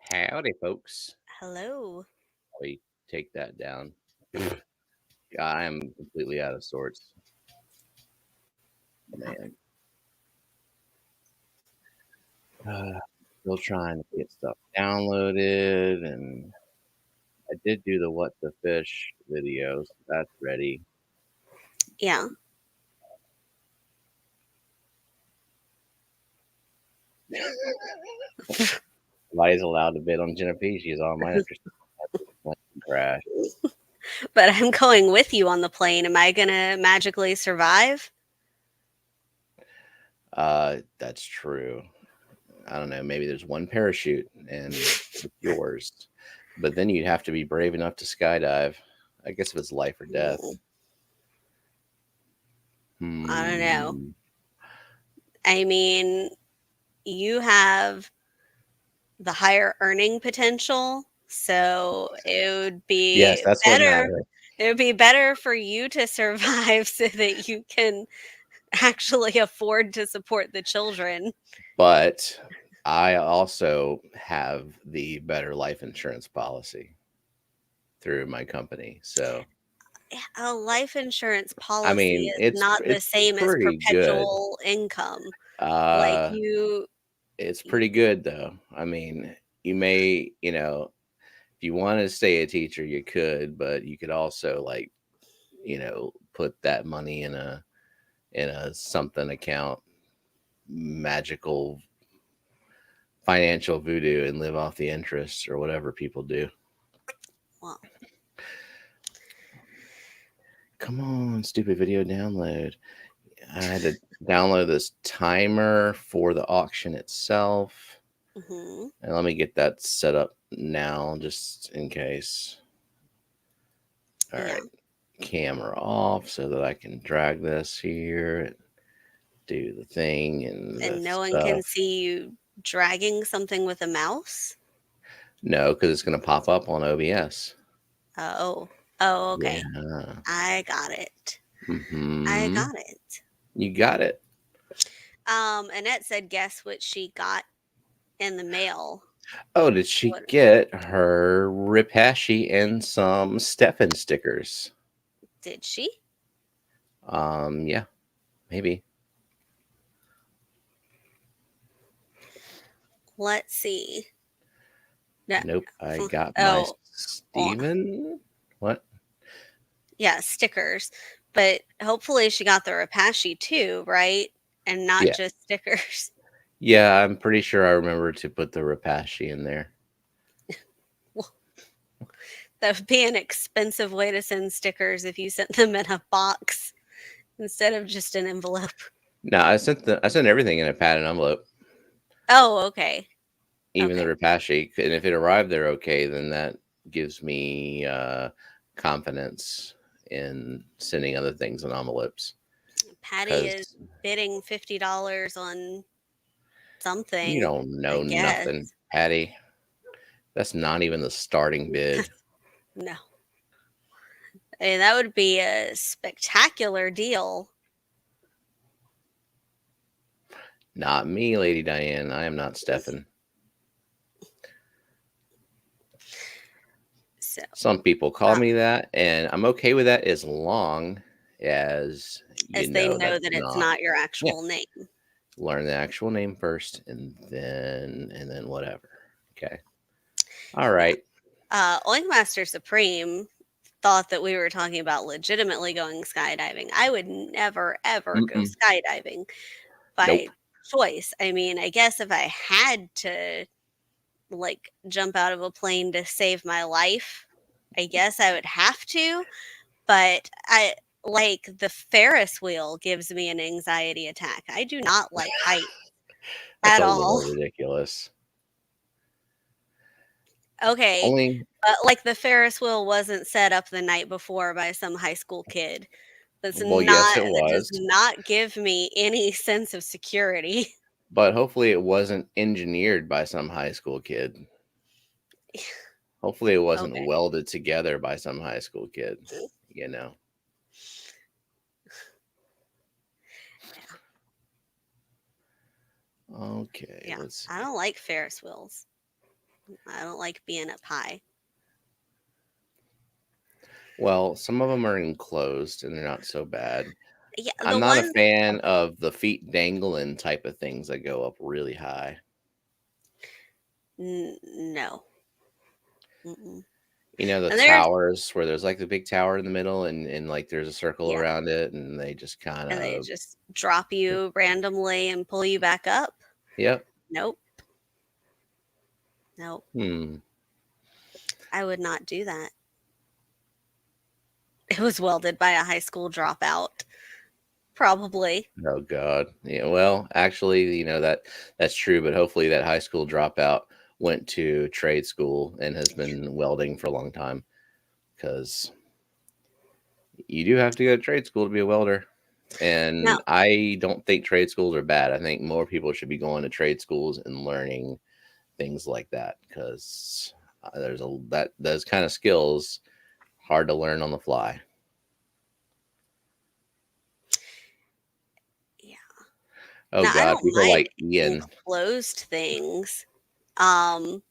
Howdy, folks. Hello. We take that down. I am completely out of sorts, man. Uh, Still trying to get stuff downloaded, and I did do the what the fish videos. That's ready. Yeah. Somebody's allowed to bid on Genevieve. She's on my interest. Crash. But I'm going with you on the plane. Am I going to magically survive? That's true. I don't know. Maybe there's one parachute and it's yours, but then you'd have to be brave enough to skydive. I guess if it's life or death. I don't know. Hmm. I mean, you have the higher earning potential, so Yes, that's what matters. it would be better for you to survive so that you can actually afford to support the children. But I also have the better life insurance policy through my company. So A life insurance I policy mean, is it's not the it's same as pretty good. perpetual income. Like Uh, you it's pretty good though. I mean, you may, if you want to stay a teacher, you could, but you could also put that money in a something account, magical financial voodoo, and live off the interest or whatever people do. well, Come on, stupid video download. I had to download this timer for the auction itself. mhm. And let me get that set up now just in case. All Yeah. right. Camera off so that I can drag this here and do the thing and the And no one stuff. can see you dragging something with a mouse? No, because it's going to pop up on OBS. Oh. Oh, okay. Yeah. I got it. I Mm-hmm. got it. You got it. Annette said guess what she got in the mail. Oh, did she What get her Ripashi and some Stefan stickers? did she? Yeah, maybe. Let's see. No. Nope, I got my Oh, well, Steven. What? yeah, stickers. But hopefully she got the Rapashi too, right? And not Yeah. just stickers. Yeah, I'm pretty sure I remember to put the Ripashi in there. Well, that would be an expensive way to send stickers if you sent them in a box instead of just an envelope. No, I sent everything in a padded envelope, Oh, okay. even the Okay. Ripashi. And if it arrived there okay, then that gives me confidence in sending other things in envelopes. Patty Because is bidding $50 on you something, don't I know guess. nothing, Patty. That's not even the starting bid. No. I mean, that would be a spectacular deal. Not me, Lady Diane. I am not Stefan. So, Some people call uh, me that, and I'm okay with that as long as as they know that's that it's not. not your Yeah, actual name. learn the actual name first, and then whatever. Okay. All Yeah. right. Oinkmaster Supreme thought that we were talking about legitimately going skydiving. I would never, ever go Mm-mm. skydiving Nope. by choice. I mean, I guess if I had to like jump out of a plane to save my life, I guess I would have to, but I like the Ferris wheel gives me an anxiety attack. I do not like height That's at a all. little ridiculous. Okay, Only. but like the Ferris wheel wasn't set up the night before by some high school kid. Well, yes, it That does was, not give me any sense of security. but hopefully it wasn't engineered by some high school kid. Hopefully it wasn't Okay. welded together by some high school kid. You know. Yeah. Okay, Yeah. let's I see. don't like Ferris wheels. I don't like being up high. Well, some of them are enclosed and they're not so bad. Yeah, the I'm not a ones. fan of the feet dangling type of things that go up really high. No. Mm-mm. You know, the And there's towers where there's like the big tower in the middle and like there's a circle yeah, around it and they just kind and they of, just drop you randomly and pull you back up. yep. Nope. Nope. Hmm. I would not do that. It was welded by a high school dropout. Probably. Oh God. Yeah. Well, actually, that's true, but hopefully that high school dropout went to trade school and has been welding for a long time because you do have to go to trade school to be a welder. Now, And I don't think trade schools are bad. I think more people should be going to trade schools and learning things like that because there's a that those kind of skills hard to learn on the fly. yeah. Oh Now I God, don't people mind like Ian. enclosed things. Um,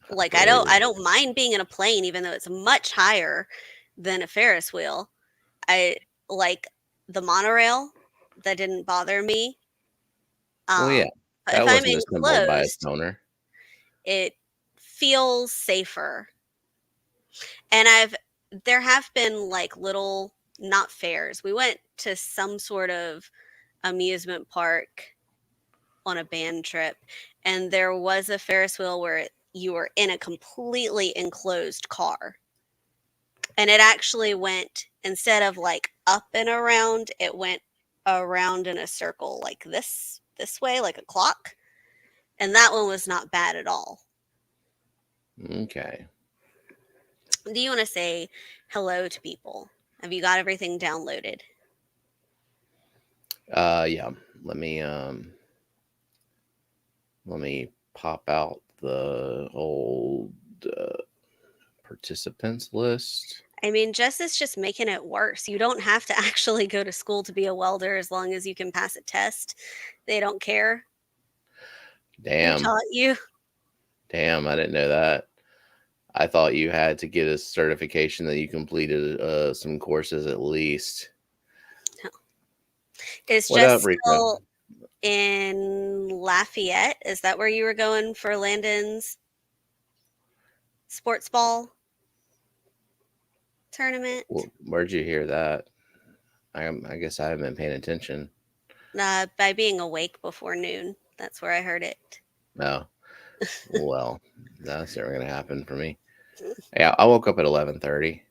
like I Oh, don't mind being in a plane, even though it's much higher than a Ferris wheel. I like the monorail. That didn't bother me. well, yeah, But if that I'm wasn't assembled by a enclosed, stoner. it feels safer. And there have been like little, not fairs. We went to some sort of amusement park on a band trip, and there was a Ferris wheel where you were in a completely enclosed car. And it actually went, instead of like up and around, it went around in a circle like this way, like a clock. And that one was not bad at all. Okay. Do you want to say hello to people? Have you got everything downloaded? Yeah. Let me um let me pop out the old uh, participants list. I mean, Jess just making it worse. You don't have to actually go to school to be a welder as long as you can pass a test. They don't care who Damn. taught you. Damn, I didn't know that. I thought you had to get a certification that you completed some courses at least. No. Is What up, Jess Rico? still in Lafayette? Is that where you were going for Landon's sports ball tournament? Where'd you hear that? I guess I haven't been paying attention. By being awake before noon. That's where I heard it. No. Well, that's never gonna happen for me. Yeah, I woke up at 11:30.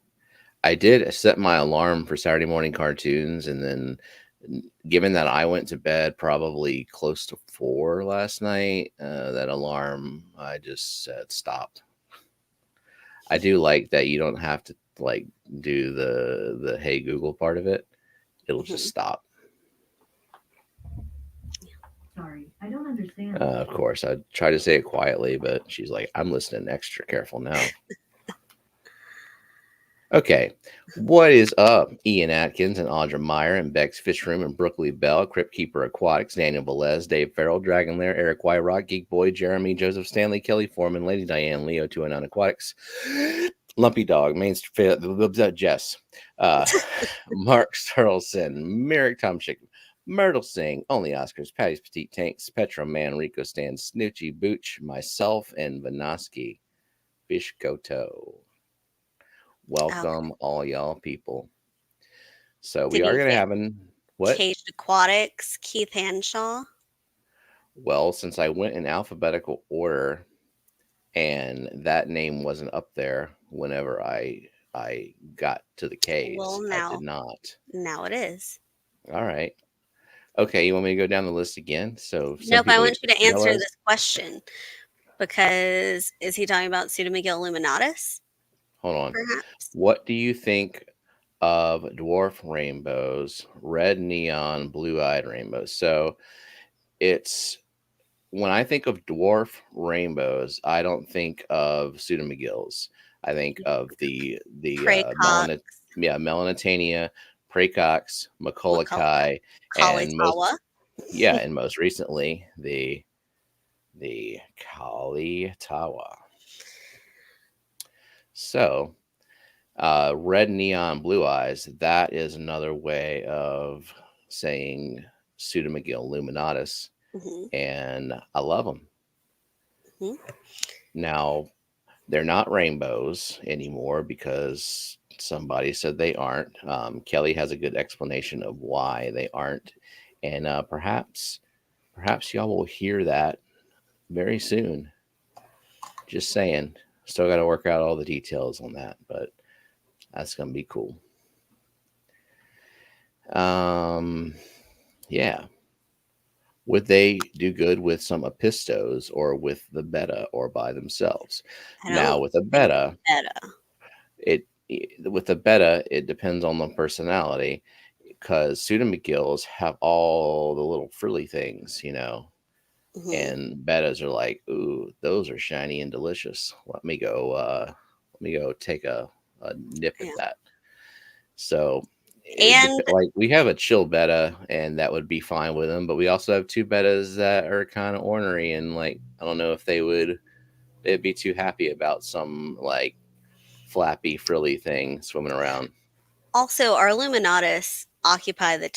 I did set my alarm for Saturday morning cartoons, and then, given that I went to bed probably close to 4 last night, that alarm I just said stop. I do like that you don't have to like do the hey Google part of it. It'll just Mhm. stop. Sorry, I don't understand. Of course, I try to say it quietly, but she's like, "I'm listening extra careful now." Okay, what is up, Ian Atkins and Audra Meyer and Beck's Fish Room and Brooklyn Bell, Crypt Keeper Aquatics, Daniel Velez, Dave Farrell, Dragon Lair, Eric Wyrock, Geek Boy, Jeremy, Joseph Stanley, Kelly Foreman, Lady Diane, Leo 209 Aquatics, Lumpy Dog, Main Street, Jess, uh, Mark Sterlson, Merrick Tomchick, Myrtle Singh, Only Oscars, Patty's Petite Tanks, Petro Man, Rico Stan, Snoochie Booch, myself, and Vanoski, Fish Goto. Okay. Welcome, all y'all people. So we Did are you going to get have what? Caged Aquatics, Keith Hanshaw? Well, since I went in alphabetical order and that name wasn't up there whenever I got to the Well, K's, I did now, not. now it is. All right. Okay, you want me to go down the list again? So some Nope, I people want get you to know answer us. this question because is he talking about Pseudomega illuminatus, Hold on. perhaps? What do you think of dwarf rainbows, red neon, blue-eyed rainbows? So it's when I think of dwarf rainbows, I don't think of pseudomagills. I think of the Prey cox, Melanitania, praecox, McCulloch, McCullochi, and Kalitawa. most recently the Kalitawa. So, red neon blue eyes, that is another way of saying Pseudomygil luminatus, Hmm. and I love them. Hmm. Now, they're not rainbows anymore because somebody said they aren't. Kelly has a good explanation of why they aren't, and perhaps y'all will hear that very soon. Just saying. Still got to work out all the details on that, but that's gonna be cool. Um, yeah. Would they do good with some Apistos or with the beta or by themselves? I Now, don't with a think beta, beta. with the beta, it depends on the personality because pseudomcgills have all the little frilly things, Hmm. and betas are like, ooh, those are shiny and delicious. Let me go take a nip at Yeah. that. So And like we have a chill beta and that would be fine with them, but we also have two betas that are kind of ornery and like I don't know if they'd be too happy about some like flappy frilly thing swimming around. also, our Illuminatus occupy the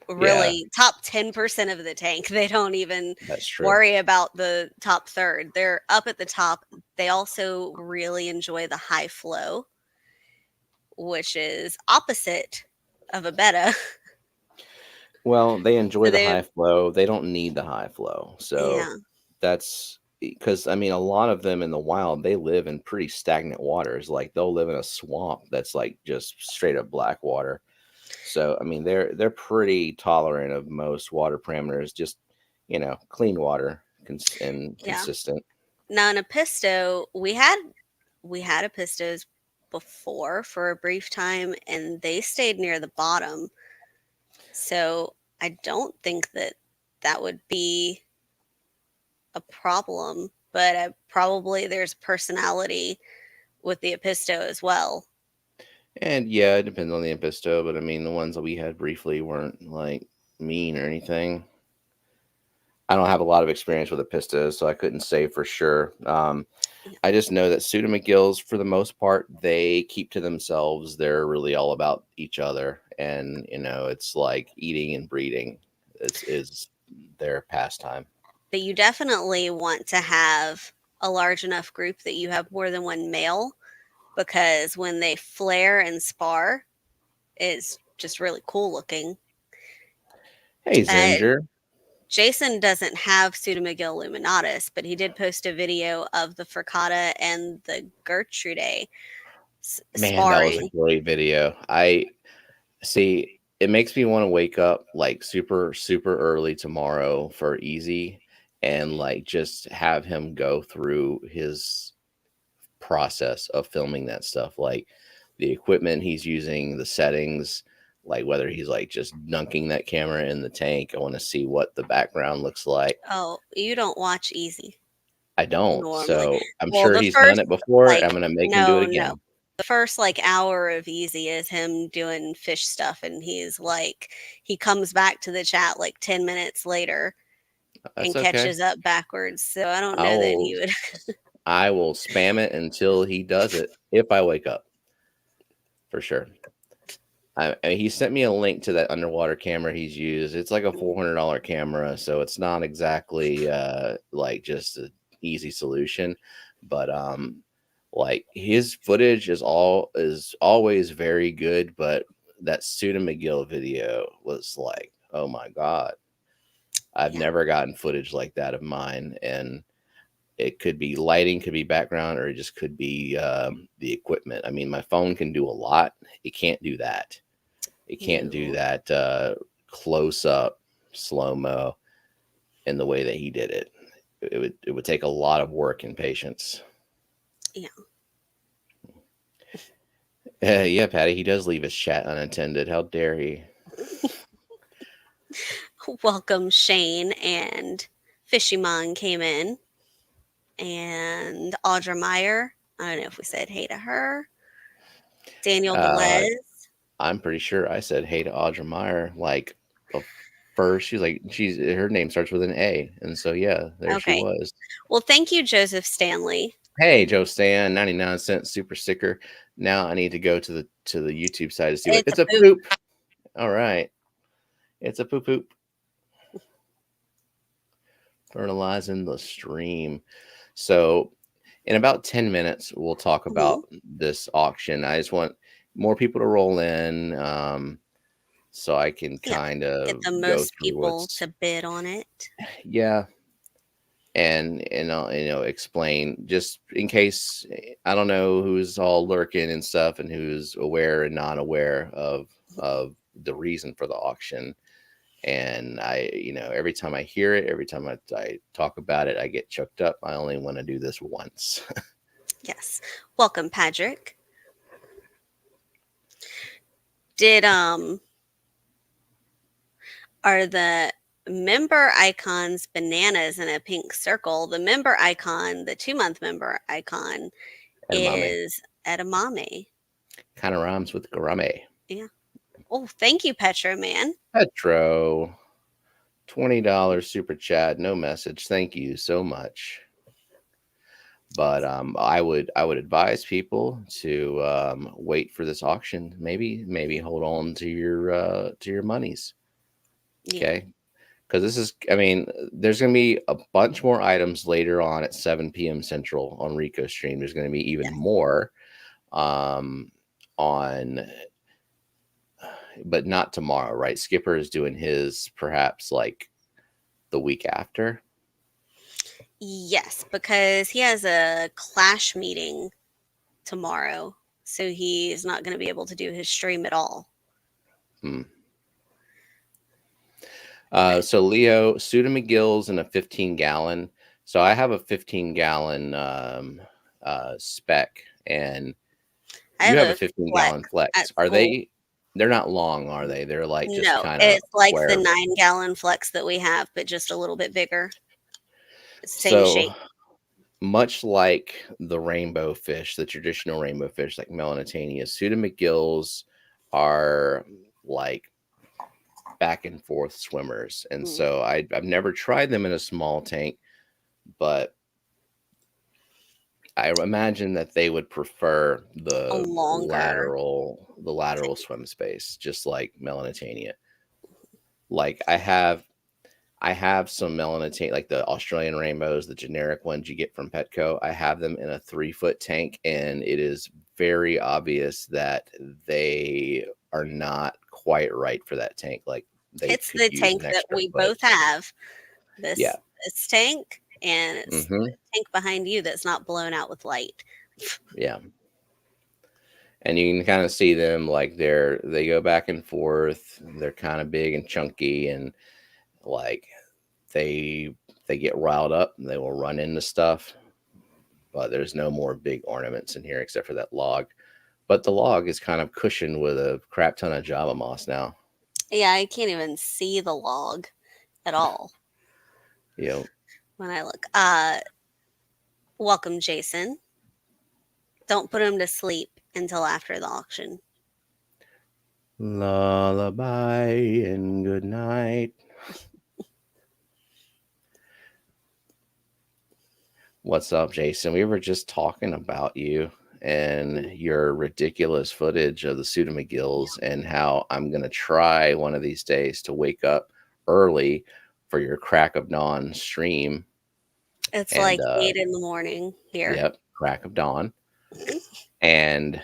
Yeah, really top 10% of the tank. They don't even that's true. worry about the top third. They're up at the top. They also really enjoy the high flow, which is opposite of a beta. Well, they enjoy So the they, high flow. They don't need the high flow. So yeah, that's because I mean a lot of them in the wild they live in pretty stagnant waters. Like they'll live in a swamp that's like just straight up black water. So I mean they're pretty tolerant of most water parameters, just clean water and yeah. consistent. Now in a pisto, we had a pistos before for a brief time, and they stayed near the bottom. So I don't think that that would be a problem, but probably there's personality with the Episto as well. And yeah, it depends on the impesto, but I mean the ones that we had briefly weren't like mean or anything. I don't have a lot of experience with a pistos, so I couldn't say for sure. Yeah. I just know that pseudomcgills, for the most part, they keep to themselves. They're really all about each other, and it's like eating and breeding is their pastime. But you definitely want to have a large enough group that you have more than one male, because when they flare and spar, it's just really cool looking. Hey, Uh, Zinger, Jason doesn't have Pseudomygil luminatus, but he did post a video of the Friccata and the Gertrude man, that was a sparring. great video. I see. It makes me want to wake up like super super early tomorrow for easy, and like just have him go through his process of filming that stuff, like the equipment he's using, the settings, like whether he's like just dunking that camera in the tank. I want to see what the background looks like. Oh, you don't watch Easy I don't, normally. so I'm Well, sure the he's done first, it before. like, I'm gonna make him do it no, no. again. The first, like, hour of Easy is him doing fish stuff, and he's like, he comes back to the chat like 10 minutes later That's and okay. catches up backwards. So I don't I know that will he would. I will spam it until he does it if I wake up for sure. He sent me a link to that underwater camera he's used. It's like a $400 camera, so it's not exactly like just an easy solution. But like his footage is always very good. But that Suda McGill video was like, oh my god, I've Yeah. never gotten footage like that of mine, and it could be lighting, could be background, or it just could be the equipment. I mean, my phone can do a lot. It can't do that. It can't do No. that close up slow mo in the way that he did it. It would take a lot of work and patience. Yeah. Yeah, Patty, he does leave his chat unattended. How dare he? Welcome Shane and Fishymon came in, and Audra Meyer. I don't know if we said hey to her. Daniel Uh, Velez. I'm pretty sure I said hey to Audra Meyer like the first. Her name starts with an A, and so yeah, there she Okay. was. Well, thank you, Joseph Stanley. Hey, Joe Stan, 99 cent super sticker. Now I need to go to the YouTube side to see what It's a it's a poop. poop. All right, it's a poop poop. Fertilizing the stream. So in about 10 minutes, we'll talk Mhm. about this auction. I just want more people to roll in, so I can Yeah. kind Get of the go most through people what's to bid on it. yeah, and I'll, explain just in case I don't know who's all lurking and stuff, and who's aware and not aware of the reason for the auction. And every time I hear it, every time I talk about it, I get choked up. I only want to do this once. Yes. Welcome, Patrick. Did are the member icons bananas in a pink circle? The member icon, the 2-month member icon, Edamame is edamame. kind of rhymes with garame. Yeah. Oh, thank you, Petro Man. Petro, $20 super chat, no message. Thank you so much. But I would advise people to wait for this auction. Maybe hold on to your monies. Yeah. Okay, because this is, there's going to be a bunch more items later on at 7 p.m. Central on Rico stream. There's going to be even Yeah. more on, but not tomorrow, right? Skipper is doing his perhaps like the week after. Yes, because he has a clash meeting tomorrow, so he is not going to be able to do his stream at all. Hmm. So Leo, Suda McGill's in a 15-gallon. So I have a 15-gallon spec, and I you have have a a 15-gallon flex at flex. Are school. they're not long, are they? They're like just No, kind of it's like the square. 9-gallon flex that we have, but just a little bit bigger. Same So shape. much like the rainbow fish, the traditional rainbow fish, like Melanitania, Suda McGill's are like back and forth swimmers. And Mm. so I've never tried them in a small tank, but I imagine that they would prefer A the longer lateral tank. swim space, just like Melanitania. Like I have some Melanitania, like the Australian rainbows, the generic ones you get from Petco. I have them in a 3-foot tank, and it is very obvious that they are not quite right for that tank. Like they It's could the use tank an that extra we foot. both have. Yeah. This tank, and it's Mm-hmm. the tank behind you that's not blown out with light. Yeah. And you can kind of see them like they go back and forth. They're kind of big and chunky, and like they get riled up and they will run into stuff. But there's no more big ornaments in here except for that log. But the log is kind of cushioned with a crap ton of Java moss now. Yeah, I can't even see the log at all You know, when I look. Welcome, Jason. Don't put him to sleep until after the auction. lullaby and good night. What's up, Jason? We were just talking about you and your ridiculous footage of the Suda McGills, and how I'm going to try one of these days to wake up early for your crack of dawn stream. It's And like 8 in the morning here. yep, crack of dawn, and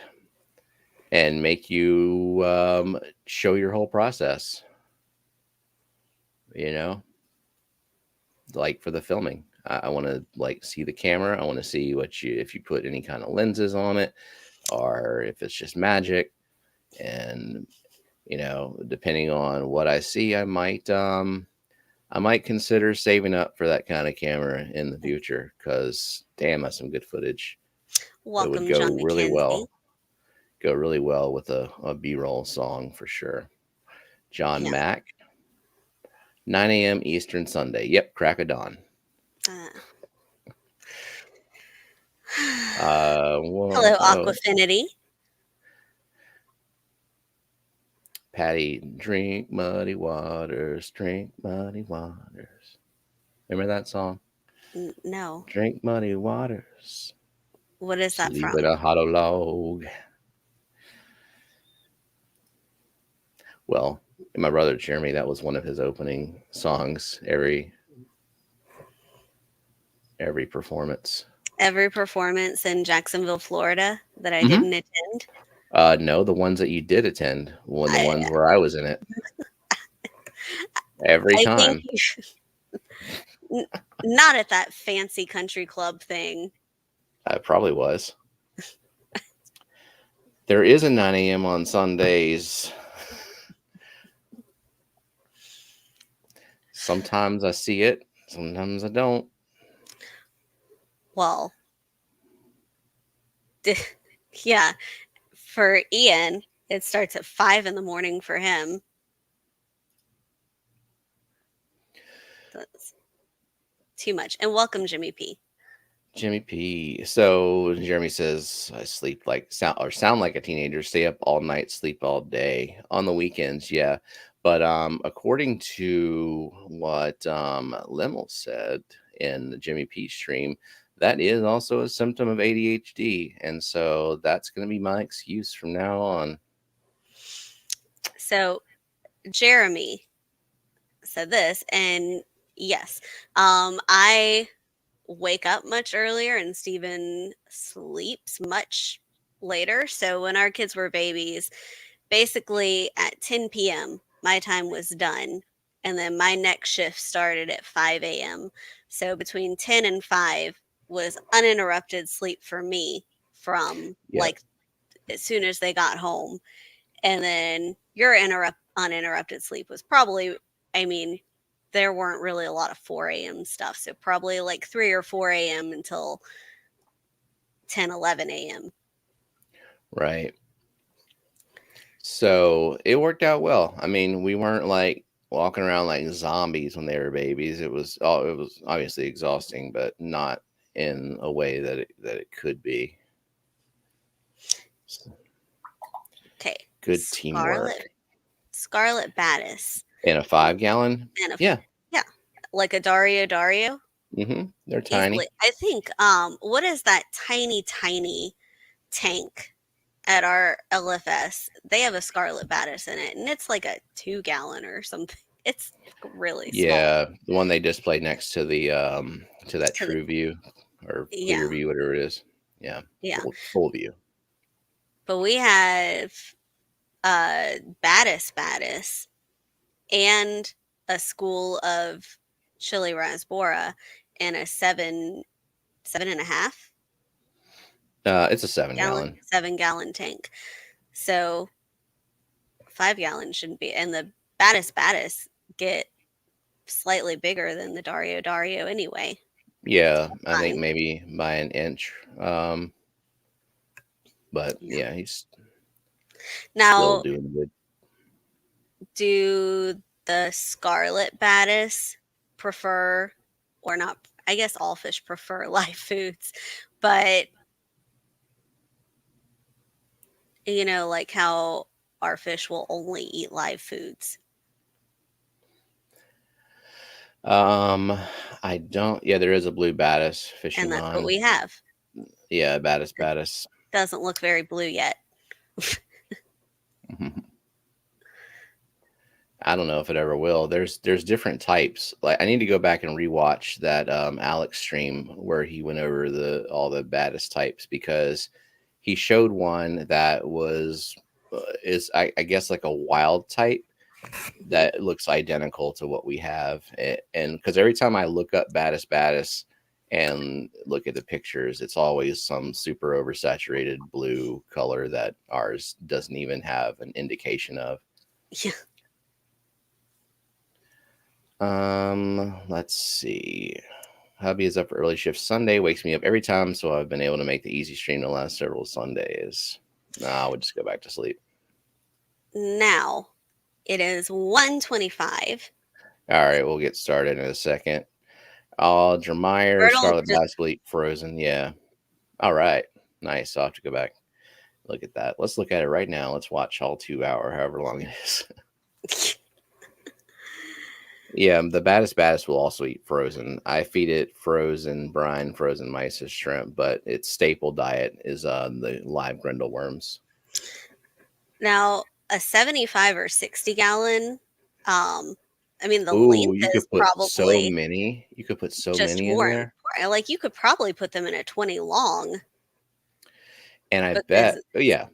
make you show your whole process, you know, like for the filming. I want to like see the camera. I want to see if you put any kind of lenses on it, or if it's just magic. And depending on what I see, I might consider saving up for that kind of camera in the future, because damn, that's some good footage. It would Welcome, John McKenzie. Go really well with a B-roll song for sure. John Yeah. Mack, 9 a.m. Eastern Sunday. Yep, crack of dawn. Hello, Aquafinity. Patty, drink muddy waters, drink muddy waters. Remember that song? No. Drink muddy waters, What is that sleep with from? a hollow log. Well, my brother Jeremy, that was one of his opening songs every performance. Every performance in Jacksonville, Florida that I Hmm. didn't attend. No, the ones that you did attend, the I ones where I was in it every I think time. not at that fancy country club thing. I probably was. There is a 9 a.m. on Sundays. Sometimes I see it, sometimes I don't. Well, yeah, for Ian, it starts at 5 in the morning for him. That's too much. And welcome, Jimmy P. Jimmy P. So Jeremy says I sleep like sound like a teenager, stay up all night, sleep all day. On the weekends, yeah. But according to what Lemel said in the Jimmy P stream, that is also a symptom of ADHD. And so that's gonna be my excuse from now on. So Jeremy said this, and yes, I wake up much earlier and Steven sleeps much later. So when our kids were babies, basically at 10 p.m., my time was done. And then my next shift started at 5 a.m. So between 10 and 5 was uninterrupted sleep for me from Yeah, like as soon as they got home. And then your uninterrupted sleep was probably, I mean, there weren't really a lot of 4 a.m. stuff. So probably like 3 or 4 a.m. until 10, 11 a.m. right. So it worked out well. I mean, we weren't like walking around like zombies when they were babies. It was obviously exhausting, but not in a way that it could be. So, Okay. good teamwork. Scarlet Battis. In a 5 gallon? And a, Yeah. yeah, like a Dario. They're Easily. tiny. I think, what is that tiny tank at our LFS? They have a Scarlet Battis in it, and it's like a 2 gallon or something. It's really small. Yeah, the one they display next to that To the, True View or Clear yeah, View, whatever it is. Yeah, yeah. full view. But we have Battis and a school of chili rasbora and a seven and a half It's a 7 gallon. 7 gallon tank. So 5 gallons shouldn't be. And the Battis get slightly bigger than the Dario anyway. Yeah, So I think fine. maybe by an inch. But Yeah. yeah, he's still Now, doing good. do the Scarlet Battis prefer, or not? I guess all fish prefer live foods, but like how our fish will only eat live foods. Um, I don't. Yeah, there is a blue Battis And fishing that's what on. we have. Yeah, Battis, It Battis. doesn't look very blue yet. I don't know if it ever will. There's different types. Like I need to go back and rewatch that Alex stream where he went over all the Battis types because he showed one that was is I guess like a wild type that looks identical to what we have. And because every time I look up Battis and look at the pictures, it's always some super oversaturated blue color that ours doesn't even have an indication of. Yeah. Let's see. Hubby is up for early shift Sunday, wakes me up every time, so I've been able to make the easy stream the last several Sundays. Nah, we'll just go back to sleep. Now it is 1:25. All right, we'll get started in a second. Jermeyer, Myrtle Scarlet just Bass Bleep, Frozen. Yeah. All right. Nice. I'll have to go back. Look at that. Let's look at it right now. Let's watch all 2 hour, however long it is. Yeah, the baddest will also eat frozen. I feed it frozen brine, frozen mysis shrimp, but its staple diet is the live grindle worms. Now, a 75 or 60 gallon, I mean, the Ooh, length you is could put so probably many. You could put so just many in one. there. Like, you could probably put them in a 20 long And I because, bet, oh yeah,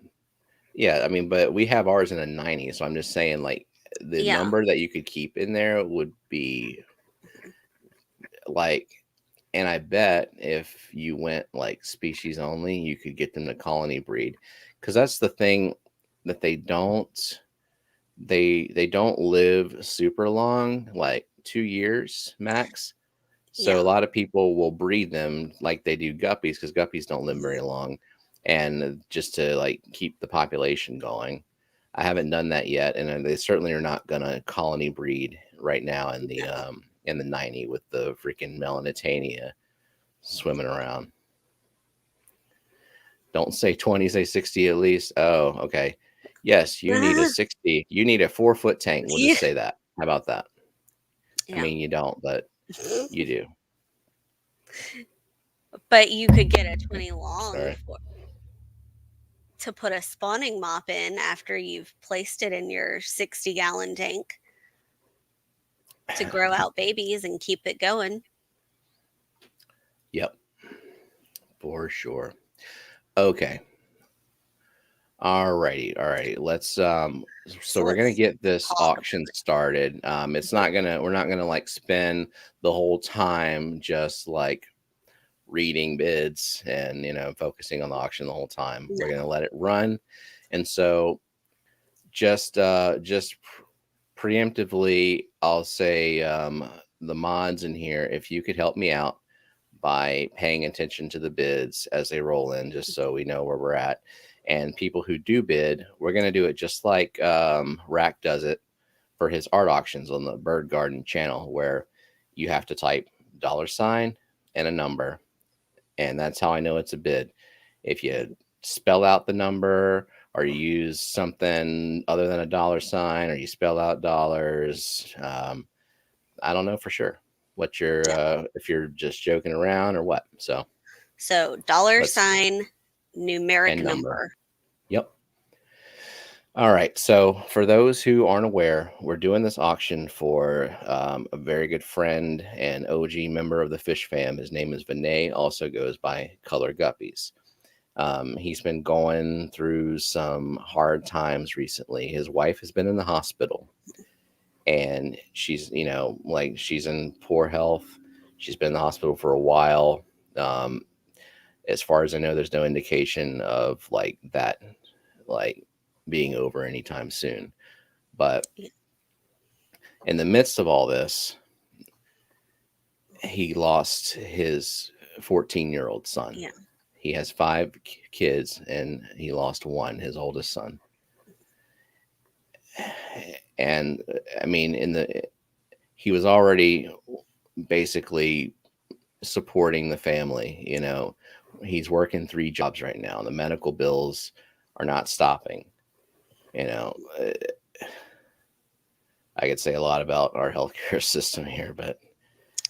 yeah. I mean, but we have ours in a 90, so I'm just saying, like, the yeah, number that you could keep in there would be like, and I bet if you went like species only, you could get them to colony breed, because that's the thing that they don't live super long, like 2 years max. So a yeah. lot of people will breed them like they do guppies, because guppies don't live very Mhm. long, and just to like keep the population going. I haven't done that yet, and they certainly are not gonna colony breed right now No. in the 90 with the freaking Melanitania swimming around. Don't say 20, say 60 at least. Oh, okay. Yes, you need a 60. You need a 4 foot tank. We'll Yeah. just say that. How about that? I Yeah. mean, you don't, but you do. But you could get a 20 long Sorry. to put a spawning mop in after you've placed it in your 60-gallon tank to grow out babies and keep it going. Yep, for sure. Okay. Alrighty, alrighty. Let's so So we're gonna let's get this talk. auction started. It's not gonna we're not gonna like spend the whole time just like reading bids and focusing on the auction the whole time. We're No. gonna let it run. And so just preemptively, I'll say the mods in here, if you could help me out by paying attention to the bids as they roll in, just so we know where we're at. And people who do bid, we're going to do it just like Rack does it for his art auctions on the Bird Garden channel, where you have to type $ and a number. And that's how I know it's a bid. If you spell out the number, or you use something other than a $ or you spell out dollars, I don't know for sure what you're Yeah. if you're just joking around or what. So So let's $, numeric and number. number. Yep. All right. So for those who aren't aware, we're doing this auction for a very good friend and OG member of the Fish Fam. His name is Vinay, also goes by Color Guppies. He's been going through some hard times recently. His wife has been in the hospital, and she's, like, she's in poor health. She's been in the hospital for a while. Um, as far as I know, there's no indication of like that, like being over anytime soon. But Yeah. in the midst of all this, he lost his 14-year-old son. Yeah. He has 5 kids, and he lost one, his oldest son. And I mean, he was already basically supporting the family. He's working 3 jobs right now. The medical bills are not stopping. You know, uh, I could say a lot about our healthcare system here, but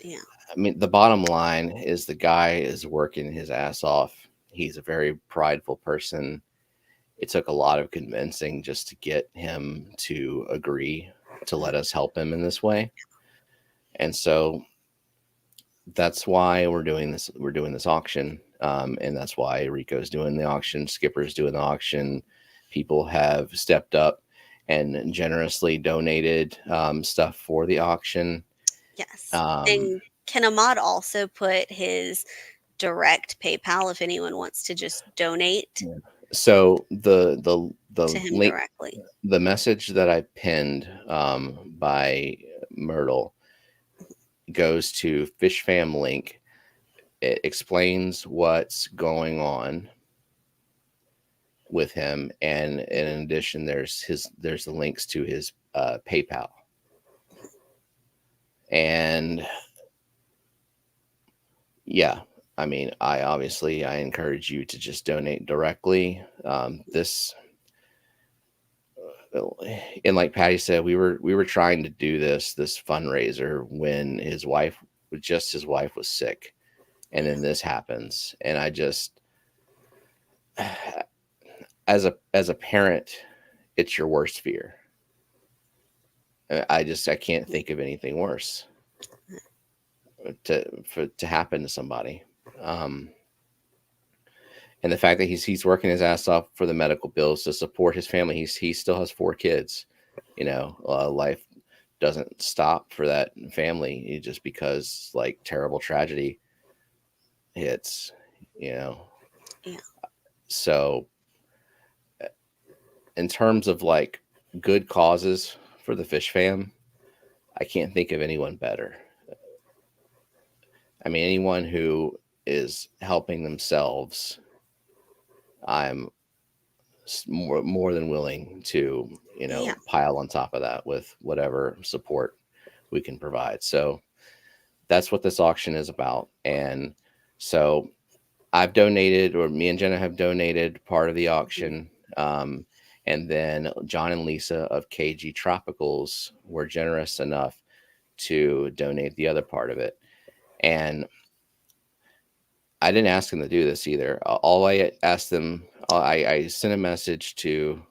Yeah. I mean, the bottom line is the guy is working his ass off. He's a very prideful person. It took a lot of convincing just to get him to agree to let us help him in this way. And so that's why we're doing this. We're doing this auction. And that's why Rico's doing the auction. Skipper's doing the auction. People have stepped up and generously donated stuff for the auction. Yes. Um, And can Ahmad also put his direct PayPal if anyone wants to just donate so the to him link, directly? the message that I pinned by Myrtle goes to Fish Fam link. It explains what's going on with him, and in addition, there's the links to his PayPal. And yeah, I mean, I encourage you to just donate directly. This and like Patty said, we were trying to do this fundraiser when his wife was sick, and then this happens, and I just as a parent, it's your worst fear. I can't think of anything worse to happen to somebody. And the fact that he's working his ass off for the medical bills to support his family. He still has 4 kids. Life doesn't stop for that family just because like terrible tragedy hits. Yeah. So in terms of like good causes for the fish fam, I can't think of anyone better. I mean, anyone who is helping themselves, I'm more than willing to, pile on top of that with whatever support we can provide. So that's what this auction is about. And so I've donated, or me and Jenna have donated part of the auction. And then John and Lisa of KG Tropicals were generous enough to donate the other part of it. And I didn't ask them to do this either. All I asked them, I sent a message to,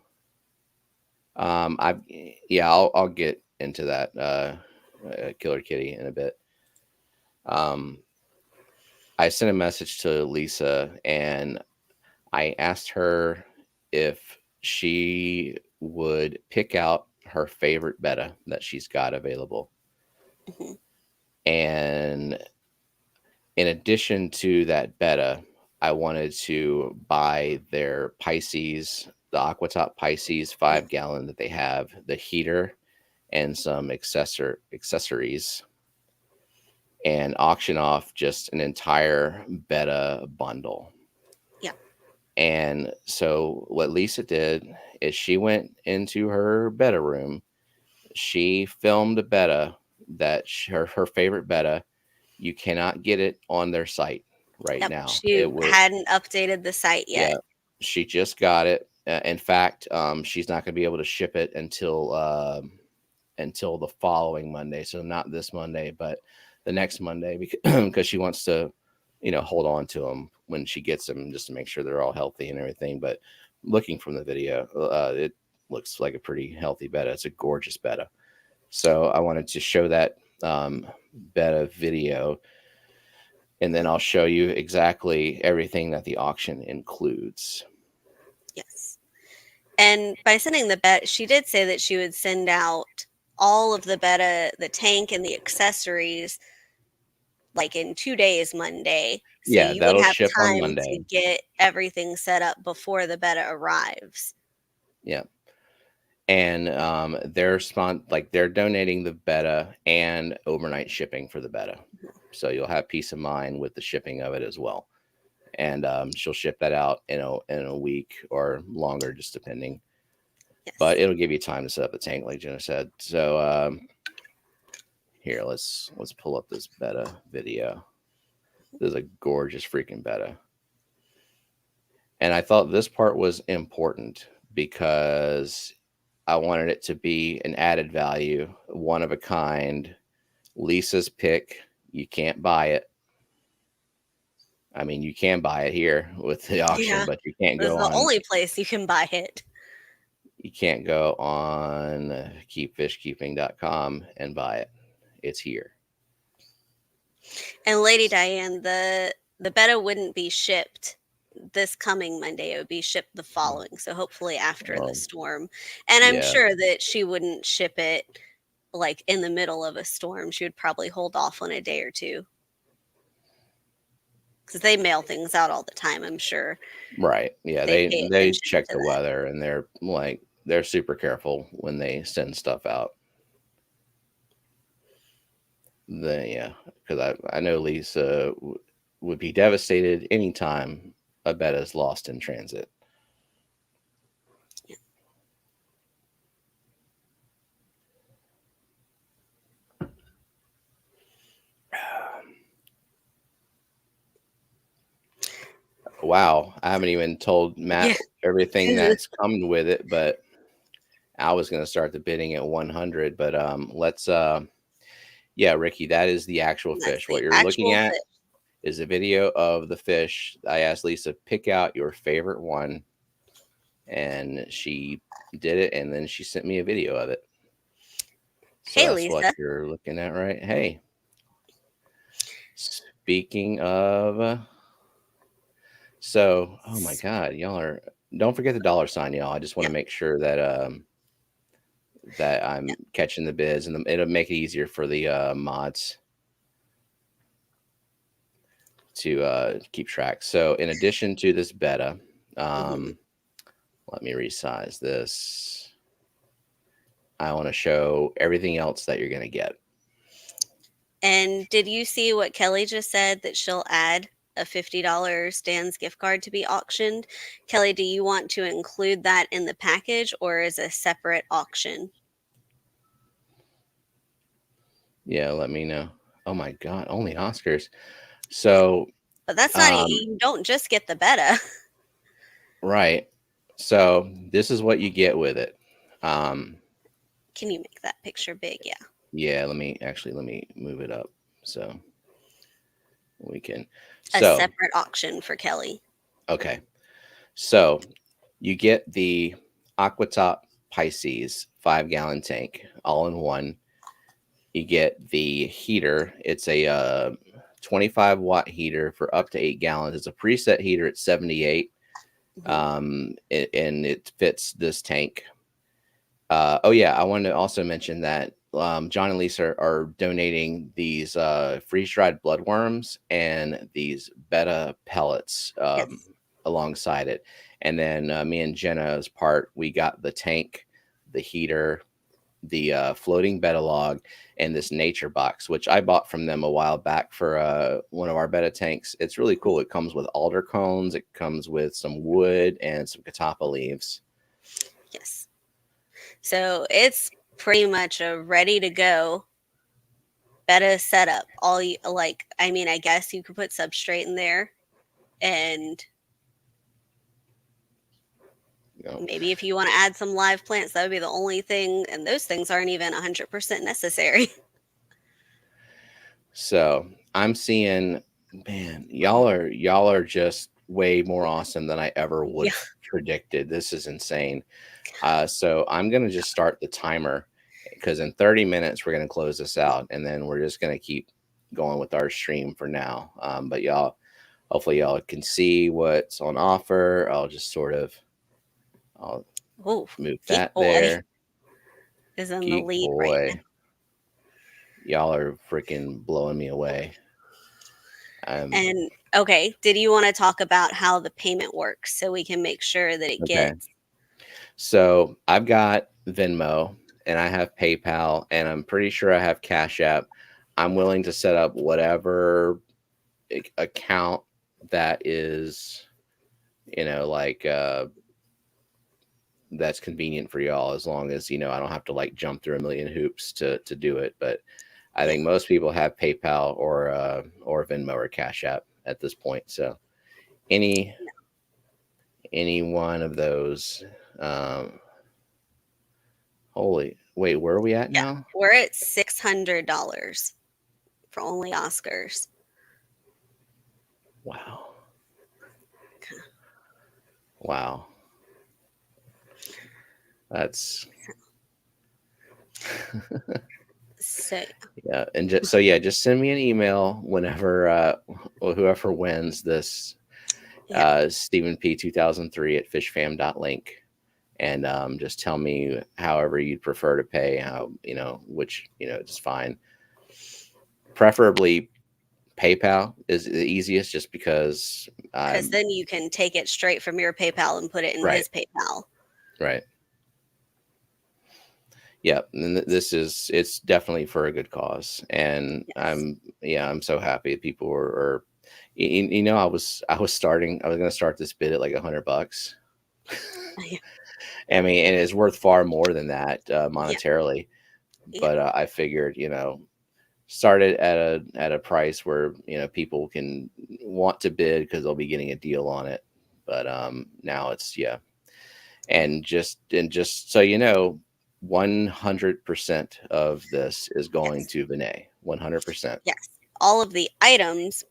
I'll get into that Killer Kitty in a bit. I sent a message to Lisa and I asked her if she would pick out her favorite betta that she's got available. Mm-hmm. And in addition to that betta, I wanted to buy their Pisces, the Aquatop Pisces 5-gallon that they have, the heater, and some accessories, and auction off just an entire betta bundle. Yeah. And so what Lisa did is she went into her betta room. She filmed a betta that her favorite betta. You cannot get it on their site right now. She hadn't updated the site yet. Yeah, she just got it. In fact, she's not going to be able to ship it until the following Monday. So not this Monday, but the next Monday, because she wants to, hold on to them when she gets them, just to make sure they're all healthy and everything. But looking from the video, it looks like a pretty healthy betta. It's a gorgeous betta. So I wanted to show that betta video, and then I'll show you exactly everything that the auction includes. Yes. And by sending the betta, she did say that she would send out all of the betta, the tank, and the accessories like in 2 days, Monday. So Yeah, you would that'll have ship on time Monday. to get everything set up before the betta arrives. Yeah. And they're donating the betta and overnight shipping for the betta. So you'll have peace of mind with the shipping of it as well. And she'll ship that out in a week or longer, just depending. Yes. But it'll give you time to set up the tank, like Jenna said. So here, let's pull up this betta video. This is a gorgeous freaking betta. And I thought this part was important because I wanted it to be an added value, one of a kind. Lisa's pick. You can't buy it. I mean, you can buy it here with the auction, but you can't go on. It's the only place you can buy it. You can't go on keepfishkeeping.com and buy it. It's here. And Lady Diane, the betta wouldn't be shipped this coming Monday. It would be shipped the following. So hopefully after the storm. And I'm sure that she wouldn't ship it like in the middle of a storm. She would probably hold off on a day or two. Because they mail things out all the time, I'm sure. Right. Yeah, They they check the weather, and they're super careful when they send stuff out. Because I know Lisa would be devastated anytime a betta is lost in transit. Yeah. Wow, I haven't even told Matt Yeah. everything that's coming with it, but I was gonna start the bidding at 100. But let's yeah, Ricky, that is the actual That's fish. the What you're looking actual at fish. is a video of the fish. I asked Lisa pick out your favorite one, and she did it, and then she sent me a video of it. So Hey, that's what Lisa. you're looking at, right? Hey, speaking of, so oh my God, y'all are. Don't forget the $, y'all. I just want Yeah. to make sure that I'm catching the bids, and it'll make it easier for the mods to keep track. So in addition to this beta, let me resize this. I want to show everything else that you're going to get. And did you see what Kelly just said, that she'll add a $50 Stan's gift card to be auctioned? Kelly, do you want to include that in the package or as a separate auction? Yeah, let me know. Oh my God, only Oscars. So, But that's not, you don't just get the beta. right. So this is what you get with it. Can you make that picture big? Yeah. Yeah, let me move it up so we can. A So, separate auction for Kelly. okay. So you get the Aquatop Pisces 5-gallon tank all in one. You get the heater. It's a 25-watt heater for up to 8 gallons. It's a preset heater at 78. And it fits this tank. Oh yeah, I wanted to also mention that John and Lisa are donating these freeze-dried bloodworms and these betta pellets Yes. alongside it. And then me and Jenna's part, we got the tank, the heater, the floating betta log, and this nature box, which I bought from them a while back for one of our betta tanks. It's really cool. It comes with alder cones. It comes with some wood and some catappa leaves. Yes. So it's pretty much a ready to go beta setup. All you like, I mean, I guess you could put substrate in there, and maybe if you want to add some live plants, that would be the only thing, and those things aren't even 100% necessary. So I'm seeing, man, y'all are just way more awesome than I ever would Yeah. have predicted. This is insane. So I'm gonna just start the timer because in 30 minutes we're gonna close this out, and then we're just gonna keep going with our stream for now. But y'all, hopefully y'all can see what's on offer. I'll just sort of I'll Oh, move Geek that Boy there. is in the Geek lead right now. boy, y'all are freaking blowing me away. And okay, did you want to talk about how the payment works so we can make sure that it Okay. gets? So I've got Venmo and I have PayPal and I'm pretty sure I have Cash App. I'm willing to set up whatever account that is, like that's convenient for y'all, as long as I don't have to like jump through a million hoops to do it. But I think most people have PayPal or Venmo or Cash App at this point. So any one of those. Holy, wait, where are we at Yeah, now? we're at $600 for only Oscars. Wow. Wow. That's So yeah, and just send me an email whenever whoever wins this Stephen P 2003 at fishfam.link, and just tell me however you'd prefer to pay, how which it's fine. Preferably PayPal is the easiest, just because then you can take it straight from your PayPal and put it in right. his PayPal. Right. Yeah, and it's definitely for a good cause, and Yes. I'm so happy that people are I was going to start this bid at like $100. Yeah. I mean, and it's worth far more than that Yeah. monetarily, Yeah. but I figured started at a price where people can want to bid because they'll be getting a deal on it. But now it's and just so you know, 100% of this is going Yes. to Vinay. 100%. Yes. All of the items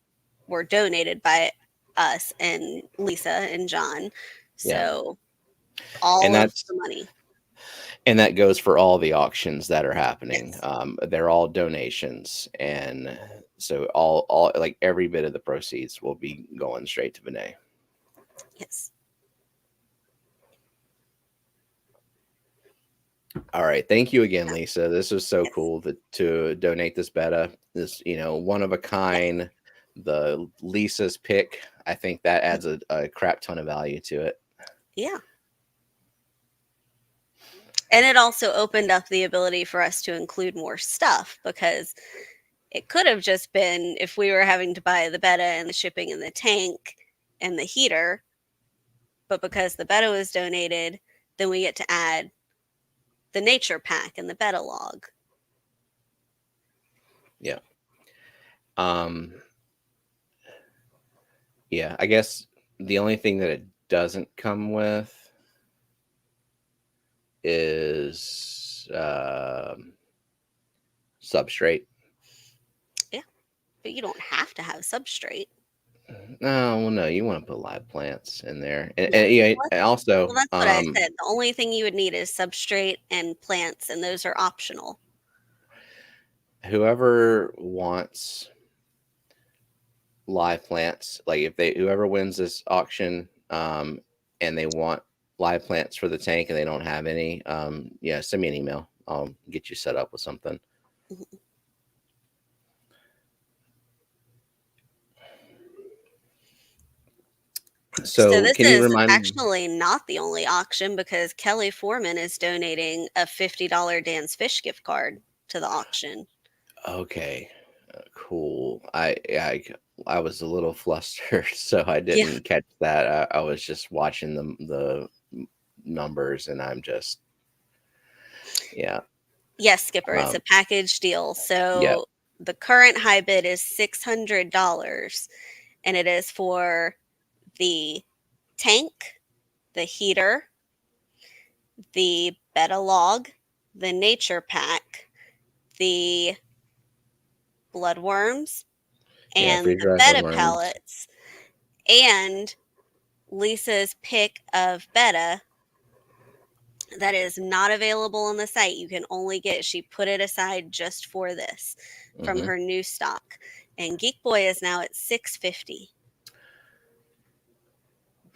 were donated by us and Lisa and John. Yeah, So and all of that's the money. and that goes for all the auctions that are happening. Yes. They're all donations, and so all like every bit of the proceeds will be going straight to Vinay. Yes. All right, thank you again, Yeah. Lisa. This was so Yes. cool to donate this beta. This one of a Yes. kind. The Lisa's pick. I think that adds a crap ton of value to it. Yeah. And it also opened up the ability for us to include more stuff because it could have just been if we were having to buy the betta and the shipping and the tank and the heater, but because the betta was donated, then we get to add the nature pack and the betta log. Yeah. Um. Yeah. I guess the only thing that it doesn't come with is substrate. Yeah. But you don't have to have substrate. No, well, no, you want to put live plants in there, Yeah. yeah, Well, and also, that's what I said. The only thing you would need is substrate and plants, and those are optional. whoever wants live plants, like if they whoever wins this auction, and they want live plants for the tank and they don't have any, yeah, send me an email. I'll get you set up with something. Mhm. So So this can you is remind? actually not the only auction because Kelly Foreman is donating a $50 Dan's Fish gift card to the auction. Okay, cool. I was a little flustered, so I Yeah. didn't catch that. I was just watching the numbers, and I'm just yeah. Yes, Skipper, it's Um, a package deal. yeah. So the current high bid is $600 and it is for the tank, the heater, the betta log, the nature pack, the bloodworms, Yeah, and freeze the dried betta bloodworms. pellets, and Lisa's pick of betta that is not available on the site. You can only get, she put it aside just for this from Hmm. her new stock. And Geek Boy is now at 650.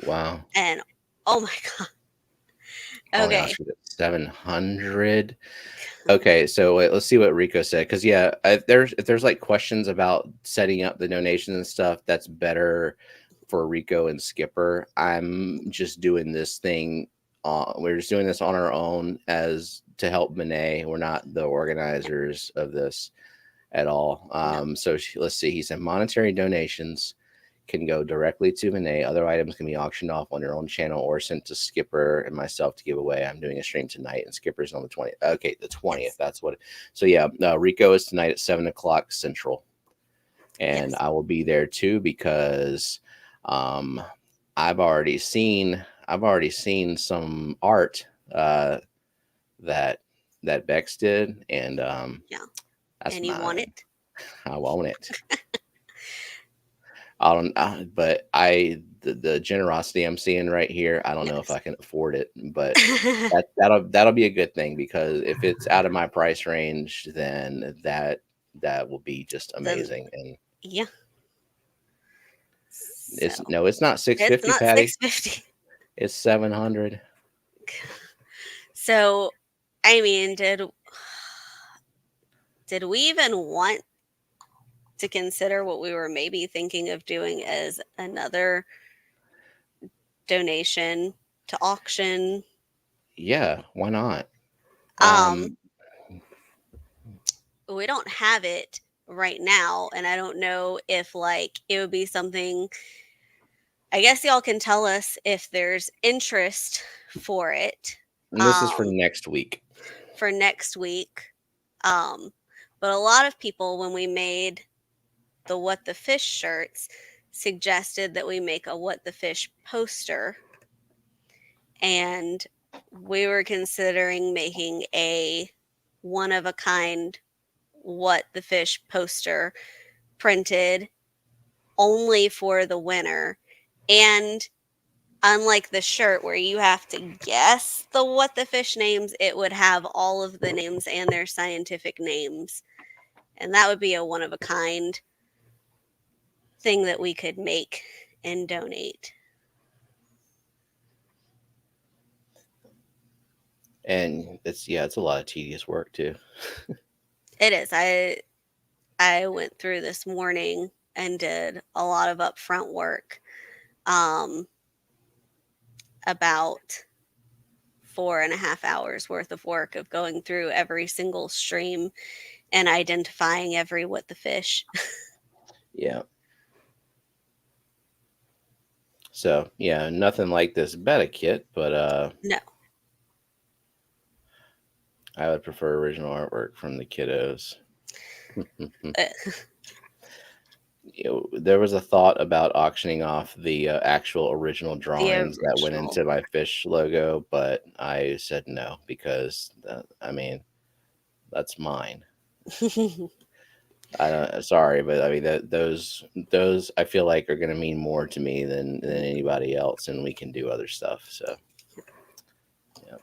Wow. And oh my god. Oh my Okay. gosh, we got 700. Okay, so wait, let's see what Rico said. Because yeah, if there's like questions about setting up the donations and stuff, that's better for Rico and Skipper. I'm just doing this thing. We're just doing this on our own as to help Monet. We're not the organizers of this at all. No. So let's see. He said monetary donations can go directly to Vinay. Other items can be auctioned off on your own channel or sent to Skipper and myself to give away. I'm doing a stream tonight, and Skipper's on the 20th. Okay, the 20th. Yes. That's what. So yeah, Rico is tonight at 7 o'clock Central, and Yes. I will be there too because um, I've already seen some art that Bex did, and Yeah. that's And you want mine. it? I want it. I don't, but the generosity I'm seeing right here, I don't know if Yes. I can afford it, but that'll be a good thing because if it's out of my price range, then that will be just Then amazing. And yeah. it's So no, it's not it's 650, not Patty. 650. It's 700. So I mean, did we even want to consider what we were maybe thinking of doing as another donation to auction? Yeah, why not? Um, Um, we don't have it right now, and I don't know if like it would be something. I guess y'all can tell us if there's interest for it and this is for um, next week. for next week. Um, But a lot of people, when we made the What the Fish shirts, suggested that we make a What the Fish poster. And we were considering making a one of a kind What the Fish poster printed only for the winner. And unlike the shirt where you have to guess the What the Fish names, it would have all of the names and their scientific names. And that would be a one of a kind thing that we could make and donate. And it's a lot of tedious work too. It is. I went through this morning and did a lot of upfront work. About 4.5 hours worth of work of going through every single stream and identifying every What the Fish. Yeah. So yeah, nothing like this beta kit, but No. I would prefer original artwork from the kiddos. There was a thought about auctioning off the actual original drawings that went into my fish logo, but I said no because that's mine. Sorry, but I mean those I feel like are going to mean more to me than anybody else, and we can do other stuff. So, yeah.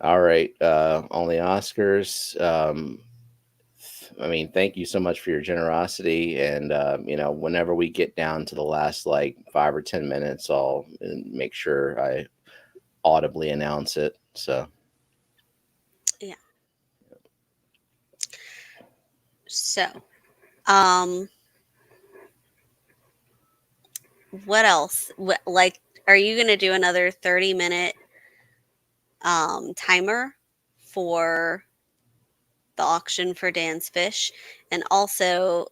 All right, on the Oscars. I mean, thank you so much for your generosity, and whenever we get down to the last like 5 or 10 minutes, I'll make sure I audibly announce it. So. Yeah. So, what else? Like, are you going to do another 30-minute timer for the auction for Dan's Fish? And also,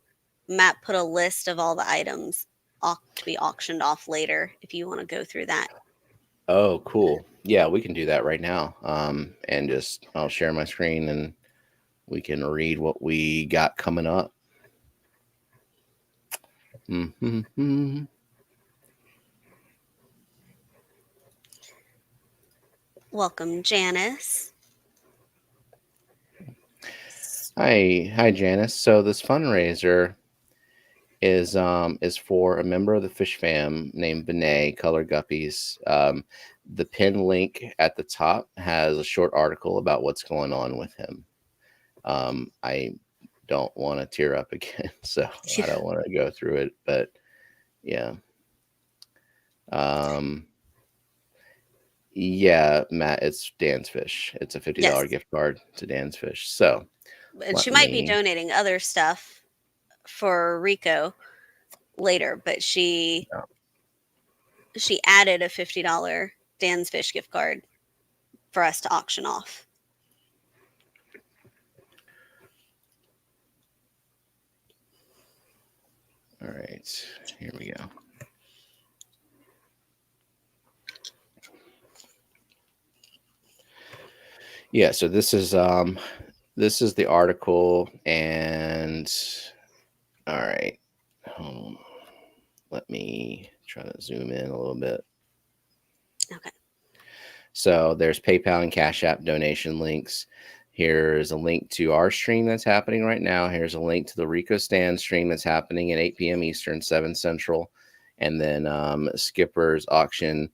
Matt put a list of all the items to be auctioned off later if you want to go through that. Oh, cool. Yeah, we can do that right now. And just I'll share my screen and we can read what we got coming up. Mm-hmm. Welcome, Janice. Hi, Janice. So this fundraiser is for a member of the Fish Fam named Vinay, Color Guppies. The pin link at the top has a short article about what's going on with him. I don't want to tear up again, so I don't want to go through it, but yeah. Yeah, Matt, it's Dan's Fish. It's a $50 gift card to Dan's Fish. So, and she might be donating other stuff for Rico later, but she added a $50 Dan's Fish gift card for us to auction off. All right, here we go. Yeah, so this is the article, and all right, let me try to zoom in a little bit. Okay. So there's PayPal and Cash App donation links. Here's a link to our stream that's happening right now. Here's a link to the Rico Stand stream that's happening at 8 p.m. Eastern, 7 Central. And then Skipper's auction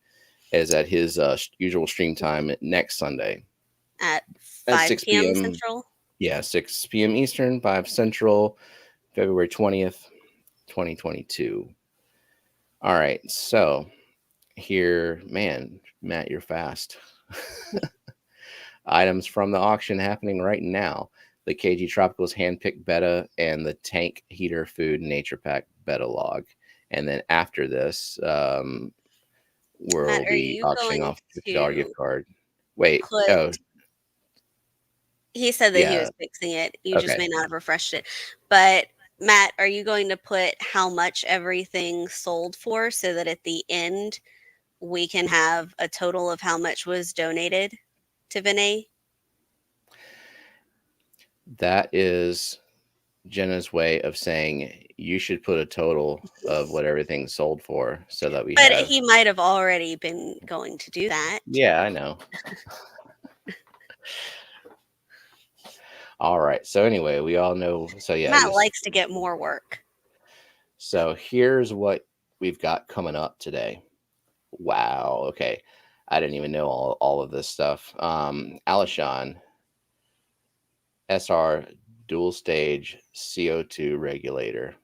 is at his usual stream time next Sunday. At 5 6 p.m. Central? Yeah, 6 p.m. Eastern, 5 Central, February 20th, 2022. All right, so here, man, Matt, you're fast. Items from the auction happening right now. The KG Tropicals handpicked betta and the Tank Heater Food Nature Pack betta log. And then after this, we'll be auctioning off a $50 gift card. Wait, he said that he was fixing it. You just may not have refreshed it. But Matt, are you going to put how much everything sold for so that at the end we can have a total of how much was donated to Vinay? That is Jenna's way of saying you should put a total of what everything's sold for so that we But have. he might have already been going to do that. Yeah, I know. All right. So anyway, we all know. So yeah, Matt likes to get more work. So here's what we've got coming up today. Wow. Okay. I didn't even know all of this stuff. Alishon SR dual stage CO2 regulator.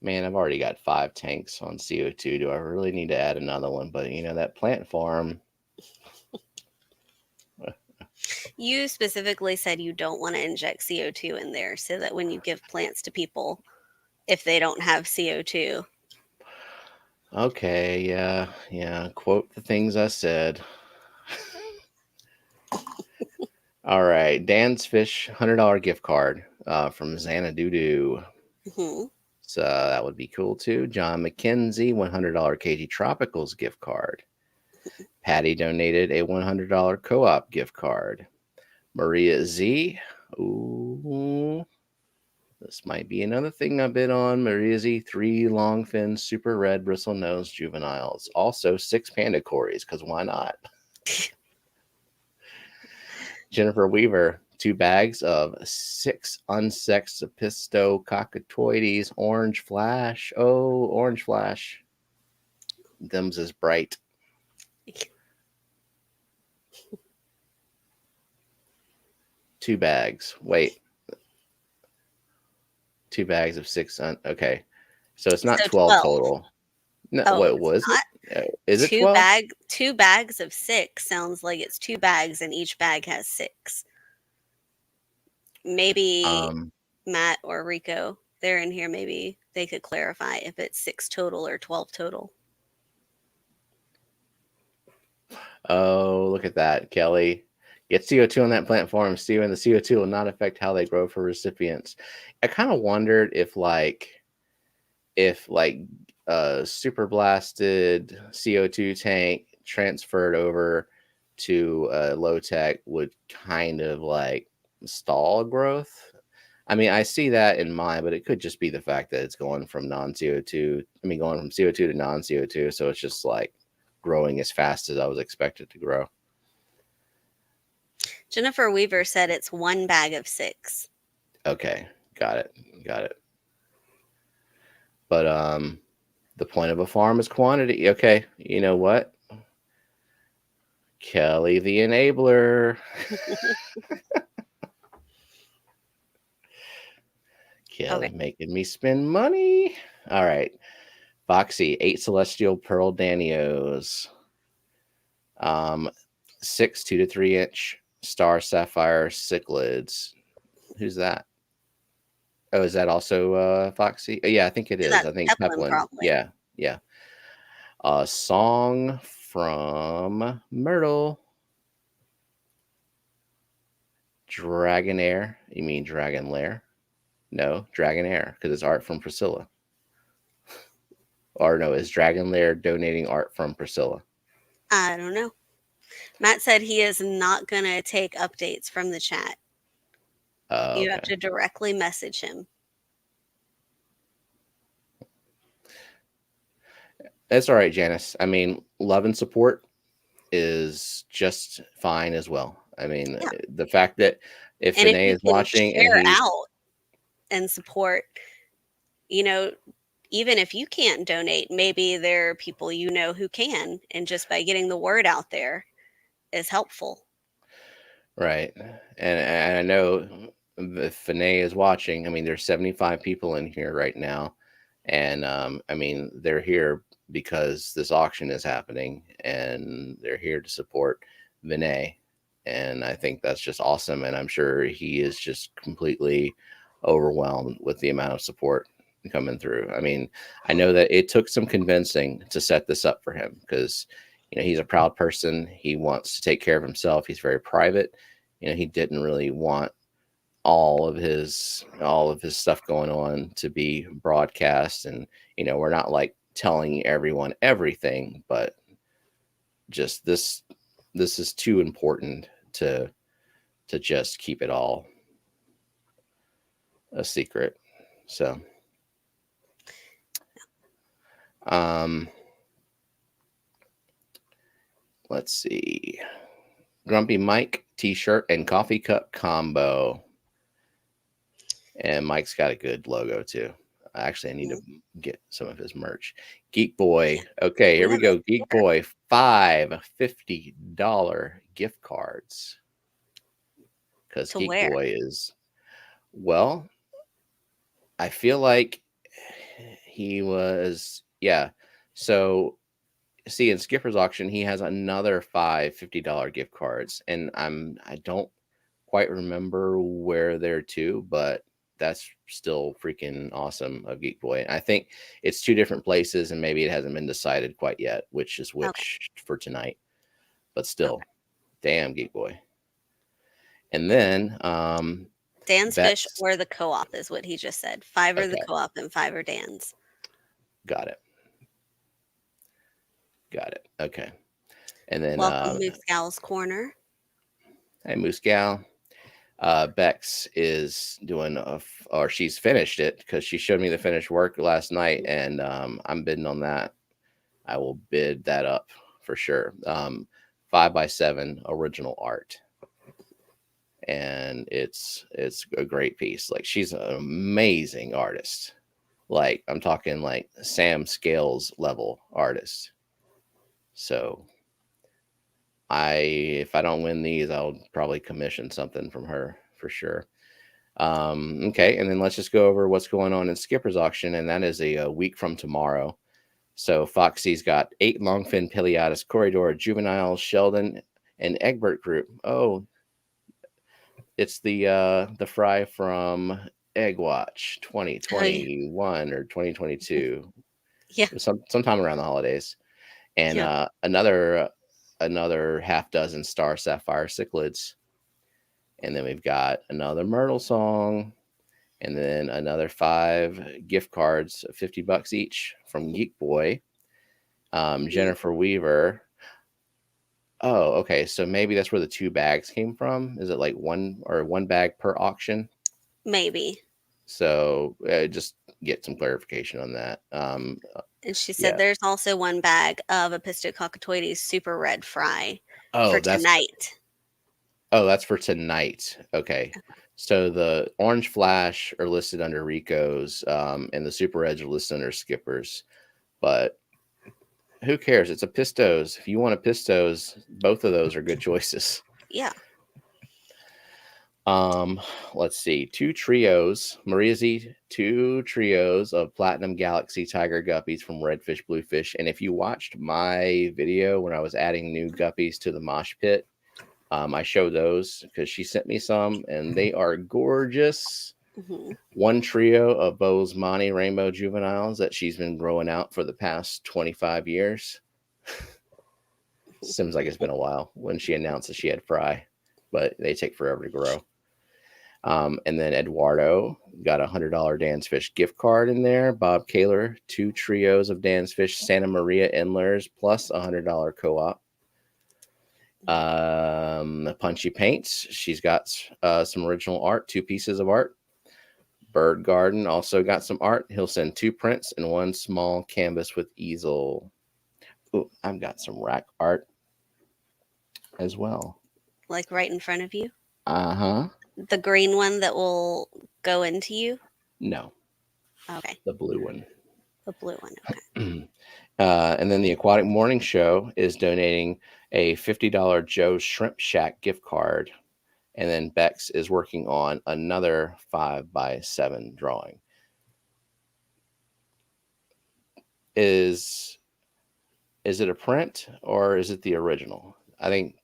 Man, I've already got 5 tanks on CO2. Do I really need to add another one? But that plant farm. You specifically said you don't want to inject CO2 in there so that when you give plants to people, if they don't have CO2. Okay, yeah. Quote the things I said. All right, Dan's Fish $100 gift card from Xanadu. Mm-hmm. So that would be cool too. John McKenzie $100 KG Tropicals gift card. Patty donated a $100 co-op gift card. Maria Z. Ooh, this might be another thing I bid on. Maria Z, 3 long fin super red bristle nose juveniles. Also 6 panda cories, because why not? Jennifer Weaver, 2 bags of 6 unsexed Pisto cockatoides orange flash. Oh, orange flash. Them's is bright. 2 bags. Wait. 2 bags of 6. Okay. So it's not So 12 12. total. No, Oh, what it's was not? it? Is it 12? 2 bags of 6 sounds like it's 2 bags and each bag has 6. Maybe Matt or Rico, they're in here. Maybe they could clarify if it's 6 total or 12 total. Oh, look at that, Kelly. Get CO2 on that plant farm, Steve, and the CO2 will not affect how they grow for recipients. I kind of wondered if super blasted CO2 tank transferred over to low tech would kind of like stall growth. I mean, I see that in mine, but it could just be the fact that it's going from going from CO2 to non CO2. So it's just like growing as fast as I was expected to grow. Jennifer Weaver said it's 1 bag of 6. Okay, got it. But the point of a farm is quantity. Okay, you know what? Kelly the enabler. Kelly making me spend money. All right. Foxy, 8 celestial pearl danios. 6 2 to 3 inch star sapphire cichlids. Who's that? Oh, is that also Foxy? Yeah, I think it is. I think Peplin. Yeah. A song from Myrtle. Dragonair. You mean Dragon Lair? No, Dragonair, because it's art from Priscilla. Or no, is Dragon Lair donating art from Priscilla? I don't know. Matt said he is not going to take updates from the chat. You have to directly message him. That's all right, Janice. I mean, love and support is just fine as well. I mean, the fact that if Vinay is watching and he's out and support, even if you can't donate, maybe there are people who can, and just by getting the word out there is helpful. Right. And I know if Vinay is watching, I mean, there's 75 people in here right now. And I mean, they're here because this auction is happening and they're here to support Vinay. And I think that's just awesome. And I'm sure he is just completely overwhelmed with the amount of support coming through. I mean, I know that it took some convincing to set this up for him because, he's a proud person. He wants to take care of himself. He's very private. He didn't really want all of his stuff going on to be broadcast. And, we're not like telling everyone everything, but just this is too important to to just keep it all a secret. So, um, let's see. Grumpy Mike t-shirt and coffee cup combo. And Mike's got a good logo too. Actually, I need to get some of his merch. Geek Boy. Okay, here we go. Geek Boy. 5 $50 gift cards. Because Geek Boy is, well, I feel like he was, yeah. So, see, in Skipper's auction, he has another 5 $50 gift cards. And I don't quite remember where they're to, but that's still freaking awesome of Geek Boy. I think it's 2 different places, and maybe it hasn't been decided quite yet, which is which for tonight. But still, damn Geek Boy. And then Dan's Fish or the co-op is what he just said. 5 are the co-op and 5 are Dan's. Got it. Okay. And then welcome Moose Gal's Corner. Hey Moose Gal. Bex is doing or she's finished it because she showed me the finished work last night, and I'm bidding on that. I will bid that up for sure. 5x7 original art, and it's a great piece. Like, she's an amazing artist. Like, I'm talking like Sam Scales level artist. So if I don't win these, I'll probably commission something from her for sure. Okay, and then let's just go over what's going on in Skipper's auction, and that is a week from tomorrow. So Foxy's got 8 longfin Pileatus corridor juveniles, Sheldon and Egbert group. Oh, it's the fry from Egg Watch 2021 or 2022. Yeah, sometime around the holidays. And another half dozen Star Sapphire cichlids. And then we've got another Myrtle song, and then another 5 gift cards, $50 each from Geek Boy. Jennifer Weaver. Oh, okay. So maybe that's where the 2 bags came from. Is it like one bag per auction? Maybe. So just get some clarification on that. And she said there's also 1 bag of Epistococcotoides super red fry for tonight. Oh, that's for tonight. Okay. So the Orange Flash are listed under Rico's, and the Super Reds are listed under Skipper's. But who cares? It's a Pistos. If you want a Pistos, both of those are good choices. Yeah. Let's see. 2 trios. Maria Z, 2 trios of Platinum Galaxy Tiger Guppies from Redfish Bluefish. And if you watched my video when I was adding new guppies to the mosh pit, I showed those because she sent me some, and they are gorgeous. 1 trio of Bose Monty Rainbow Juveniles that she's been growing out for the past 25 years. Seems like it's been a while when she announced that she had fry, but they take forever to grow. And then Eduardo got $100 Dan's Fish gift card in there. Bob Kaler, 2 trios of Dan's Fish Santa Maria Endlers plus $100 co-op. Punchy Paints, she's got some original art, 2 pieces of art. Bird Garden also got some art. He'll send 2 prints and 1 small canvas with easel. Ooh, I've got some rack art as well. Like right in front of you? Uh-huh. The green one that will go into you? No. Okay. The blue one. The blue one, okay. And then the Aquatic Morning Show is donating a $50 Joe's Shrimp Shack gift card. And then Bex is working on another 5x7 drawing. Is it a print or is it the original? I think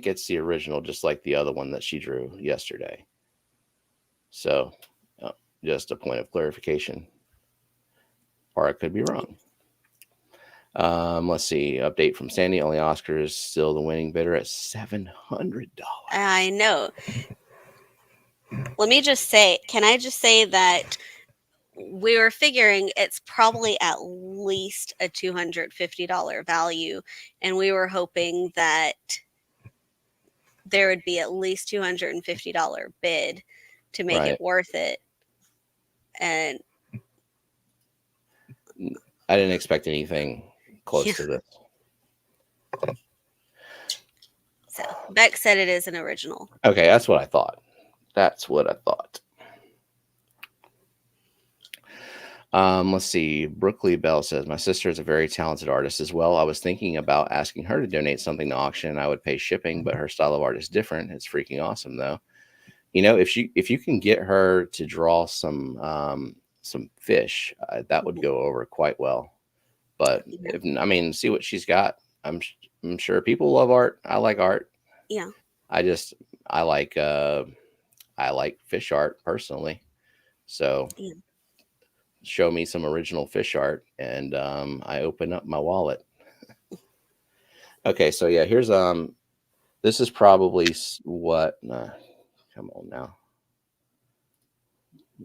it's the original, just like the other one that she drew yesterday. So just a point of clarification. Or I could be wrong. Let's see. Update from Sandy. Only Oscar is still the winning bidder at $700. I know. Let me just say, can I just say that we were figuring it's probably at least a $250 value, and we were hoping that there would be at least $250 bid to make Right. it worth it. And I didn't expect anything yeah, close to this. so Beck said it is an original. Okay, that's what I thought. That's what I thought. Let's see. Brookley Bell says, my sister is a very talented artist as well. I was thinking about asking her to donate something to auction. I would pay shipping, but her style of art is different. It's freaking awesome though. If you can get her to draw some fish, that would go over quite well. But Yeah. see what she's got. I'm sure people love art. I like art. Yeah. I just I like fish art personally. So Yeah. show me some original fish art, and I open up my wallet. Okay, so yeah, here's this is probably what. Come on now,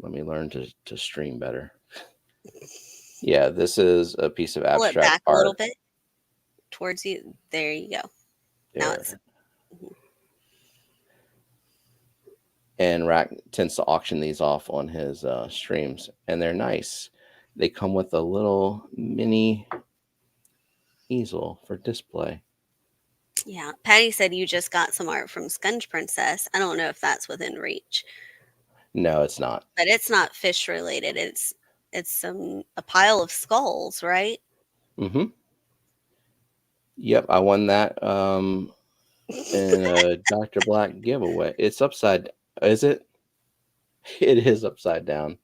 let me learn to stream better. Yeah, this is a piece of Pull it abstract back a little art. bit towards you. There you go. Now it's There. And Rack tends to auction these off on his streams, and they're nice. They come with a little mini easel for display. yeah. Patty said you just got some art from Scunge Princess. I don't know if that's within reach, No, it's not. but it's not fish related. It's a pile of skulls, right? Mm-hmm. Yep, I won that in a Dr. Black giveaway. It's upside. Is it? It is upside down.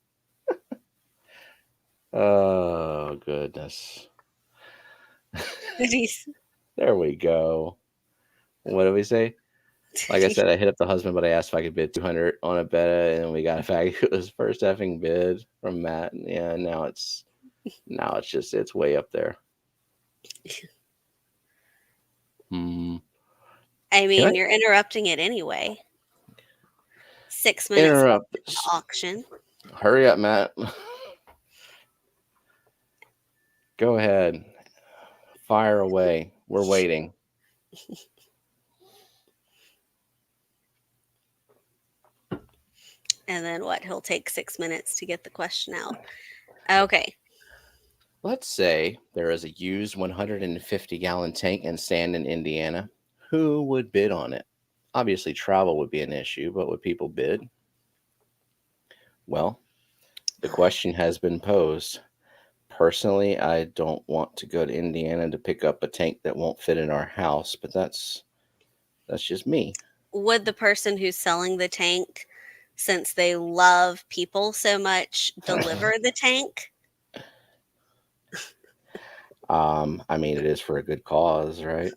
Oh goodness. He's- There we go. What did we say? Like I said, I hit up the husband, but I asked if I could bid 200 on a bet, and we got a fact. It was first effing bid from Matt. Yeah, now it's just it's way up there. Hmm. I Can I mean, you're interrupting it anyway. 6 minutes interrupt? to auction. Hurry up, Matt. Go ahead. Fire away. We're waiting. And then what? He'll take 6 minutes to get the question out. Okay. Let's say there is a used 150-gallon tank and stand in Indiana. Who would bid on it? Obviously, travel would be an issue, but would people bid? Well, the question has been posed. Personally, I don't want to go to Indiana to pick up a tank that won't fit in our house, but that's just me. Would the person who's selling the tank, since they love people so much, deliver the tank? It is for a good cause, right?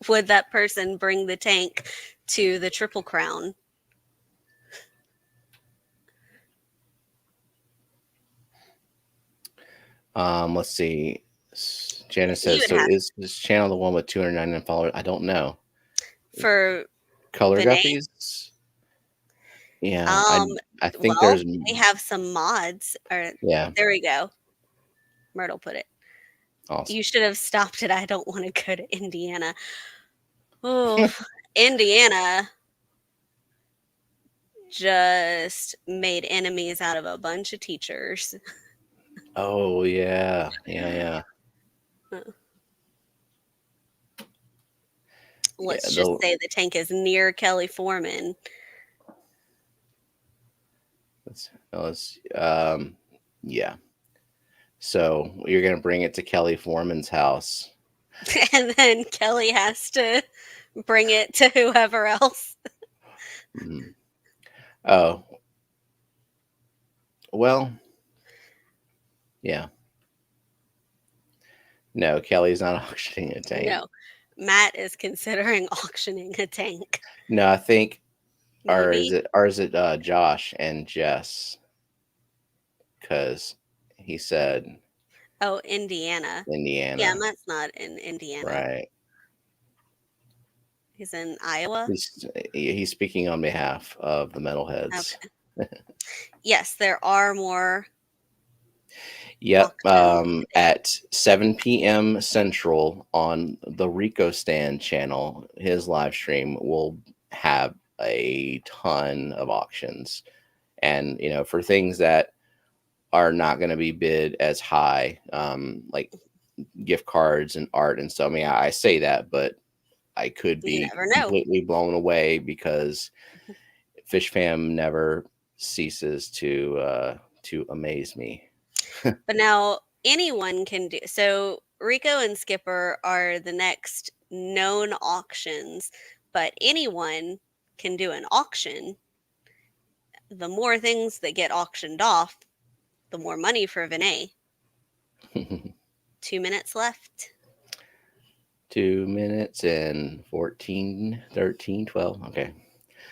Would that person bring the tank to the Triple Crown? Let's see. Janice You says, would so have is this channel the one with 299 followers? I don't know. for Color Vinay. Guppies? Yeah, I think Well, there's they have some mods. Or yeah, there we go. Myrtle put it. awesome. You should have stopped it. I don't want to go to Indiana. Oh, Indiana just made enemies out of a bunch of teachers. Oh yeah, yeah. Yeah, Let's just say the tank is near Kelly Foreman. Yeah. So you're gonna bring it to Kelly Foreman's house. And then Kelly has to bring it to whoever else. Mhm. Oh, well, yeah. No, Kelly's not auctioning a tank. No, Matt is considering auctioning a tank. No, I think, or is Maybe. it Josh and Jess? Because he said Oh, Indiana. Yeah, Indiana, Matt's not in Indiana. right? He's in Iowa. He's speaking on behalf of the metalheads. Okay. Yes, there are more. Yep. auction. At 7 p.m. Central on the Rico Stand channel, his live stream will have a ton of auctions. And, for things that are not going to be bid as high, like gift cards and art and stuff. I mean, I say that, but I could You be never know. completely blown away because Fish Fam never ceases to amaze me. But now anyone can do so. Rico and Skipper are the next known auctions, but anyone can do an auction. The more things that get auctioned off, the more money for Vinay. 2 minutes left. 2 minutes and 14, 13, 12. Okay.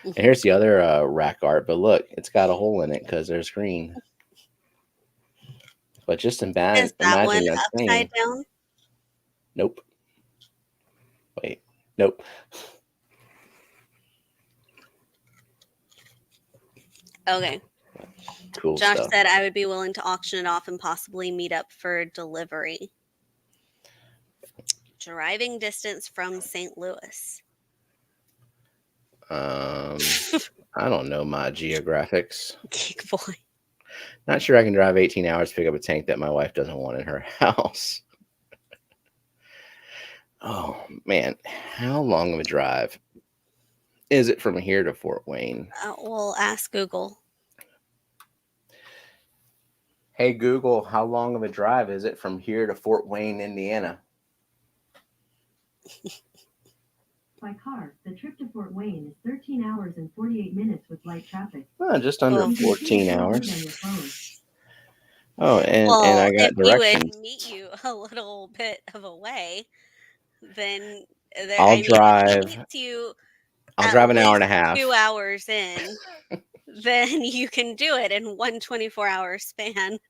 And here's the other rack art, but look, it's got a hole in it because there's green. But just Is that imagine one that upside thing. down? Nope. Wait. Nope. Okay. Cool Josh stuff. said I would be willing to auction it off and possibly meet up for delivery. Driving distance from St. Louis. I don't know my geographics. Geek boy. Not sure I can drive 18 hours to pick up a tank that my wife doesn't want in her house. Oh, man. How long of a drive is it from here to Fort Wayne? We'll ask Google. Hey, Google, how long of a drive is it from here to Fort Wayne, Indiana? By car, the trip to Fort Wayne is 13 hours and 48 minutes with light traffic. Just under Oh. 14 hours. On your phone. Oh, and I got if he directions. would meet you a little bit of a way, then I'll if drive. he meets you I'll at drive an hour and a least half. 2 hours in, then you can do it in one 24-hour span.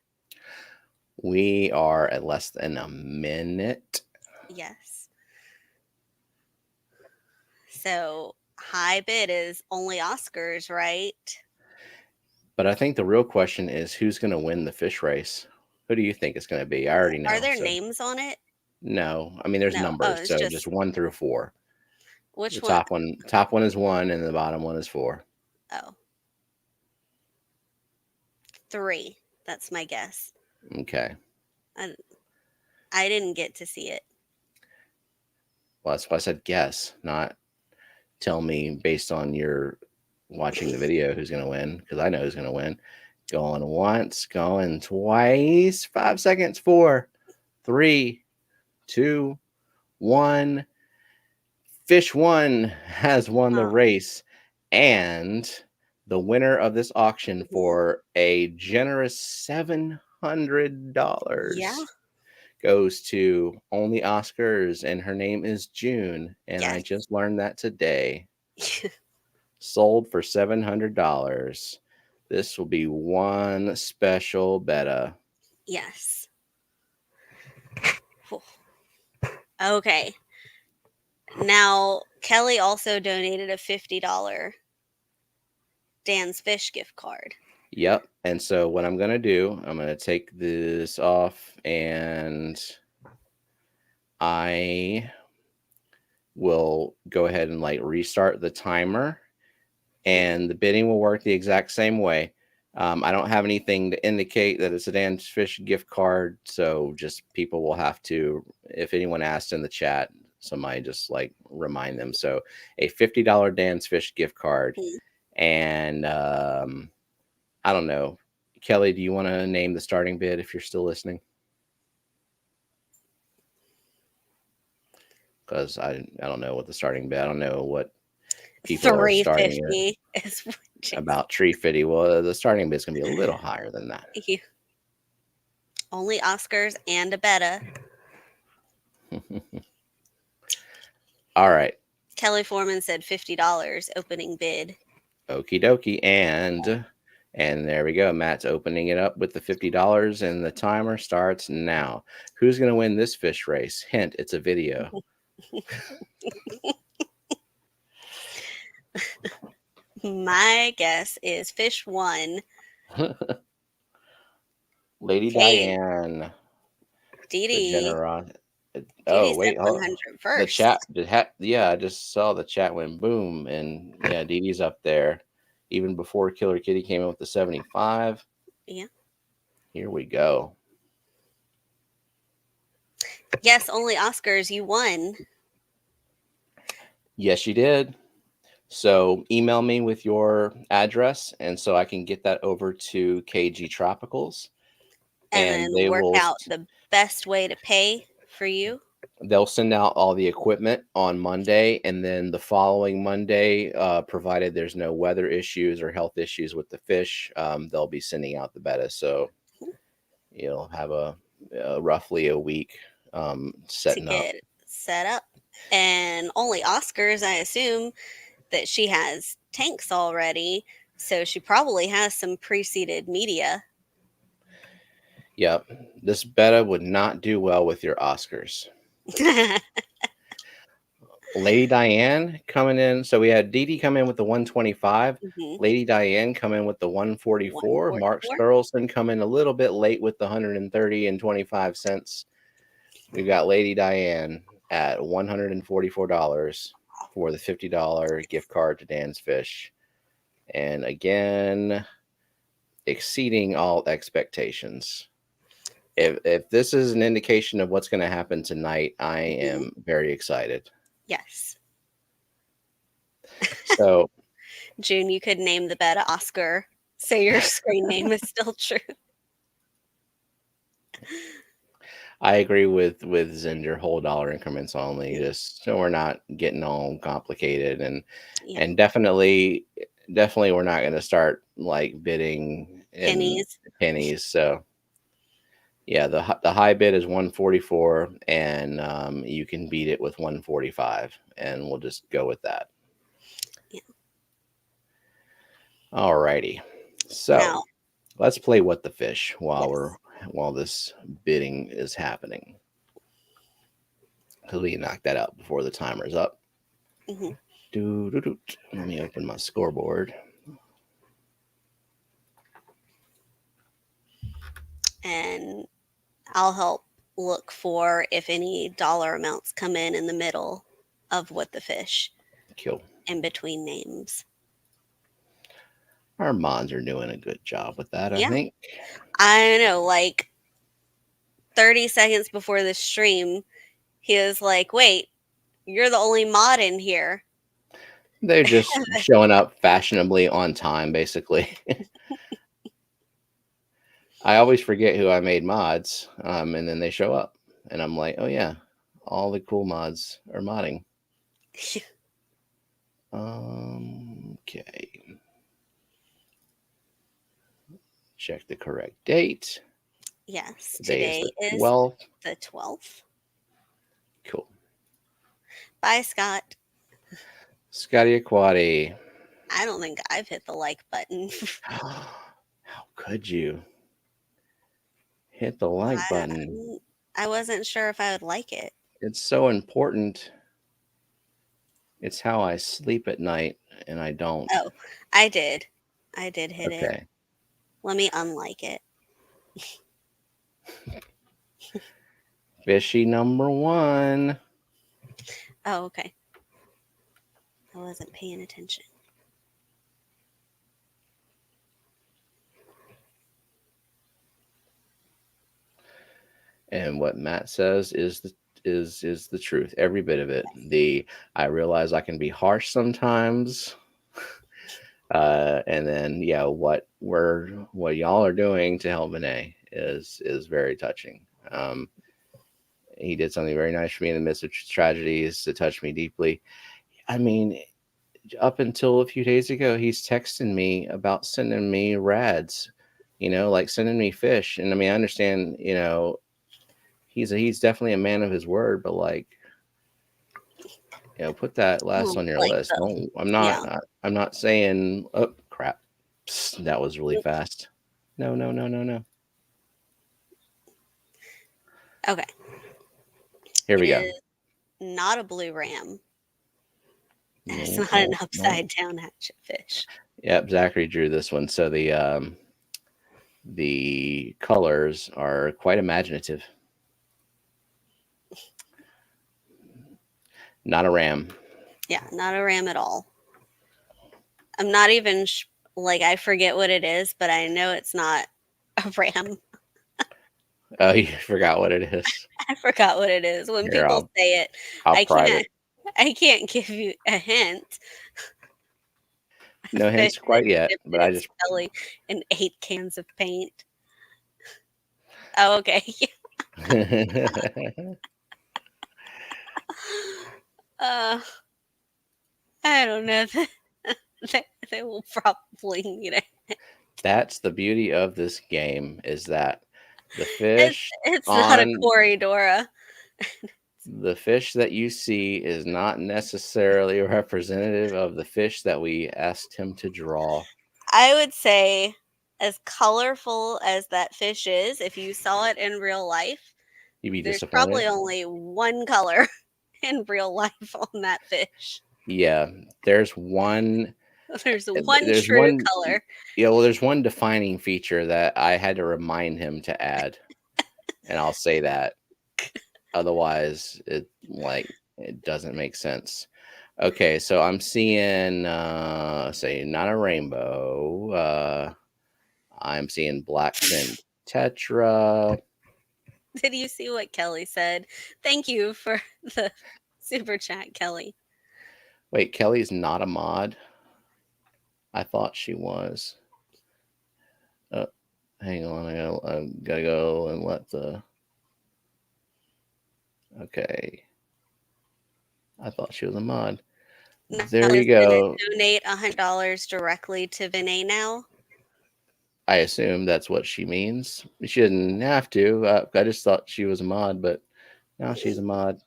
We are at less than a minute. Yes. So high bid is only Oscars, right? But I think the real question is who's going to win the fish race? Who do you think it's going to be? I already know. Are there so. names on it? No, I mean there's No. numbers, It's so just just 1 through 4. which The one? top one is 1, and the bottom one is 4. Oh. 3. That's my guess. Okay. I didn't get to see it. Well, that's why I said guess, not tell me based on your watching the video who's going to win, because I know who's going to win. Going once, going twice. 5 seconds. 4, 3, 2, 1. Fish 1 has won the race, and the winner of this auction for a generous $700 goes to Only Oscars, and her name is June, and I just learned that today. Sold for $700. This will be one special betta. Yes. Okay. Now, Kelly also donated a $50 Dan's Fish gift card. Yep. And so what I'm going to do, I'm going to take this off, and I will go ahead and restart the timer, and the bidding will work the exact same way. I don't have anything to indicate that it's a Dan's Fish gift card, so just people will have to, if anyone asked in the chat, somebody just remind them. So a $50 Dan's Fish gift card, and I don't know, Kelly, do you want to name the starting bid if you're still listening? Because I don't know what the starting bid. I don't know what people are starting is about tree fitty. Well, the starting bid is going to be a little higher than that. Only Oscars and a betta. All right. Kelly Foreman said $50 opening bid. Okie dokie. And there we go. Matt's opening it up with the $50, and the timer starts now. Who's going to win this fish race? Hint, it's a video. My guess is Fish 1. Lady Okay, Diane, Dee the Dee. generosity. Dee Oh Dee said wait, hold on. 100 The chat, first. yeah, I just saw the chat went boom, and yeah, Dee Dee's up there, even before Killer Kitty came in with the 75. Yeah. Here we go. Yes, only Oscars. You won. Yes, you did. So email me with your address, and so I can get that over to KG Tropicals, And and then work out the best way to pay for you. they'll send out all the equipment on Monday, and then the following Monday, provided there's no weather issues or health issues with the fish, they'll be sending out the betta. So you'll have a roughly a week To setting up. get set up. And only Oscars, I assume that she has tanks already. So she probably has some pre-seeded media. Yep, this betta would not do well with your Oscars. Lady Diane coming in. So we had Dee Dee come in with the 125. Lady Diane come in with the 144. Mark 144. Sturlson come in a little bit late with the 130 and 25 cents. We've got Lady Diane at $144 for the $50 gift card to Dan's Fish. And again, exceeding all expectations. If this is an indication of what's going to happen tonight, I am very excited. Yes. So, June, you could name the betta Oscar, so your screen name is still true. I agree with Zinder, whole dollar increments only, just so we're not getting all complicated, and definitely we're not going to start like bidding in pennies. So yeah, the high bid is 144, and you can beat it with 145, and we'll just go with that. Yeah. All righty, so Now, let's play What the Fish while this bidding is happening. Because we can knock that out before the timer's up. Let me open my scoreboard. And I'll help look for if any dollar amounts come in the middle of What the Fish. Cool. In between names. Our mods are doing a good job with that, I think. I know, like 30 seconds before the stream, he was like, wait, you're the only mod in here. They're just showing up fashionably on time, basically. I always forget who I made mods, and then they show up, and I'm like, oh yeah, all the cool mods are modding. Okay. Check the correct date. Yes, Today today is the 12th. Cool. Bye, Scott. Scotty Aquati. I don't think I've hit the like button. How could you? Hit the like button. I wasn't sure if I would like it. It's so important. It's how I sleep at night, and I don't. Oh, I did. I did hit it. Okay. Let me unlike it. Fishy number 1. Oh, okay. I wasn't paying attention. And what Matt says is the truth. Every bit of it. I realize I can be harsh sometimes. And then what y'all are doing to help Vinay is very touching. He did something very nice for me in the midst of tragedies that touched me deeply. I mean, up until a few days ago, he's texting me about sending me rads, like sending me fish. And I mean, I understand, he's definitely a man of his word, but like, put that last on your list. No, I'm not saying, oh crap, psst, that was really fast. No. Okay. Here we go. Not a blue ram. It's not an upside down hatchet fish. Yep, Zachary drew this one. So the The colors are quite imaginative. Not a ram. Yeah, not a ram at all. I'm not even like I forget what it is, but I know it's not a ram. Oh, you forgot what it is. I forgot what it is. When Here, people say it, I'll I private. can't I can't give you a hint. A No fish hints quite that yet, dipped but I its just belly in 8 cans of paint. Oh, okay. Uh, I don't know. They will probably, that's the beauty of this game is that the it's fish it's not a on Corridora. the fish that you see is not necessarily representative of the fish that we asked him to draw. I would say, as colorful as that fish is, if you saw it in real life, You'd be there's probably disappointed. only one color in real life on that fish. Yeah, there's one. There's one There's true one. color. Yeah, well, there's one defining feature that I had to remind him to add, and I'll say that. Otherwise, it doesn't make sense. Okay, so I'm seeing say not a rainbow. I'm seeing blackfin tetra. Did you see what Kelly said? Thank you for the super chat, Kelly. Wait, Kelly's not a mod. I thought she was. Oh, hang on, I gotta go and let the. Okay, I thought she was a mod. There you Kelly's gonna go. donate $100 directly to Vinay now. I assume that's what she means. She didn't have to. I just thought she was a mod, but now she's a mod.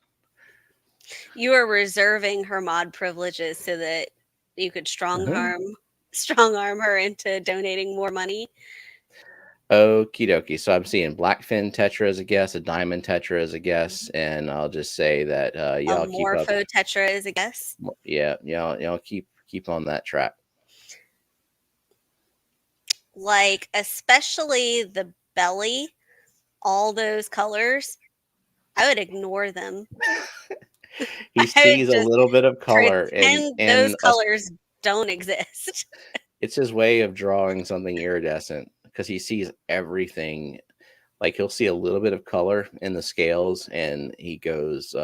You are reserving her mod privileges so that you could Uh-huh. strong arm her into donating more money. Okie dokie. So I'm seeing blackfin tetra as a guess, a diamond tetra as a guess, and I'll just say that A y'all keep up. Morpho Tetra is a guess. Yeah, y'all keep on that track. Like, especially the belly, all those colors, I would ignore them. He I would sees a just little bit of color pretend those in a. colors don't exist. It's his way of drawing something iridescent because he sees everything. Like he'll see a little bit of color in the scales, and he goes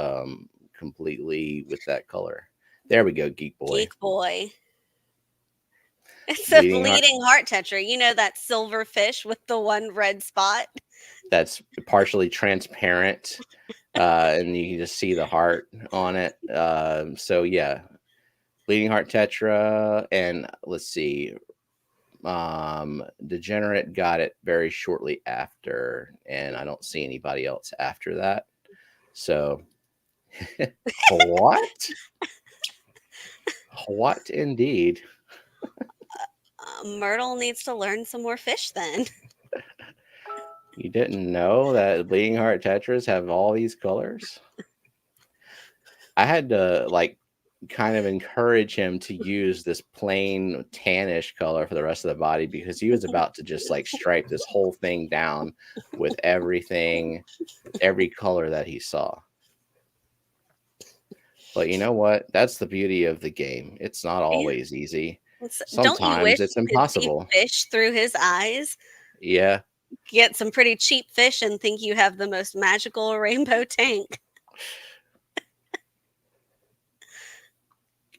completely with that color. There we go, geek boy. Geek boy. It's a Bleeding heart. bleeding heart tetra. You know that silver fish with the one red spot? That's partially transparent, and you can just see the heart on it. So yeah, bleeding heart tetra, and let's see. Degenerate got it very shortly after, and I don't see anybody else after that. So what? What indeed? Myrtle needs to learn some more fish then. You didn't know that bleeding heart tetras have all these colors? I had to kind of encourage him to use this plain tannish color for the rest of the body because he was about to just stripe this whole thing down with everything, every color that he saw. But you know what? That's the beauty of the game. It's not always easy. Don't you wish Sometimes it's you could see impossible. fish through his eyes? Yeah. Get some pretty cheap fish and think you have the most magical rainbow tank.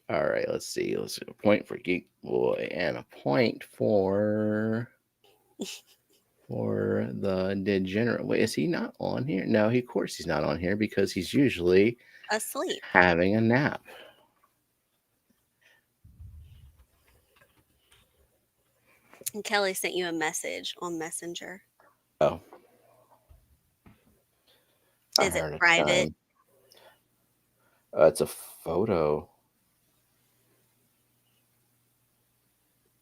All right, let's see. Let's see. A point for Geek Boy and a point for the degenerate. Wait, is he not on here? No, of course he's not on here because he's usually Asleep. having a nap. And Kelly sent you a message on Messenger. Oh, I Is it heard a private? chime. It's a photo.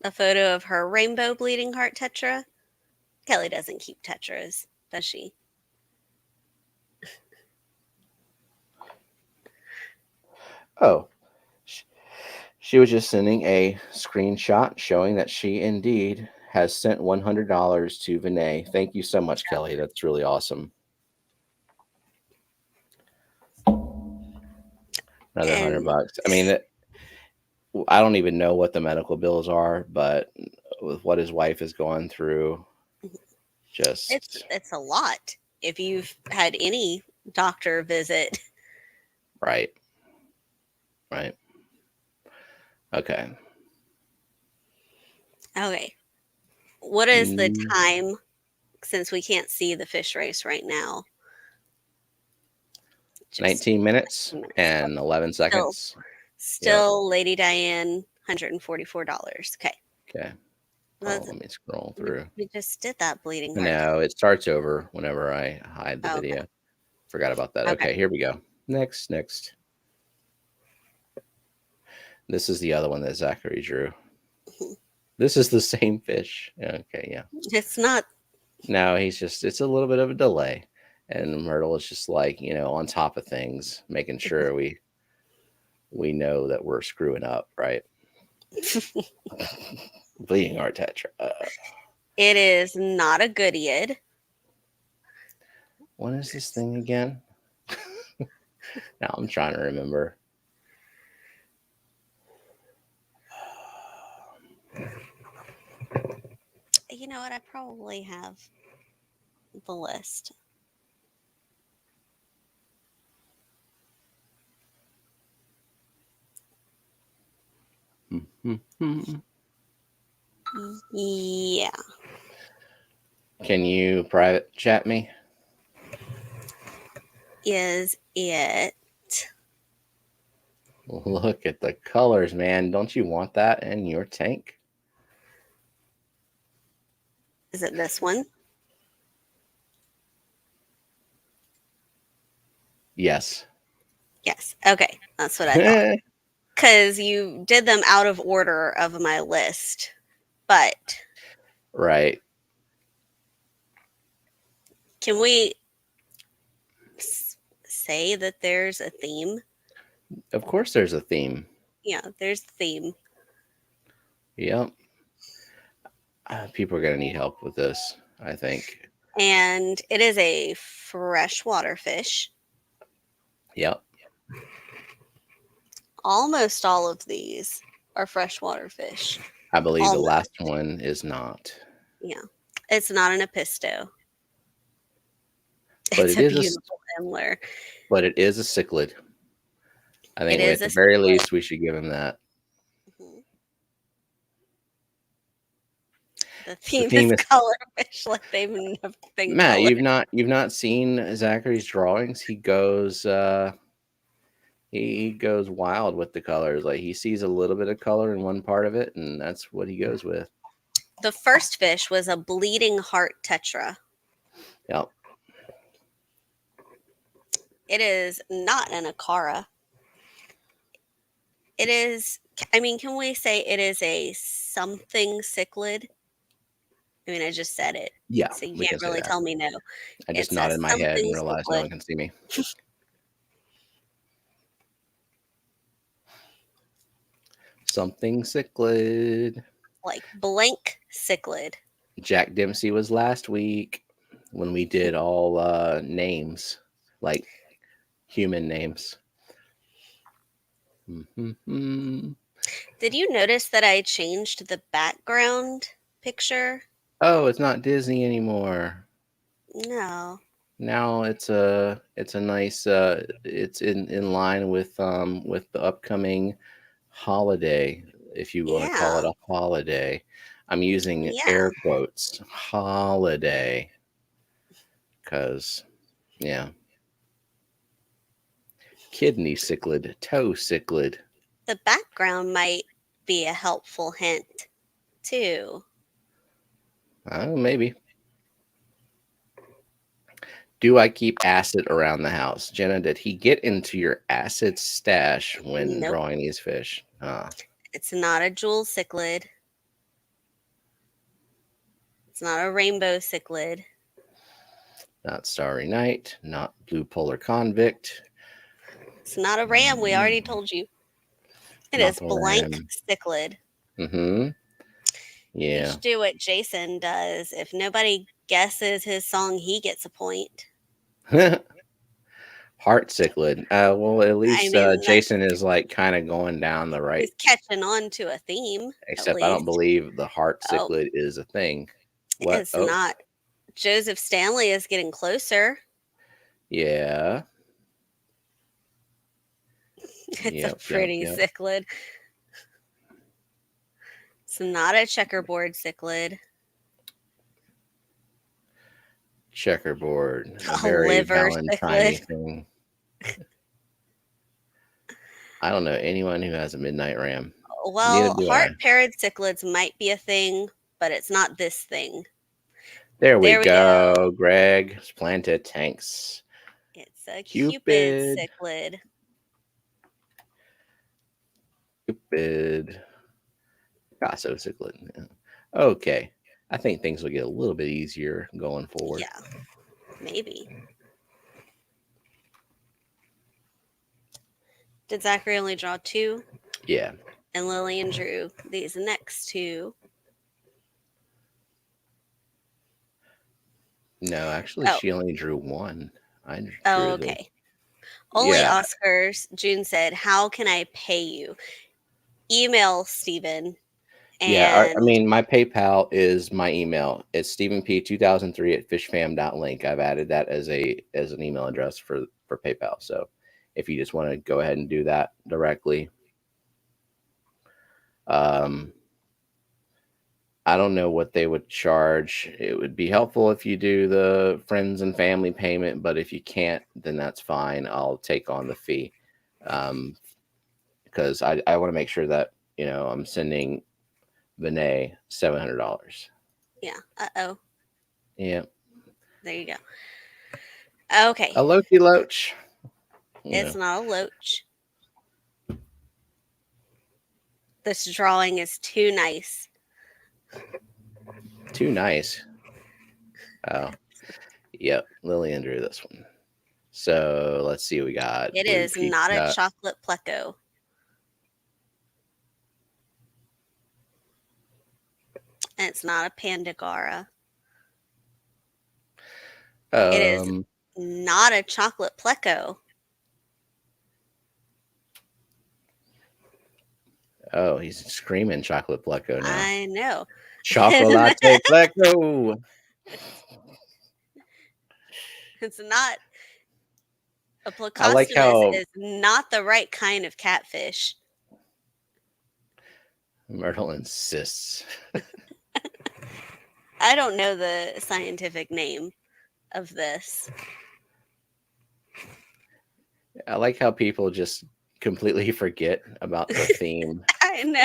A photo of her rainbow bleeding heart tetra? Kelly doesn't keep tetras, does she? Oh, she was just sending a screenshot showing that she indeed has sent $100 to Vinay. Thank you so much, Kelly. That's really awesome. Another And $100. I mean, I don't even know what the medical bills are, but with what his wife is going through, just it's a lot if you've had any doctor visit. right. Right. Okay. Okay. What is the Mm, time, since we can't see the fish race right now? Just 19 minutes 19 minutes. and 11 Still, seconds. still Lady Diane, $144. Okay. Okay. Oh, That's, let me scroll through. we just did that bleeding heart. No, it starts over whenever I hide the Okay. video. Forgot about that. Okay. Okay, here we go. Next. This is the other one that Zachary drew. Mhm. This is the same fish. Okay, yeah. It's not. No, it's a little bit of a delay. And Myrtle is just like, on top of things, making sure we know that we're screwing up, right? Bleeding heart tetra. It is not a Goodyear. What is this thing again? Now I'm trying to remember. You know what? I probably have the list. Yeah. Can you private chat me? Is it? Look at the colors, man. Don't you want that in your tank? Is it this one? Yes. Yes. Okay. That's what I thought. Because you did them out of order of my list. But Right. can we say that there's a theme? Of course there's a theme. Yeah, there's a theme. Yep. People are going to need help with this, I think. And it is a freshwater fish. Yep. Almost all of these are freshwater fish. I believe Almost. the last one is not. Yeah. It's not an apisto. But It's it a is beautiful Emler. But it is a cichlid. I think It at is the a very cichlid. least we should give him that. Mhm. The The theme theme is is color fish, like they've never been Matt. colored. You've not seen Zachary's drawings. He goes he goes wild with the colors. Like he sees a little bit of color in one part of it, and that's what he goes with. The first fish was a bleeding heart tetra. Yep. It is not an Acara. It is, I mean, can we say it is a something cichlid? I mean, I just said it. Yeah, So you we can can't say really that. tell me no. I just It's a nodded my head and something realized no cichlid. one can see me. Something cichlid. Like blank cichlid. Jack Dempsey was last week when we did all names, like human names. Mm-hmm. Did you notice that I changed the background picture? Oh, it's not Disney anymore. No. Now it's a nice it's in line with the upcoming holiday, if you want to call it Yeah. a holiday. I'm using Yeah. air quotes, holiday, because yeah, kidney cichlid, toe cichlid. The background might be a helpful hint, too. Maybe. Do I keep acid around the house? Jenna, did he get into your acid stash when Nope. drawing these fish? It's not a jewel cichlid. It's not a rainbow cichlid. Not Starry Night, not Blue Polar Convict. It's not a ram. We already told you. It Not is the blank ram. cichlid. Mm-hmm. You Yeah. should do what Jason does. If nobody guesses his song, he gets a point. Heart cichlid. Well, at I least mean, Jason is like kind of going down the right. he's catching on to a theme, at Except I don't least. believe the heart Oh, cichlid is a thing. What? it's Oh, not. Joseph Stanley is getting closer. yeah. It's a Yep. Yep. pretty Yep. cichlid. It's not a checkerboard cichlid. Checkerboard. A A very liver Valentine cichlid. thing. I don't know anyone who has a midnight ram. Neither Well, do I. heart-paired cichlids might be a thing, but it's not this thing. There we There we go. go, Greg. Planted tanks. It's a Cupid Cupid. cichlid. Cupid. Picasso cichlid. Yeah. Okay. I think things will get a little bit easier going forward. Yeah, maybe. Did Zachary only draw 2? Yeah. And Lillian drew these next 2. No, actually, Oh, she only drew 1. I drew oh, the. okay. Only Yeah. Oscars. June said, "How can I pay you?" Email Steven. Yeah, I And mean, my PayPal is my email. It's stephenp2003@fishfam.link. I've added that as an email address for PayPal. So if you just want to go ahead and do that directly, um, I don't know what they would charge. It would be helpful if you do the friends and family payment, but if you can't, then that's fine. I'll take on the fee, because I want to make sure that I'm sending Vinay $700. yeah, uh-oh. Yeah. There you go. Okay. A Loki Loach. It's not a loach. This drawing is too nice. Too nice. Oh, yep. Lillian drew this one. So let's see what we got. It Blue is not a pizza. chocolate pleco. And it's not a pandagara. It is not a chocolate pleco. Oh, he's screaming chocolate pleco now. I know. Chocolate pleco. It's not. A I like plecostomus how is not the right kind of catfish. Myrtle insists. I don't know the scientific name of this. I like how people just completely forget about the theme. I know.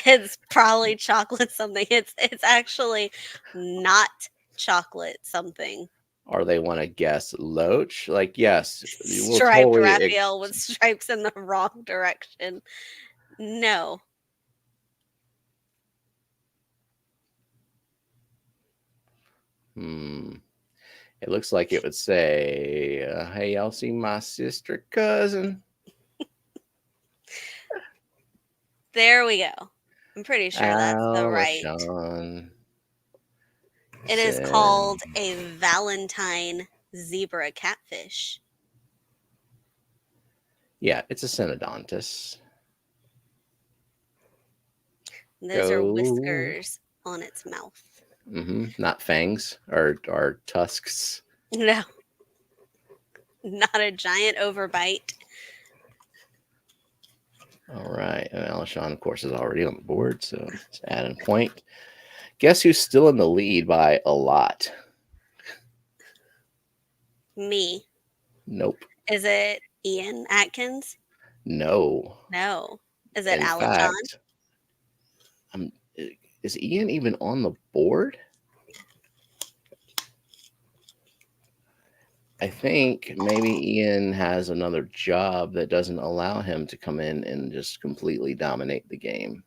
It's probably chocolate something. It's actually not chocolate something. Or they want to guess Loach. Like, yes, we'll Striped totally Raphael with stripes in the wrong direction. No. It looks like it would say, "Hey, y'all see my sister cousin?" There we go. I'm pretty sure that's the right. Sean. It is called a Valentine zebra catfish. Yeah, it's a Synodontus. Those are whiskers on its mouth. Not fangs or tusks. No. Not a giant overbite. All right. And Alshon, of course, is already on the board, so let's add a point. Guess who's still in the lead by a lot? Me. Nope. Is it Ian Atkins? No. No. Is it In Alachon? fact, is Ian even on the board? I think maybe Ian has another job that doesn't allow him to come in and just completely dominate the game.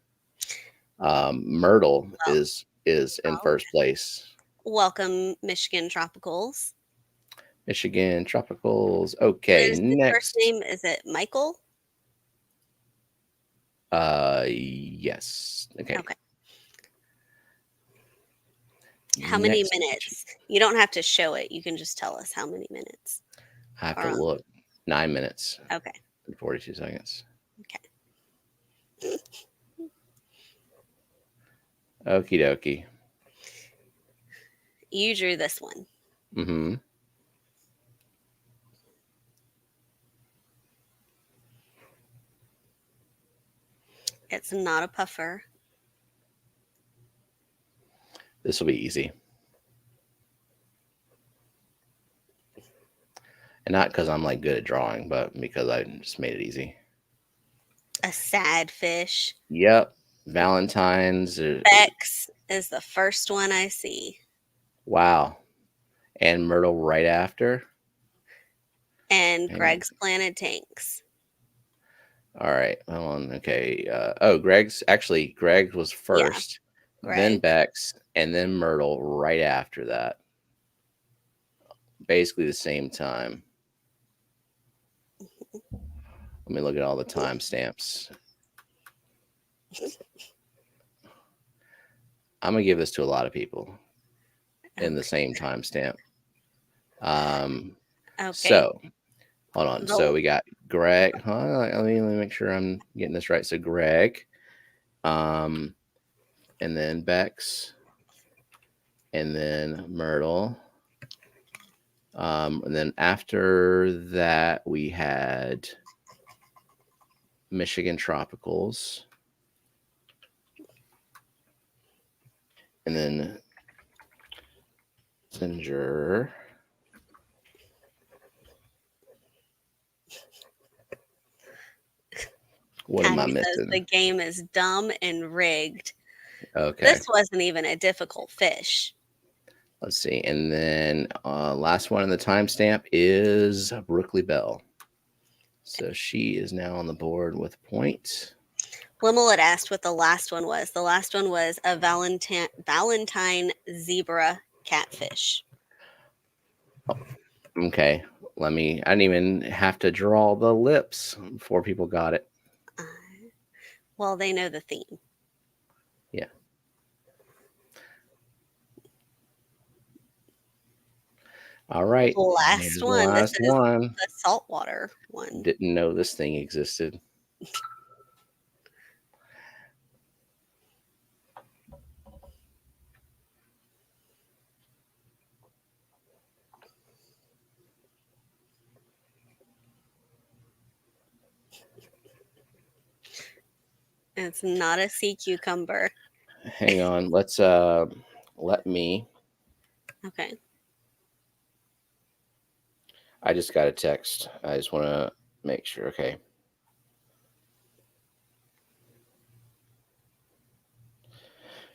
Myrtle is in first place. Welcome, Michigan Tropicals. Michigan Tropicals. Okay, What is next. his first name? Is it Michael? Yes. Okay. How many Next, minutes? You don't have to show it. You can just tell us how many minutes I have are to on. look. 9 minutes Okay. and 42 seconds. Okay. Okie dokie. You drew this one. Mm-hmm. It's not a puffer. This will be easy. And not because I'm like good at drawing, but because I just made it easy. A sad fish. Yep. Valentine's. Bex is the first one I see. Wow. And Myrtle right after. And Hang on. Greg's planted tanks. All right. Hold on. Okay. Greg was first, then Greg. Bex, and then Myrtle right after that. Basically the same time. Let me look at all the timestamps. I'm gonna give this to a lot of people in the same timestamp. Okay. So hold on. The- So we got Greg. Let me make sure I'm getting this right. So Greg, and then Bex, and then Myrtle. And then after that, we had Michigan Tropicals. And then Singer. What am I Patty says missing? the game is dumb and rigged. Okay. This wasn't even a difficult fish. Let's see. And then last one in the timestamp is Brookley Bell. So she is now on the board with a point. Limmel had asked what the last one was. The last one was a Valentine zebra catfish. Okay. I didn't even have to draw the lips before people got it. Well, they know the theme. Yeah. All right. The last one. Last This is one. the saltwater one. Didn't know this thing existed. It's not a sea cucumber. Hang on. Let's let me. Okay. I just got a text. I just want to make sure. Okay.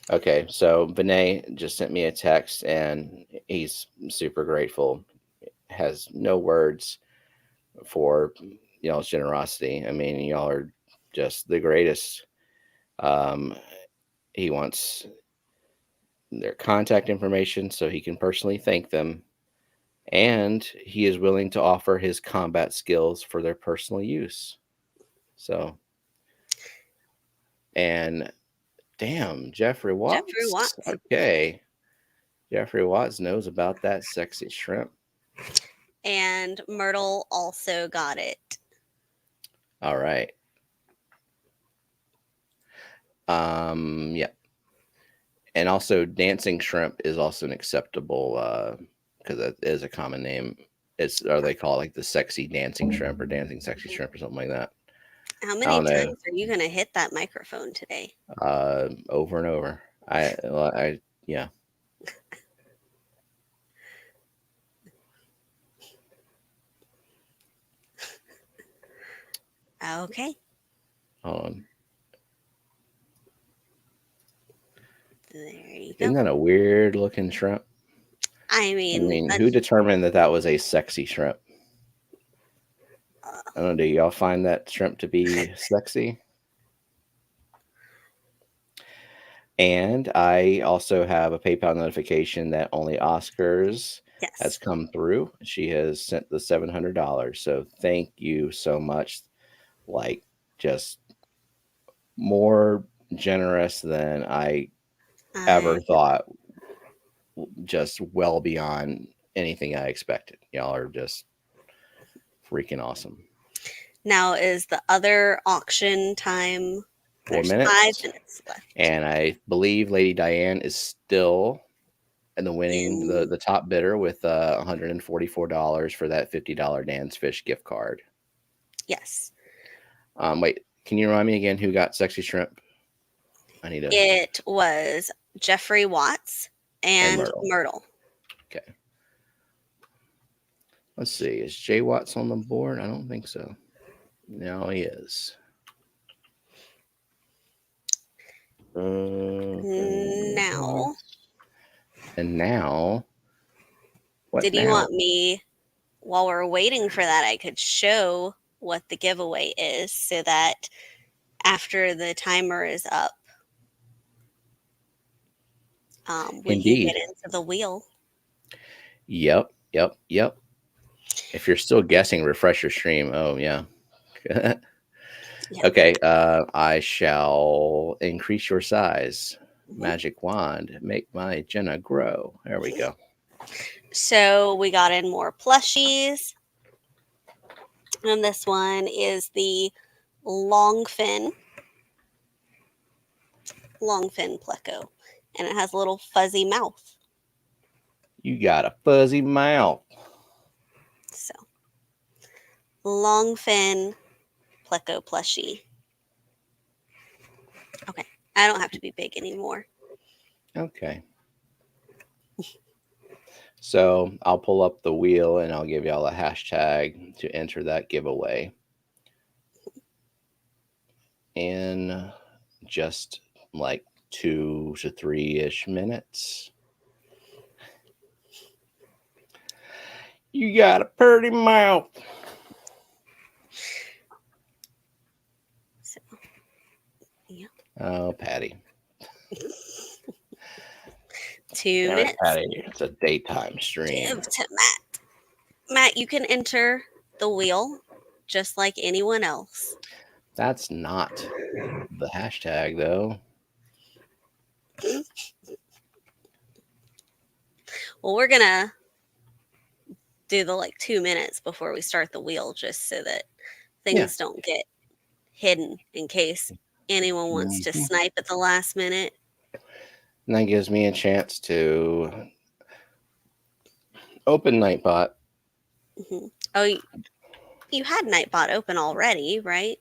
Okay, so Vinay just sent me a text and he's super grateful. Has no words for y'all's generosity. I mean, y'all are just the greatest. He wants their contact information so he can personally thank them, and he is willing to offer his combat skills for their personal use. So, and damn, Jeffrey Watts. Jeffrey Watts. Okay. Jeffrey Watts knows about that sexy shrimp. And Myrtle also got it. All right. Yeah. And also dancing shrimp is also an acceptable because that is a common name. Or they call it like the sexy dancing shrimp or dancing sexy shrimp or something like that. How many times are you going to hit that microphone today? Over and over. Yeah. Okay. Hold on. There you Isn't go. that a weird looking shrimp? I mean, who determined that was a sexy shrimp? I don't know. Do y'all find that shrimp to be sexy? And I also have a PayPal notification that only Oscars has yes. come through. She has sent the $700. So thank you so much. Like, just more generous than I ever thought just well beyond anything I expected. Y'all are just freaking awesome. Now is the other auction time. 4 There's minutes. 5 minutes left. And I believe Lady Diane is still in the winning, the top bidder with $144 for that $50 Dan's Fish gift card. Yes. Wait, can you remind me again who got Sexy Shrimp? I need to. It was Jeffrey Watts and Myrtle. Okay. Let's see. Is Jay Watts on the board? I don't think so. No, he is. Now. And now. What did now? you want me, while we're waiting for that, I could show what the giveaway is so that after the timer is up, we can get into the wheel. Yep. If you're still guessing, refresh your stream. Oh, yeah. Yeah. Okay. I shall increase your size. Magic wand. Make my Jenna grow. There we go. So we got in more plushies. And this one is the longfin pleco. And it has a little fuzzy mouth. You got a fuzzy mouth. So, longfin pleco plushie. Okay, I don't have to be big anymore. Okay. So I'll pull up the wheel and I'll give y'all a hashtag to enter that giveaway. In just like 2 to 3-ish minutes. You got a pretty mouth. So, yeah. Oh, Patty. 2 minutes. Patty, it's a daytime stream. Give to Matt. Matt, you can enter the wheel just like anyone else. That's not the hashtag, though. Well, we're going to do the 2 minutes before we start the wheel just so that things don't get hidden in case anyone wants to snipe at the last minute. And that gives me a chance to open Nightbot. Mm-hmm. Oh, you had Nightbot open already, right?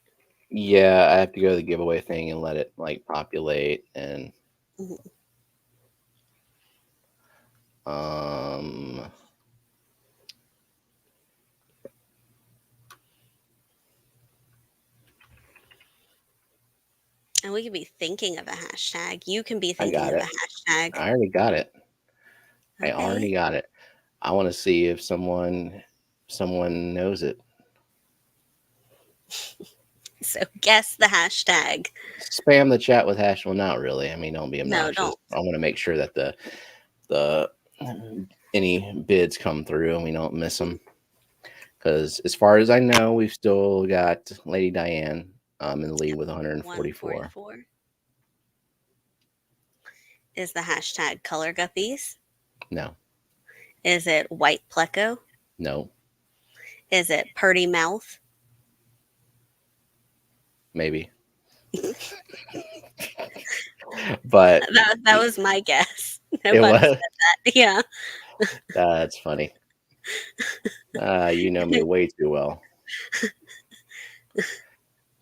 Yeah, I have to go to the giveaway thing and let it populate and and we could be thinking of a hashtag. You can be thinking of a hashtag. I already got it. Okay. I already got it. I want to see if someone knows it. So guess the hashtag. Spam the chat with hash. Well, not really. I mean, don't be obnoxious. No, don't. I want to make sure that the any bids come through and we don't miss them. Because as far as I know, we've still got Lady Diane in the lead with 144. Is the hashtag color guppies? No. Is it white pleco? No. Is it purdy mouth? Maybe. But that was my guess. Nobody said that. Yeah. That's funny. You know me way too well.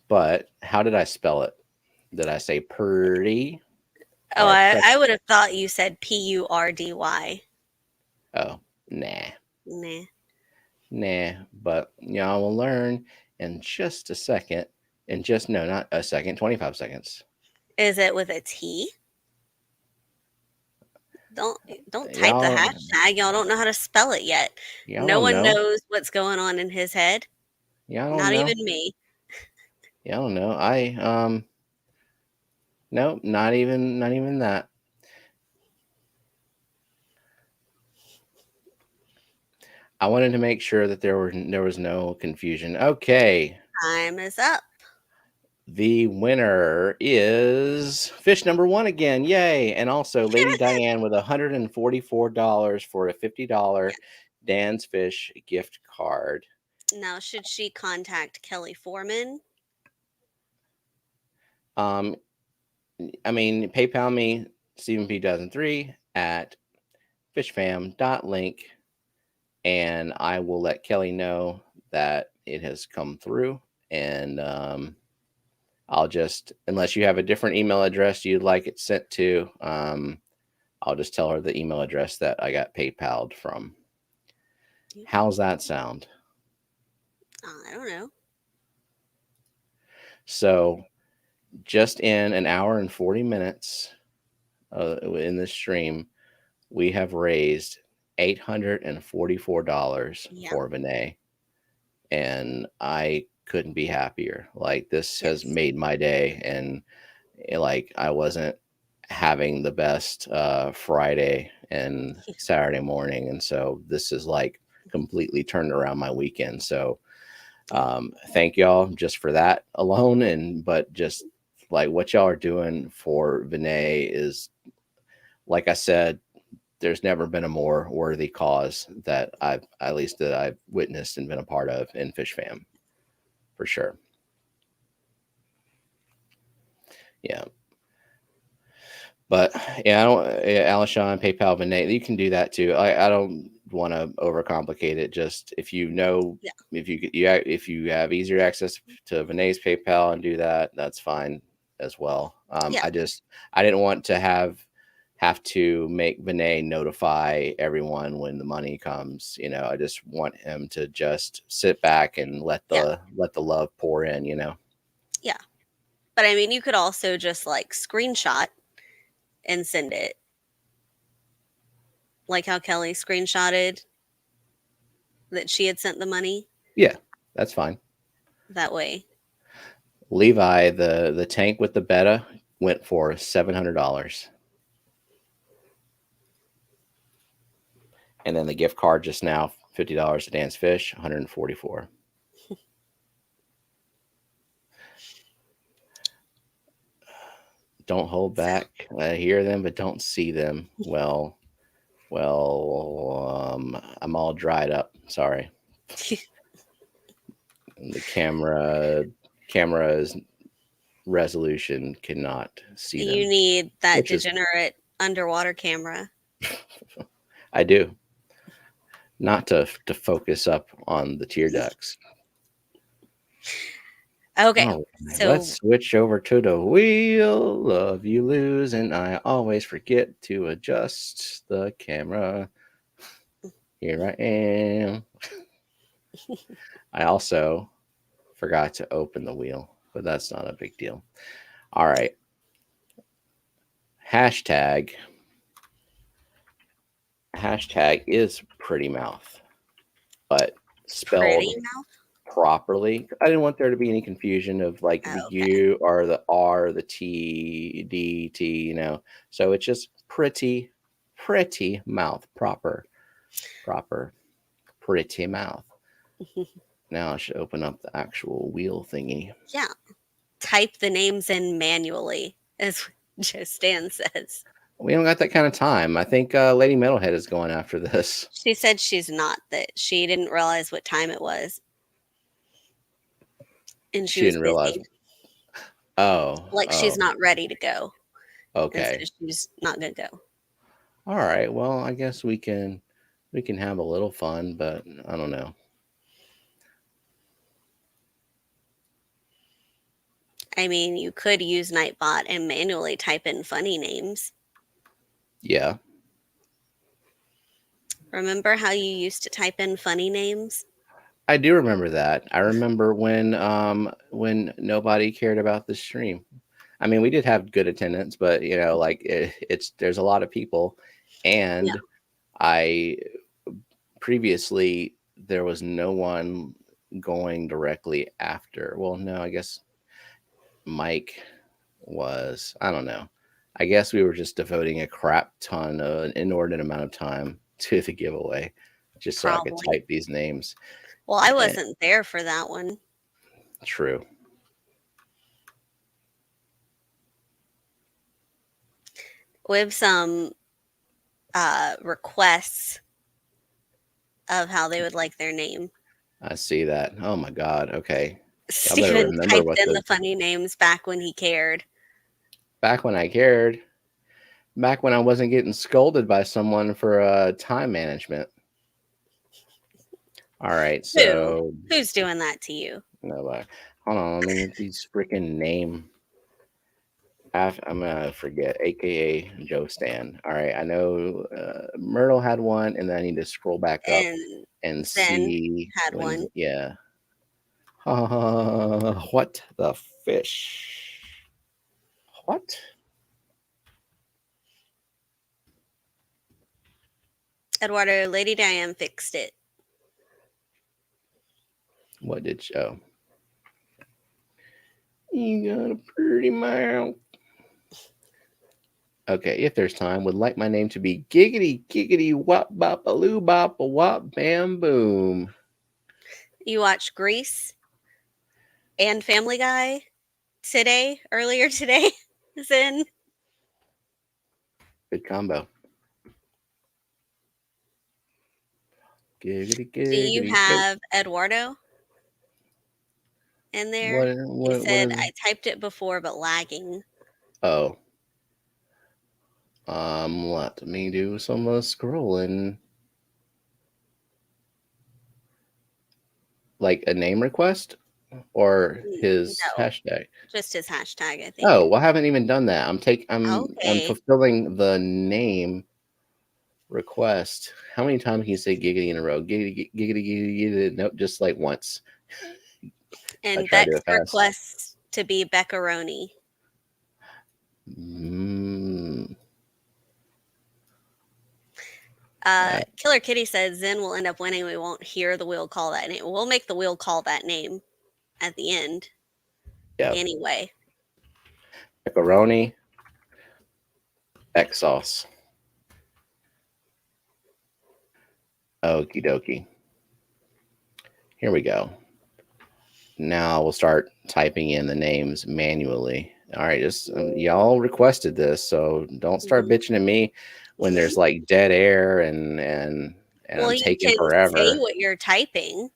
But how did I spell it? Did I say purdy? Oh, I would have thought you said PURDY. Oh, nah. But y'all will learn in just a second. Not a second, 25 seconds. Is it with a T? Don't type the hashtag. Y'all don't know how to spell it yet. No one knows what's going on in his head. Not even me. Yeah, I don't know. No, not even that. I wanted to make sure that there was no confusion. Okay. Time is up. The winner is fish number one again. Yay. And also Lady Diane with $144 for a $50 Dan's Fish gift card. Now, should she contact Kelly Foreman? I mean, PayPal me StephenP2003 at fishfam.link, and I will let Kelly know that it has come through. And I'll just, unless you have a different email address you'd like it sent to, I'll just tell her the email address that I got PayPal'd from. How's that sound? I don't know. So, just in an hour and 40 minutes in this stream, we have raised $844 for Vinay, and I couldn't be happier. Like, this has made my day, and like, I wasn't having the best Friday and Saturday morning, and so this is like completely turned around my weekend. So thank y'all just for that alone, but just like what y'all are doing for Vinay is, like I said, there's never been a more worthy cause that I've witnessed and been a part of in Fish Fam, for sure. Yeah. But yeah, I don't, Alishon, PayPal, Vinay, you can do that too. I don't want to overcomplicate it. Just if you know, if you have easier access to Vinay's PayPal and do that, that's fine as well. I didn't want to have to make Vinay notify everyone when the money comes. You know, I just want him to just sit back and let the love pour in. You know. Yeah, but I mean, you could also just like screenshot and send it, like how Kelly screenshotted that she had sent the money. Yeah, that's fine. That way. Levi, the tank with the betta went for $700, and then the gift card just now, $50 to Dan's Fish, $144. Don't hold back. I hear them, but don't see them. Well, I'm all dried up. Sorry. The camera's resolution cannot see them. You need that degenerate underwater camera. I do. Not to focus up on the tear ducts. Okay, right, so let's switch over to the wheel of you lose, and I always forget to adjust the camera. Here I am. I also forgot to open the wheel, but that's not a big deal. All right. Hashtag is pretty mouth, but spelled properly. I didn't want there to be any confusion of like the U or the R, the T, D, T, you know. So it's just pretty mouth, proper, pretty mouth. Now I should open up the actual wheel thingy. Yeah. Type the names in manually, as Stan says. We don't got that kind of time. I think Lady Metalhead is going after this. She said she's not, that she didn't realize what time it was. And she didn't realize. Oh. Like she's not ready to go. Okay. She's not going to go. All right. Well, I guess we can have a little fun, but I don't know. I mean, you could use Nightbot and manually type in funny names. Yeah. Remember how you used to type in funny names? I do remember that. I remember when nobody cared about the stream. I mean, we did have good attendance, but you know, like there's a lot of people, and I previously there was no one going directly after. Well, no, I guess Mike was. I don't know. I guess we were just devoting a crap ton of an inordinate amount of time to the giveaway, just so I could type these names. Well, I wasn't there for that one. True. with some requests of how they would like their name. I see that. Oh my God. Okay. I better Steven remember typed what in the the funny names back when he cared. back when I cared, back when I wasn't getting scolded by someone for time management. All right, Who? so Who's doing that to you? no, hold on. Let me get these freaking name. I'm gonna forget, aka Joe Stan. All right, I know Myrtle had one, and then I need to scroll back up And and Zen see had when. one. Yeah. What the fish? What? Eduardo, Lady Diane fixed it. What did show? You got a pretty mouth. Okay, if there's time, would like my name to be Giggity Giggity Wop Bop a Loo Bop a Wop Bam Boom. You watched Grease and Family Guy earlier today, Zen. Good combo. Giggity Do you Giggity. Nope. have Eduardo in there? What? He What? What said, is? I typed it before, but lagging. Oh. Let me do some scrolling. Like a name request or his No, hashtag? just his hashtag, I think. Oh, well, I haven't even done that. I'm Okay. fulfilling the name request. How many times can you say giggity in a row? Giggity, giggity, giggity, giggity. Nope, just like once. I And try to do Beck's it fast. requests to be Beccaroni. Killer Kitty says Zen will end up winning. We won't hear the wheel call that name. We'll make the wheel call that name at the end. Yeah. Anyway. Pepperoni. X sauce. Okie dokie. Here we go. Now we'll start typing in the names manually. All right, just y'all requested this, so don't start bitching at me when there's like dead air and Well, I'm you taking can say forever. what you're typing.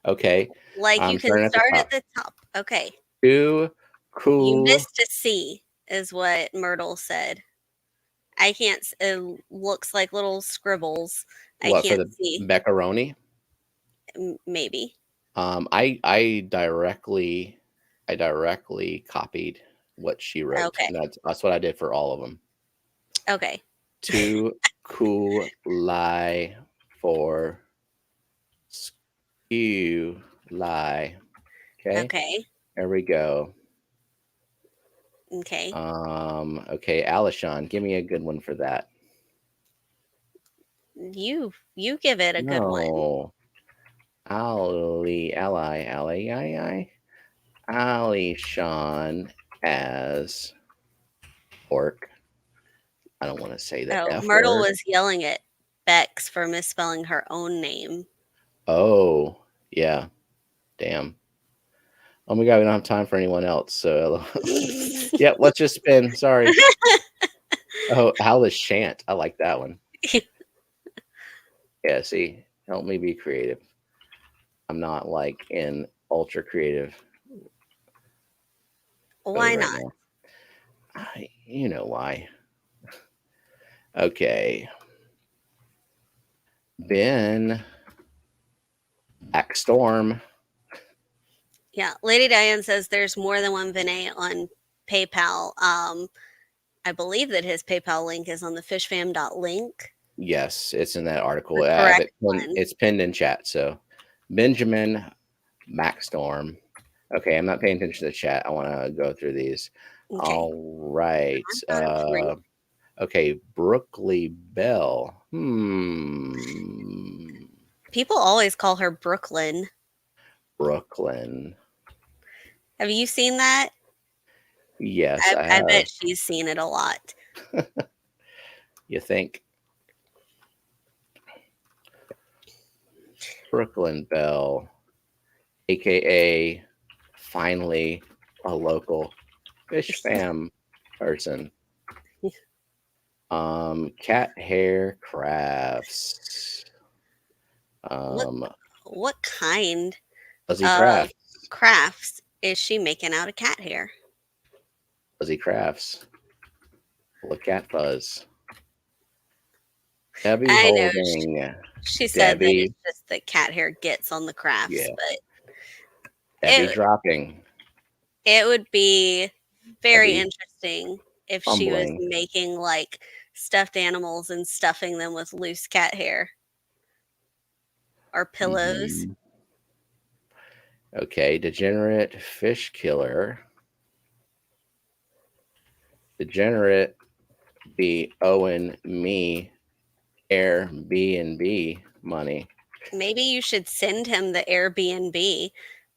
Okay, Like I'm you can starting at the start top. at the top. Okay. Too You cool. missed a C, is what Myrtle said. I can't. It looks like little scribbles. I What for can't the see. macaroni? Maybe. I directly copied what she wrote. Okay. And that's what I did for all of them. Okay. Too cool lie for skew lie. Okay. Okay. There we go. Okay. Okay, Alishon, give me a good one for that. You give it a good one. No. Alishon as pork. I don't want to say the Oh, F Myrtle word. was yelling at Bex for misspelling her own name. Oh, yeah. Damn. Oh my God, we don't have time for anyone else. So, yeah, let's just spin. Sorry. Oh, Alice Shant. I like that one. Yeah, see, help me be creative. I'm not like in ultra creative Why mode right not? now. You know why. Okay. Ben Backstorm. Yeah, Lady Diane says there's more than one Vinay on PayPal. I believe that his PayPal link is on the fishfam.link. Yes, it's in that article. The I have correct one. it's pinned in chat. So Benjamin Backstorm. Okay, I'm not paying attention to the chat. I want to go through these. Okay. All right. I thought it was right. Okay, Brookley Bell. People always call her Brooklyn. Brooklyn. Have you seen that? Yes, I I have. bet she's seen it a lot. You think? Brooklyn Bell, aka finally a local fish fam person. Cat hair crafts. What Um, what kind fuzzy of crafts. crafts is she making out of cat hair? Fuzzy crafts. Full of cat fuzz. Debbie I know holding. she said that Debbie. it's just that cat hair gets on the crafts, Yeah. but Debbie it dropping. it would be very Debbie interesting if she was fumbling. making like stuffed animals and stuffing them with loose cat hair or pillows. Hmm. Okay. Degenerate fish killer. Degenerate be owing me Airbnb money. Maybe you should send him the Airbnb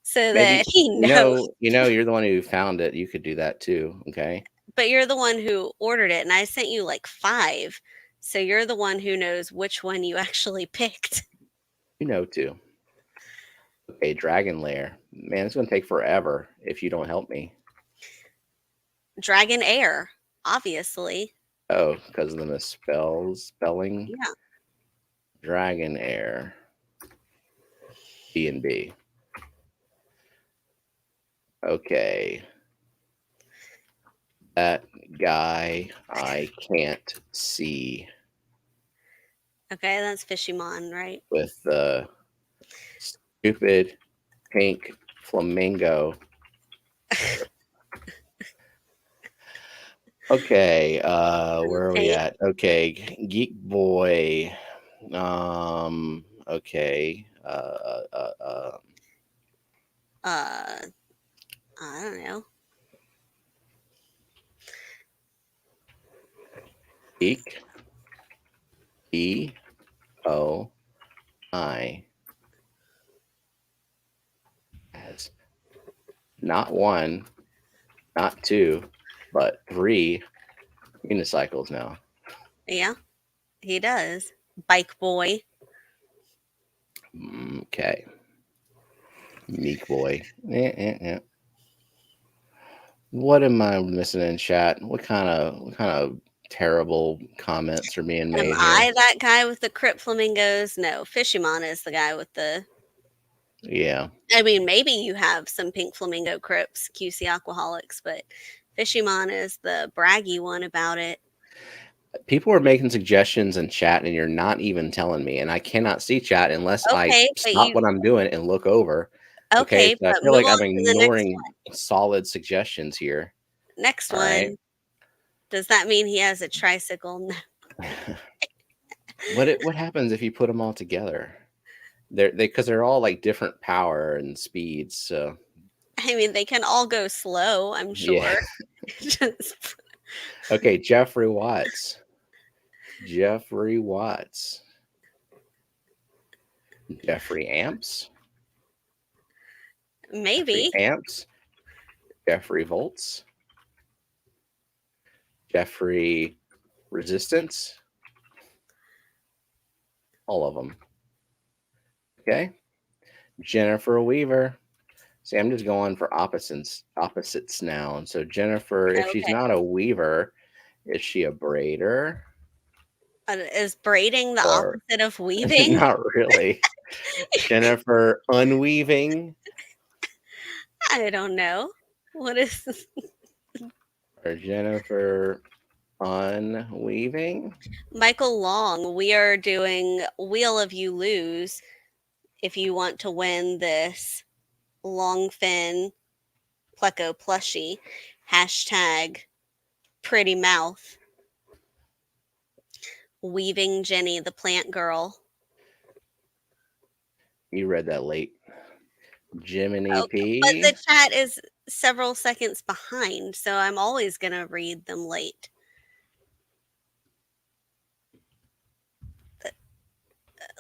so Maybe that he knows. you're the one who found it. You could do that too. Okay. But you're the one who ordered it, and I sent you like 5. So you're the one who knows which one you actually picked. You know too. Okay, dragon lair. Man, it's gonna take forever if you don't help me. Dragon Air, obviously. Oh, because of the spelling. Yeah. Dragon air. B&B. Okay. That guy I can't see Okay, that's Fishymon, right? with the stupid pink flamingo. Okay, where are we Okay. at? Okay, Geek Boy. Okay. Uh, I don't know. Geek. EOI has not one, not two, but 3 unicycles now. Yeah, he does. Bike Boy. Okay. Meek Boy. What am I missing in chat? What kind of terrible comments are being Am made here? I that guy with the crypt flamingos? No, Fishymon is the guy with the. Yeah. I mean, maybe you have some pink flamingo crypts, QC Aquaholics, but Fishymon is the braggy one about it. People are making suggestions in chat and you're not even telling me. And I cannot see chat unless I Okay, but stop what I'm doing and look over. Okay. okay, So I but feel move like on I'm to the next ignoring one. solid suggestions here. Next All right. one. Does that mean he has a tricycle? No. What happens if you put them all together? They're all like different power and speeds. So I mean, they can all go slow, I'm yeah. sure. Just- Okay, Jeffrey Watts. Jeffrey Watts. Jeffrey Amps. Jeffrey maybe. Amps. Jeffrey Volts. Jeffrey Resistance. All of them. Okay. Jennifer Weaver. See, I'm just going for opposites now. And so Jennifer, if she's Okay. not a weaver, is she a braider? Is braiding the Or opposite of weaving? not really. Jennifer unweaving I don't know. What is this? or Jennifer unweaving? Michael Long? We are doing Wheel of You Lose if you want to win this Longfin Pleco plushie. Hashtag pretty mouth. Weaving Jenny, the plant girl. You read that late. Jiminy Okay, but P. the chat is several seconds behind, so I'm always going to read them late.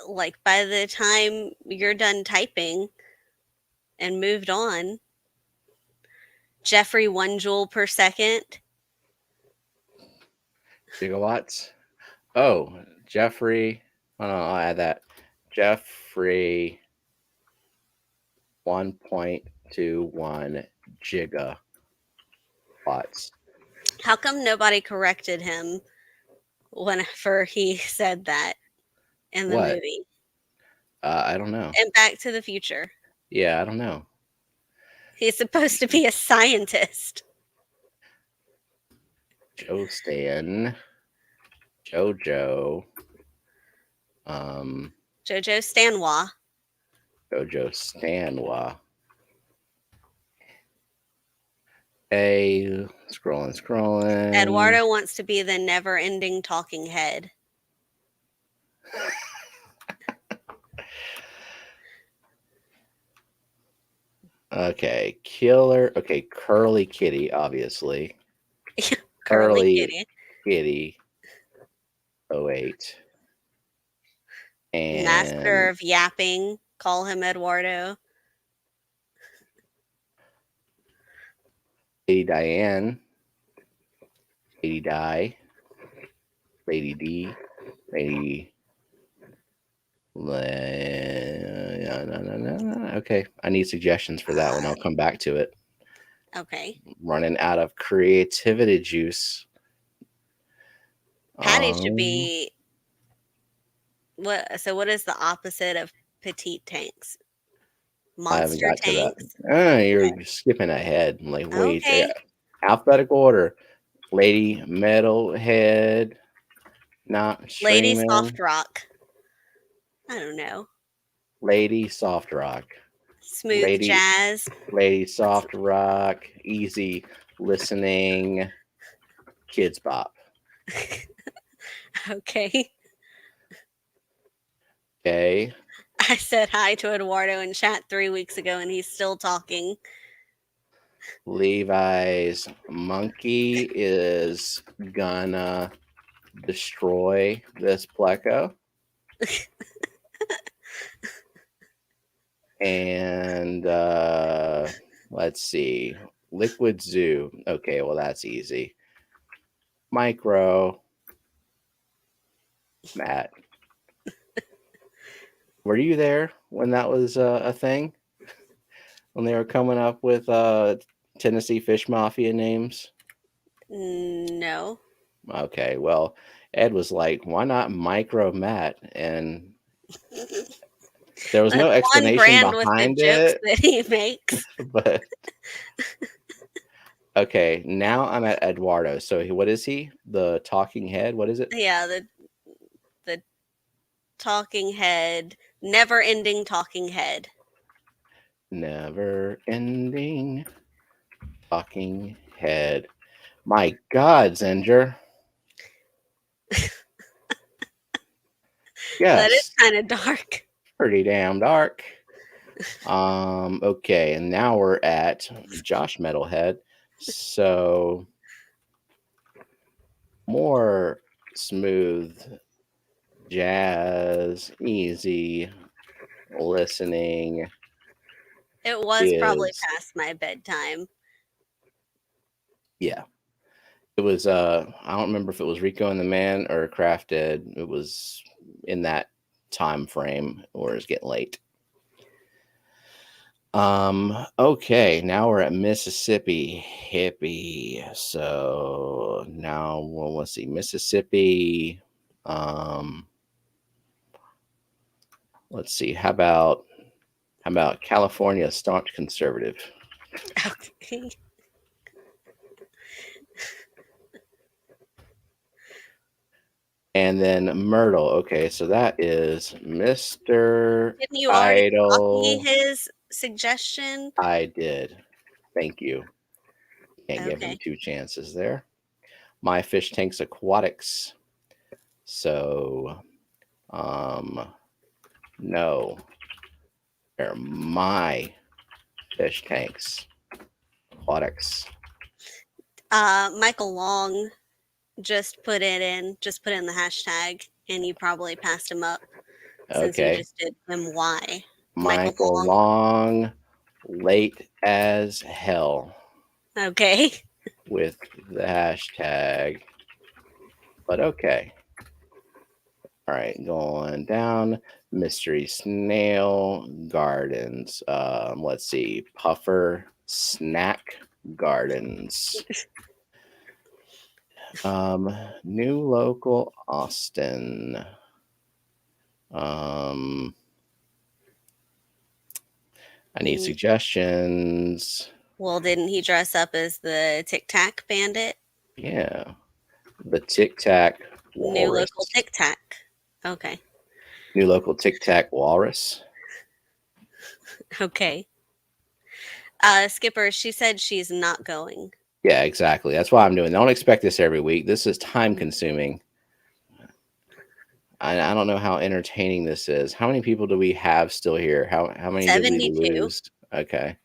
Like by the time you're done typing and moved on, Jeffrey 1 joule per second. Gigawatts. Oh, Jeffrey. Oh, no, I'll add that. Jeffrey 1.21 gigawatts. How come nobody corrected him whenever he said that in the What? movie. I don't know. And Back to the Future. Yeah, I don't know. He's supposed to be a scientist. Joe Stan, JoJo, um, Jojo Stanwa. JoJo Stanwa. Hey, scrolling. Eduardo wants to be the never-ending talking head. Okay, killer. Okay, Curly Kitty, obviously. Curly Kitty. Kitty. 08. And Master of yapping. Call him Eduardo. Lady Diane. Lady Di. Lady D. Lady. No. Okay, I need suggestions for that one. I'll come back to it. Okay. Running out of creativity juice. Patty should be what? So what is the opposite of petite tanks? I haven't Monster got tanks. to that. You're skipping ahead. I'm like, wait, Okay. alphabetical order. Lady Metalhead, not Lady streaming. Soft Rock. I don't know. Lady Soft Rock. Smooth Jazz. Lady Soft Rock. Easy listening. Kids Bop. Okay. Okay. I said hi to Eduardo in chat 3 weeks ago and he's still talking. Levi's monkey is gonna destroy this Pleco. And let's see. Liquid Zoo. Okay, well, that's easy. Micro. Matt. Were you there when that was a thing? When they were coming up with Tennessee Fish Mafia names? No. Okay, well, Ed was like, why not Micro Matt? And there was no explanation behind it. That he makes. But okay, now I'm at Eduardo. So what is he? The talking head? What is it? Yeah, the talking head, never-ending talking head. Never ending talking head. My God, Zenger. Yes. That is kind of dark. Pretty damn dark. Okay, and now we're at Josh Metalhead. So more smooth jazz, easy listening. It was probably past my bedtime. Yeah. It was I don't remember if it was Rico and the Man or Crafted. It was in that time frame or it's getting late. Okay, now we're at Mississippi Hippie. So now let's see, Mississippi. Let's see, how about California staunch conservative? Okay. And then Myrtle. Okay, so that is Mr. Didn't you already Idol. copy his suggestion? I did. Thank you. Can't give him Okay. 2 chances there. My Fish Tanks Aquatics. So, no. They're my Fish Tanks Aquatics. Michael Long just put in the hashtag, and you probably passed him up since you Okay. just did MY. Michael Long, late as hell Okay. with the hashtag. But okay. All right, going down. Mystery Snail Gardens. Let's see. Puffer Snack Gardens. New local Austin. I need suggestions. Well, didn't he dress up as the Tic Tac bandit? Yeah. The Tic Tac New Walrus. local Tic Tac. Okay. New local Tic Tac Walrus. Okay. Skipper, she said she's not going. Yeah, exactly. That's why I'm doing. Don't expect this every week. This is time consuming. I don't know how entertaining this is. How many people do we have still here? How many did we 72. lose? Okay.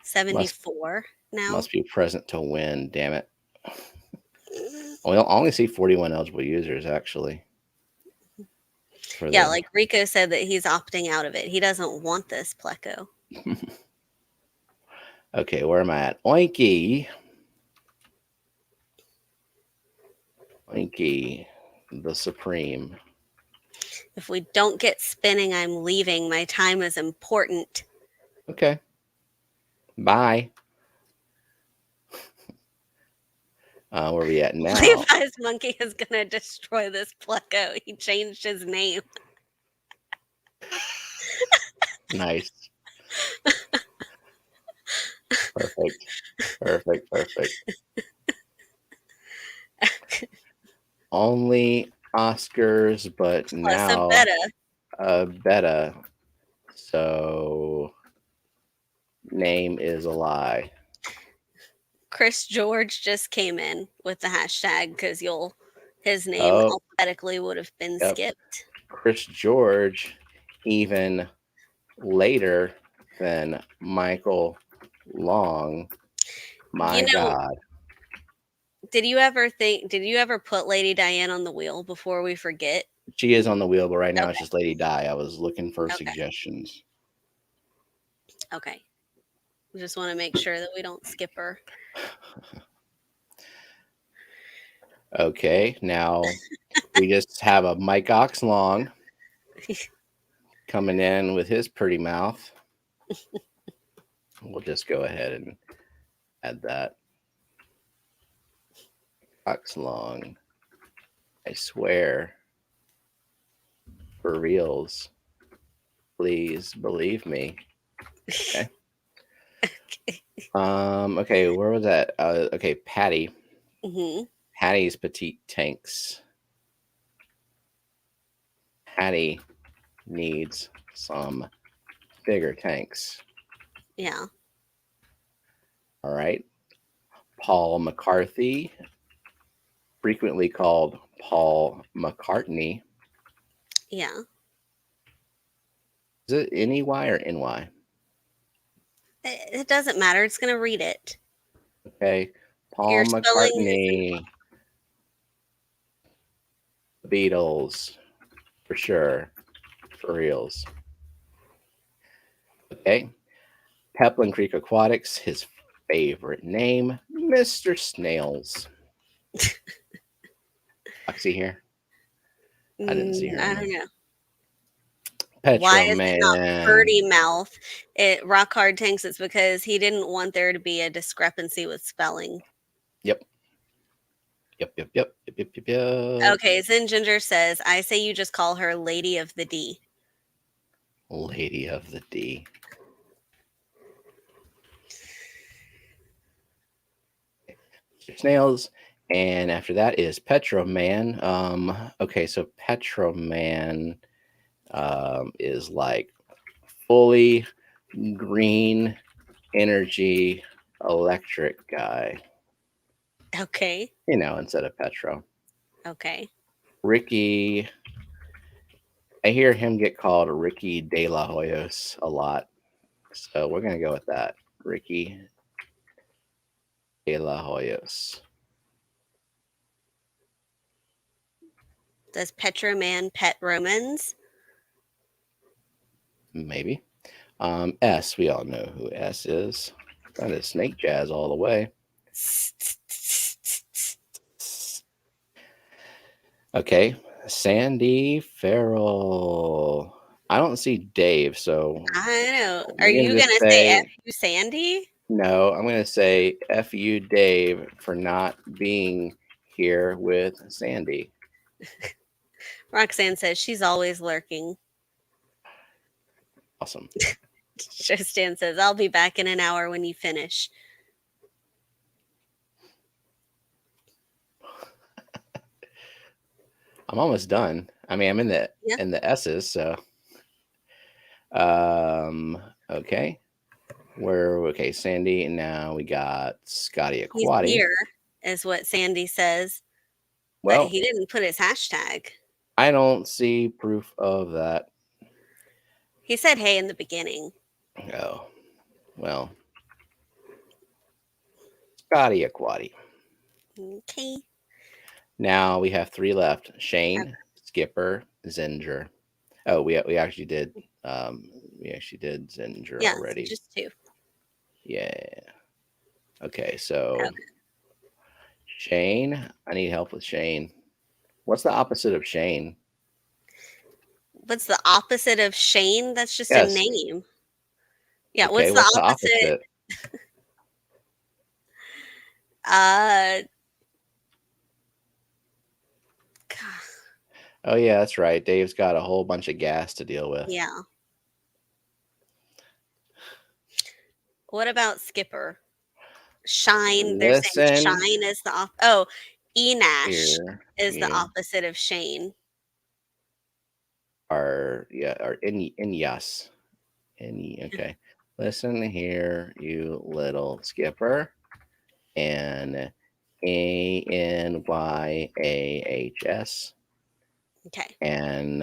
74 now. Must be present to win. Damn it. Well, I only see 41 eligible users actually. Yeah, like Rico said that he's opting out of it. He doesn't want this Pleco. Okay, where am I at? Oinky. Oinky, the Supreme. If we don't get spinning, I'm leaving. My time is important. Okay. Bye. Where are we at now? Levi's monkey is going to destroy this Pleco. He changed his name. Nice. Perfect. Only Oscars, but Plus now a beta. So name is a lie. Chris George just came in with the hashtag because his name alphabetically would have been skipped. Chris George, even later than Michael Long. My God. Did you ever put Lady Diane on the wheel before we forget? She is on the wheel, but right now it's just Lady Di. I was looking for suggestions. Okay. We just want to make sure that we don't skip her. Okay, now we just have a Mike Oxlong coming in with his pretty mouth. We'll just go ahead and add that. Oxlong. I swear. For reals. Please believe me. Okay. Okay, where was that? Okay, Patty. Patty's petite tanks. Patty needs some bigger tanks. Yeah. All right. Paul McCarthy, frequently called Paul McCartney. Yeah. Is it N-E-Y or N-Y? It doesn't matter. It's going to read it. Okay. Paul McCartney. Beatles. For sure. For reals. Okay. Peplin Creek Aquatics, his favorite name, Mr. Snails. Foxy here? I didn't see her. I don't know. Petro Why is Man. it not Birdie Mouth? Rock Hard thinks it's because he didn't want there to be a discrepancy with spelling. Yep. Okay, Zen Ginger says, I say you just call her Lady of the D. Lady of the D. Snails. And after that is Petro Man. Okay, so Petro Man is like fully green energy electric guy. Okay. Instead of Petro. Okay. Ricky, I hear him get called Ricky De La Hoyos a lot. So we're going to go with that. Ricky De La Hoyos. Does Petro Man pet Romans? Maybe. S, we all know who S is. That is Snake Jazz all the way. Okay, Sandy Farrell. I don't see Dave, so I know. Are you gonna say F you Sandy? No, I'm going to say F you, Dave, for not being here with Sandy. Roxanne says she's always lurking. Awesome. Stan says, I'll be back in an hour when you finish. I'm almost done. I mean, I'm in the S's, so okay. Okay, Sandy, and now we got Scotty He's Aquati. here, is what Sandy says. Well, but he didn't put his hashtag. I don't see proof of that. He said hey in the beginning. Oh, well. Scotty Aquati. Okay. Now we have 3 left. Shane, Skipper, Zinger. Oh, we actually did Zinger already. Just 2. Yeah. Okay, so Shane, I need help with Shane. What's the opposite of Shane? What's the opposite of Shane? That's just a name. Yeah, okay, what's the opposite? Oh yeah, that's right. Dave's got a whole bunch of gas to deal with. Yeah. What about Skipper? Shine. They're saying Shine is the Enash is the opposite of Shane. Inyas. Okay. Listen here, you little Skipper. And ANYAHS. Okay. And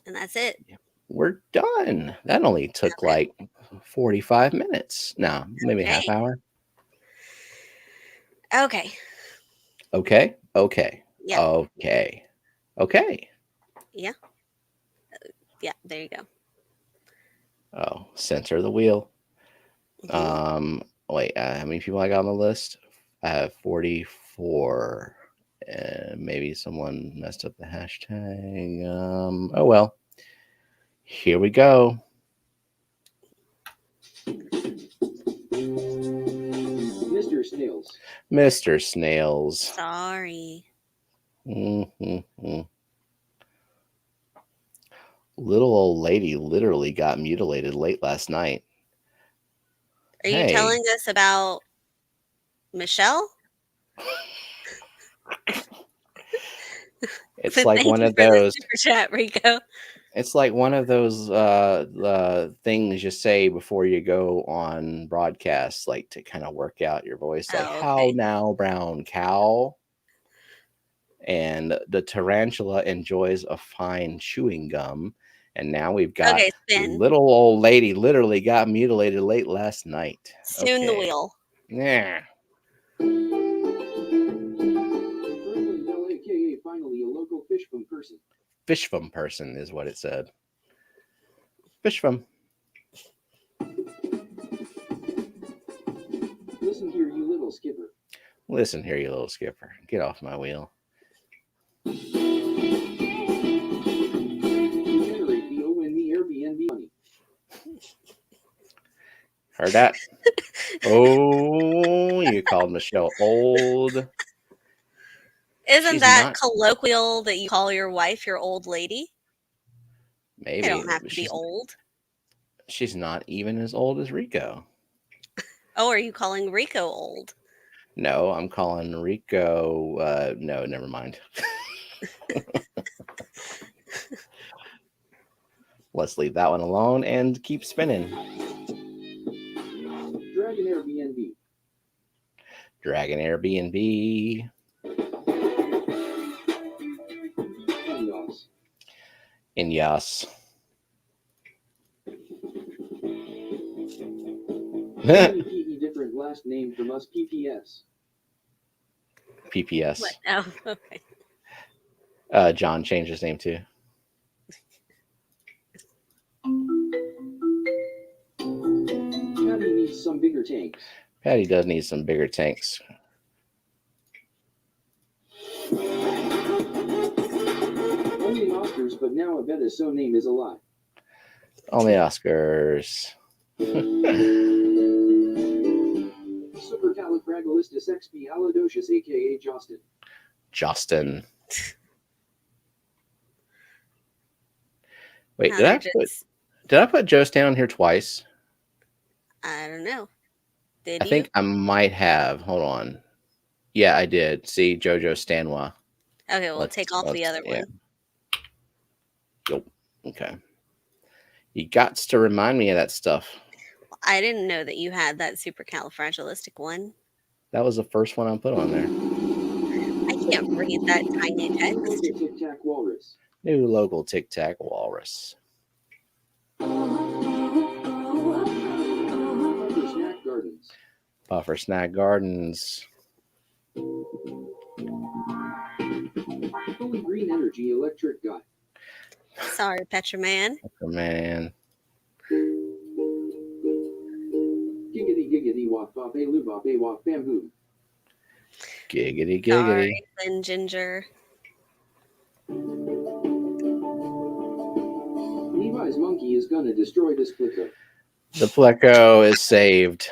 that's it. We're done. That only took like 45 minutes. No, maybe a half hour. Okay. Okay. Yeah. Okay. Yeah. Yeah, there you go. Oh, center the wheel. Mm-hmm. Wait, how many people I got on the list? I have 44. And maybe someone messed up the hashtag. Oh well. Here we go. Mr. Snails. Sorry. Mm-hmm. Little old lady literally got mutilated late last night. Are you telling us about Michelle? It's like one of those. Super chat, Rico. It's like one of those things you say before you go on broadcast, like to kind of work out your voice, like "How now, brown cow." And the tarantula enjoys a fine chewing gum. And now we've got little old lady literally got mutilated late last night. Soon the wheel. Yeah. Finally, a local fish from person. Fish from person is what it said. Fish from. Listen here, you little skipper. Listen here, you little skipper. Get off my wheel. Generate the O in the Airbnb money. Heard that? Oh, you called Michelle old. Isn't that colloquial that you call your wife your old lady? Maybe. They don't have to be old. She's not even as old as Rico. Oh, are you calling Rico old? No, I'm calling Rico. No, never mind. Let's leave that one alone and keep spinning. Dragon Airbnb. Dragon Airbnb. Inyas. Completely different last name from us. PPS. PPS. What? Oh, okay. John changed his name too. Patty needs some bigger tanks. Patty does need some bigger tanks. Only Oscars, but now I bet his own name is a lie. Only Oscars. Supercalifragilisticexpialidocious, aka Justin. Justin. Wait, Connor did I put Joe Stan on here twice? I don't know. Did I you? think I might have. Hold on. Yeah, I did. See, Jojo Stanwa. Okay, we'll take off the other one. Yep. Okay. You got to remind me of that stuff. I didn't know that you had that supercalifragilistic one. That was the first one I put on there. I can't read that tiny text. Tic Tac Walrus. New local Tic Tac Walrus. Puffer Snack Gardens. Puffer Snack Gardens. Fully Green Energy Electric Guy. Sorry, Petraman. Man. Giggity giggity wop bop a loo bop a wop bamboo. Giggity giggity. Sorry, Thin Ginger. Levi's monkey is gonna destroy this flicker. The Pleco is saved.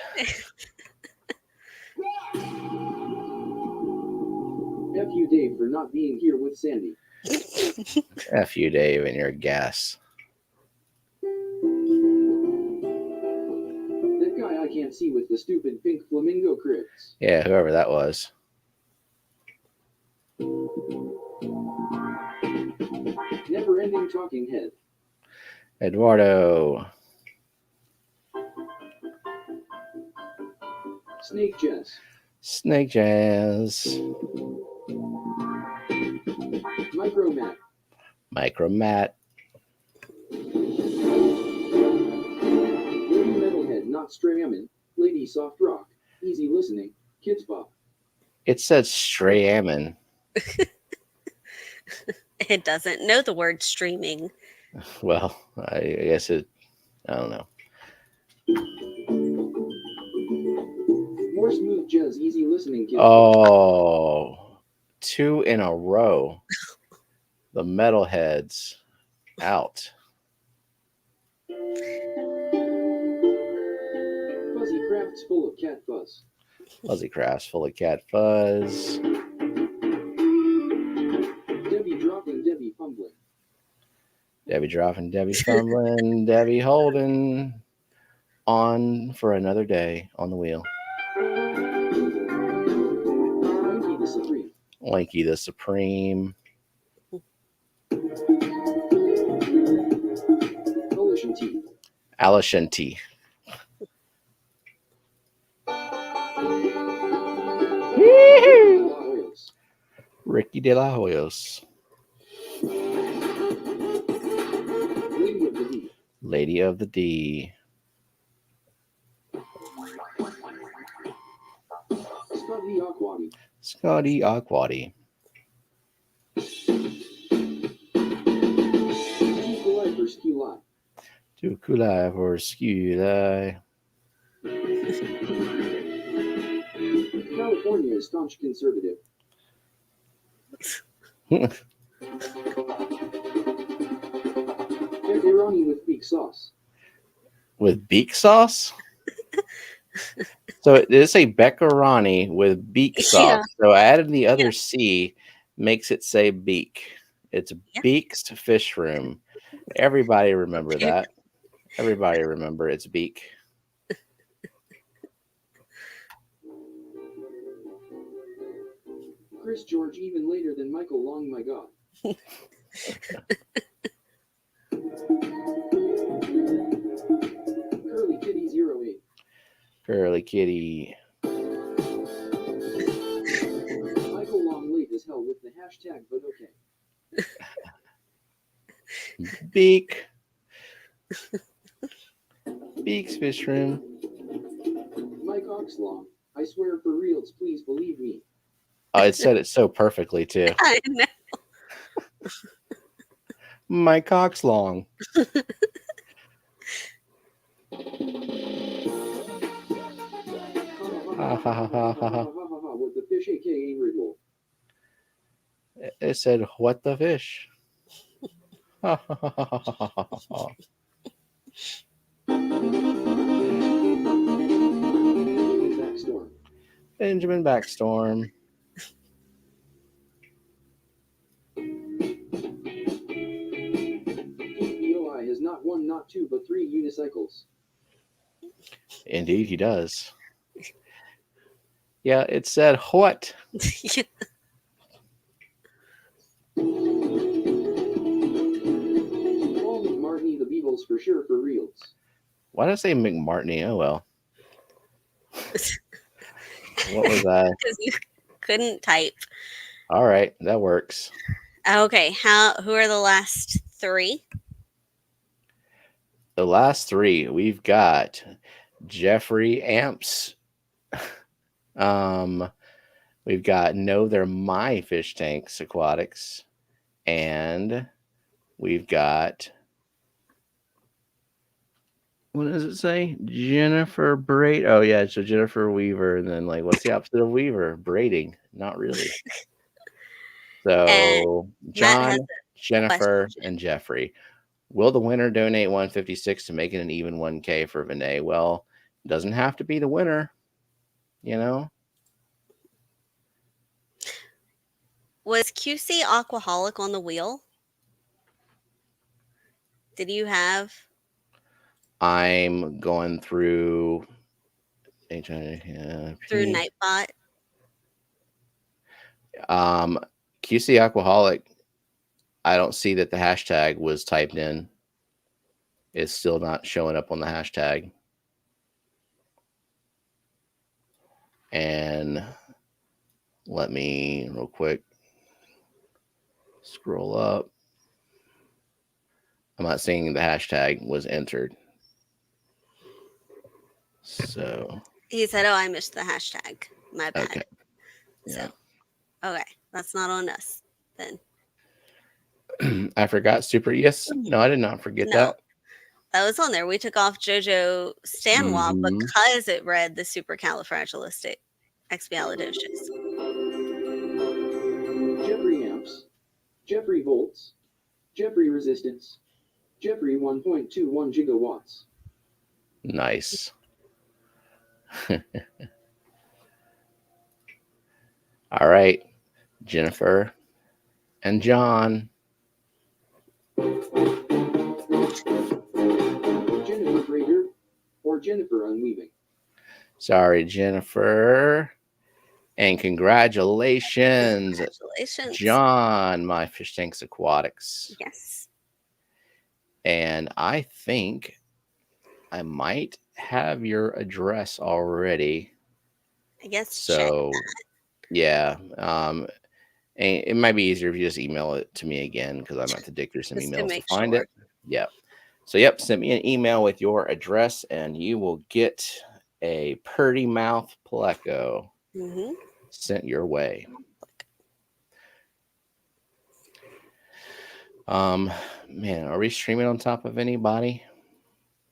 F you, Dave, for not being here with Sandy. F you, Dave, and your gas. That guy I can't see with the stupid pink flamingo crypts. Yeah, whoever that was. Never ending talking head. Eduardo. Snake Jess. Snake Jazz. Micro Matt. Micro Matt. Lady Metalhead, not Strayamin. Lady Soft Rock. Easy listening. Kids Bop. It said Strayamin. It doesn't know the word streaming. Well, I guess it. I don't know. More smooth jazz, easy listening. Kids Oh, 2 in a row. The metalheads out. Fuzzy crafts full of cat fuzz. Fuzzy crafts full of cat fuzz. Debbie dropping, Debbie fumbling. Debbie dropping, Debbie fumbling, Debbie holding on for another day on the wheel. Monkey the Supreme. Lanky the Supreme. Coalition Teeth. Alichanti. Oils. Ricky de la Hoyos. Lady of the D. Lady of the D. Scotty Aquati. Scotty Aquati. Equalize for Skew Lie. Tukulai for Skuli. California is staunch conservative. Pepperoni with beak sauce. With beak sauce? So it did say Beccarani with beak sauce. Yeah. So adding the other C makes it say beak. It's Yeah. Beak's Fish Room. Everybody remember that. Everybody remember it's beak. Chris George even later than Michael Long, my God. Curly Kitty 08. Curly Kitty. Michael Long late as hell with the hashtag, but okay. Beak. Beak's Fish Room. Mike Oxlong. I swear for reals, please believe me. Oh, it said it so perfectly too. I know. My cock's long. With the fish, aka Riddle. It said, what the fish? Backstorm. back, Storm. Eli has not one, not two, but three unicycles. Indeed, he does. Yeah, it said what? Paul McCartney, the Beatles for sure for reals. Why did I say McMartney? Oh well. What was that? Because you couldn't type. All right, that works. Okay, who are the last three? The last three, we've got Jeffrey Amps. We've got No, They're My Fish Tanks Aquatics. And we've got, what does it say? Jennifer Braid. Oh, yeah, so Jennifer Weaver. And then, like, what's the opposite of Weaver? Braiding. Not really. So, John, Jennifer, and Jeffrey. Will the winner donate 156 to make it an even 1K for Vinay? Well, it doesn't have to be the winner, you know? Was QC Aquaholic on the wheel? Did you have? I'm going through Through Nightbot. QC Aquaholic. I don't see that the hashtag was typed in. It's still not showing up on the hashtag. And let me real quick scroll up. I'm not seeing the hashtag was entered. So he said, "Oh, I missed the hashtag. My bad." Okay. Yeah. So, okay, that's not on us then. I forgot Super. Yes. No, I did not forget that. That was on there. We took off JoJo Stanwa because it read the supercalifragilisticexpialidocious. Jeffrey Amps, Jeffrey Volts, Jeffrey Resistance, Jeffrey 1.21 gigawatts. Nice. All right, Jennifer and John. Jennifer Brader or Jennifer Unweaving. Sorry, Jennifer. And congratulations, John, my Fish Tanks Aquatics. Yes. And I think I might have your address already. I guess so. Yeah. And it might be easier if you just email it to me again because I'm going to dig through some emails to find it. Yep. So, yep, send me an email with your address and you will get a Purdy Mouth Pleco sent your way. Man, are we streaming on top of anybody?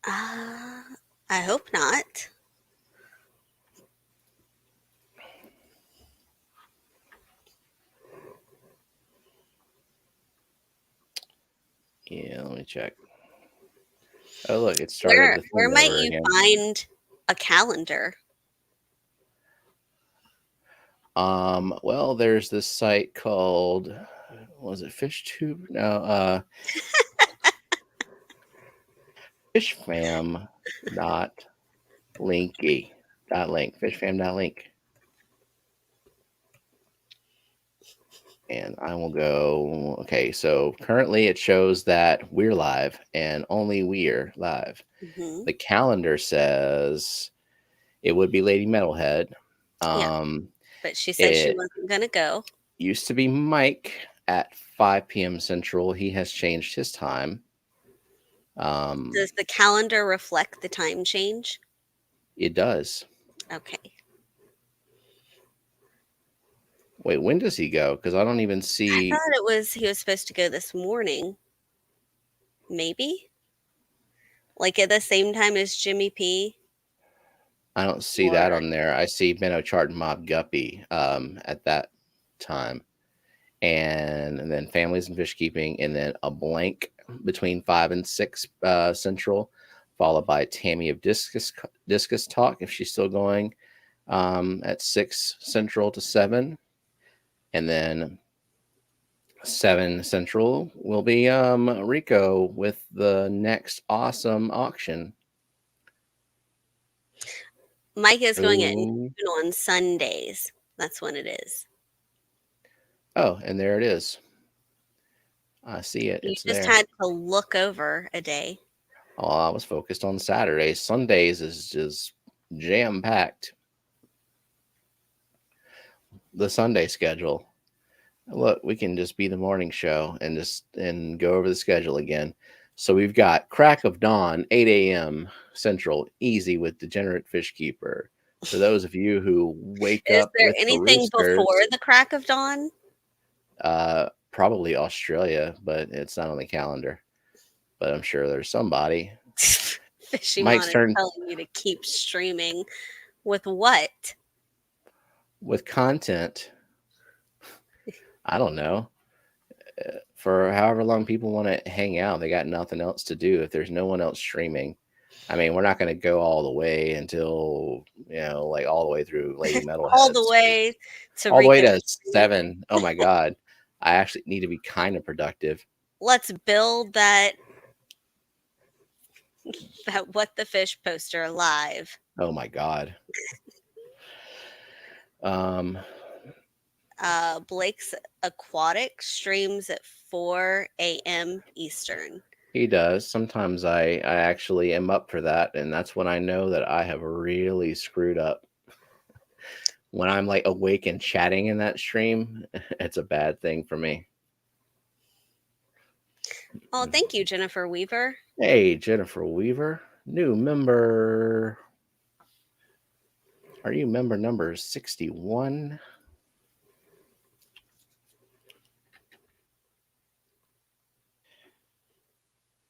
I hope not. Yeah, let me check. Oh, look, it started. Where might you find a calendar? Well, there's this site called, was it FishTube? No, fishfam.linky.link, fishfam.link. And I will go, okay, so currently it shows that we're live and only we're live. The calendar says it would be Lady Metalhead. But she said she wasn't going to go. Used to be Mike at 5 p.m. Central. He has changed his time. Does the calendar reflect the time change? It does. Okay. Wait, when does he go? Because I don't even see. I thought he was supposed to go this morning. Maybe? Like at the same time as Jimmy P? I don't see that on there. I see Minnow Chart and Mob Guppy at that time. And then Families and Fish Keeping, and then a blank between 5 and 6 Central, followed by Tammy of Discus Talk, if she's still going. at 6 Central to 7. And then 7 Central will be Rico with the next awesome auction. Mike is going at Ooh. noon on Sundays. That's when it is. Oh, and there it is. I see it. You It's just there. had to look over a day. Oh, I was focused on Saturdays. Sundays is just jam packed. The Sunday schedule. Look, we can just be the morning show and go over the schedule again. So we've got Crack of Dawn, 8 a.m. Central, easy with Degenerate Fish Keeper. For those of you who wake Is up there with the anything roosters, before the crack of dawn? probably Australia, but it's not on the calendar. But I'm sure there's somebody. Fishymon Mike's is turn telling you to keep streaming. With what? with content. I don't know. For however long people want to hang out, they got nothing else to do. If there's no one else streaming, I mean, we're not going to go all the way until like all the way through Lady Metalhead. All the way to all the way Rico to 7. Oh my God, I actually need to be kind of productive. Let's build that What the Fish poster live. Oh my God. Blake's Aquatic streams at 4 a.m. Eastern. He does. Sometimes I actually am up for that, and that's when I know that I have really screwed up. When I'm like awake and chatting in that stream, it's a bad thing for me. Oh, thank you, Jennifer Weaver. Hey, Jennifer Weaver, new member. Are you member number 61?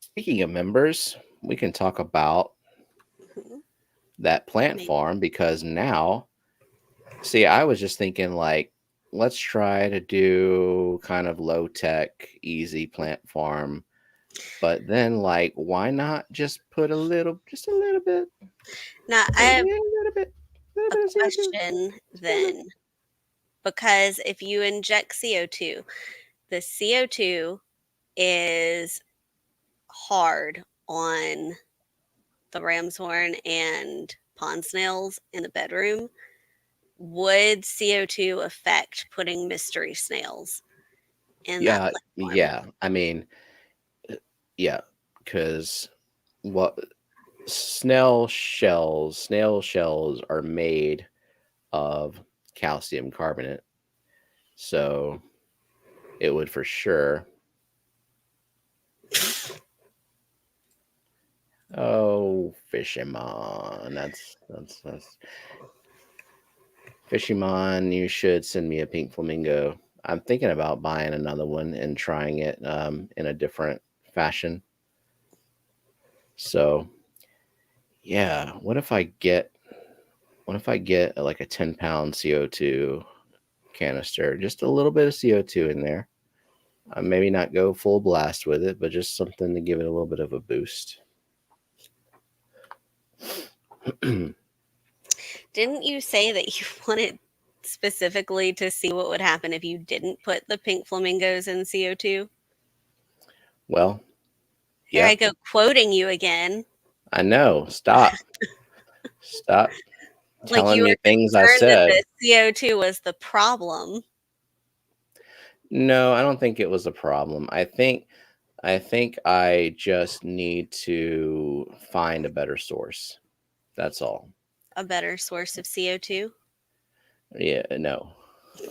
Speaking of members, we can talk about that plant farm, because now, see, I was just thinking like, let's try to do kind of low tech, easy plant farm. But then, like, why not just put just a little bit? Now, I have a a question then. Because if you inject CO2, the CO2 is hard on the ram's horn and pond snails in the bedroom. Would CO2 affect putting mystery snails in that platform? Yeah. I mean, yeah, because what snail shells are made of calcium carbonate, so it would for sure. Oh, Fishymon, that's Fishymon. You should send me a pink flamingo. I'm thinking about buying another one and trying it in a different fashion. So yeah, what if I get like a 10-pound CO2 canister, just a little bit of CO2 in there. Maybe not go full blast with it, but just something to give it a little bit of a boost. Didn't you say that you wanted specifically to see what would happen if you didn't put the pink flamingos in CO2? Well, Here I yeah, go quoting you again. I know. Stop. Stop Like telling you me were things I concerned that said. the CO2 was the problem. No, I don't think it was a problem. I think I just need to find a better source. That's all. A better source of CO2? Yeah, no.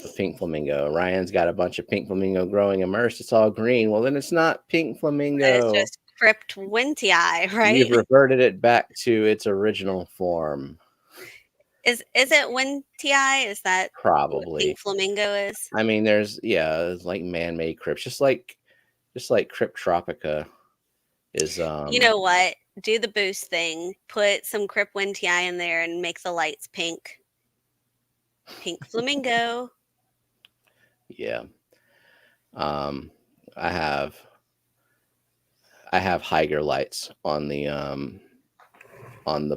A pink flamingo. Ryan's got a bunch of pink flamingo growing immersed. It's all green. Well, then it's not pink It's flamingo. just crypt wintii, right? You've reverted it back to its original form. Is it wintii? Is that what Probably. pink flamingo is? I mean, it's like man-made crypts, just like Crypt Tropica is. You know what? Do the boost thing. Put some crypt wintii in there and make the lights pink. Pink flamingo. Yeah. I have Higer lights on the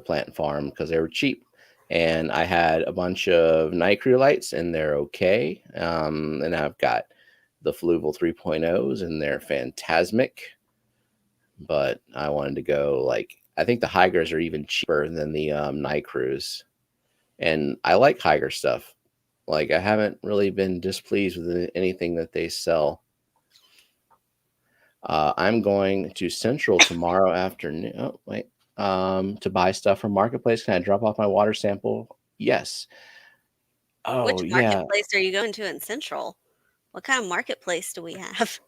plant farm because they were cheap, And I had a bunch of night crew lights, and they're okay. And I've got the Fluval 3.0s, and they're phantasmic. But I wanted to go like, I think the Hygers are even cheaper than the night crews, and I like Hyger stuff. Like, I haven't really been displeased with anything that they sell. I'm going to Central tomorrow afternoon. Oh, wait. To buy stuff from Marketplace. Can I drop off my water sample? Yes. Which Oh, yeah. marketplace are you going to in Central? What kind of marketplace do we have?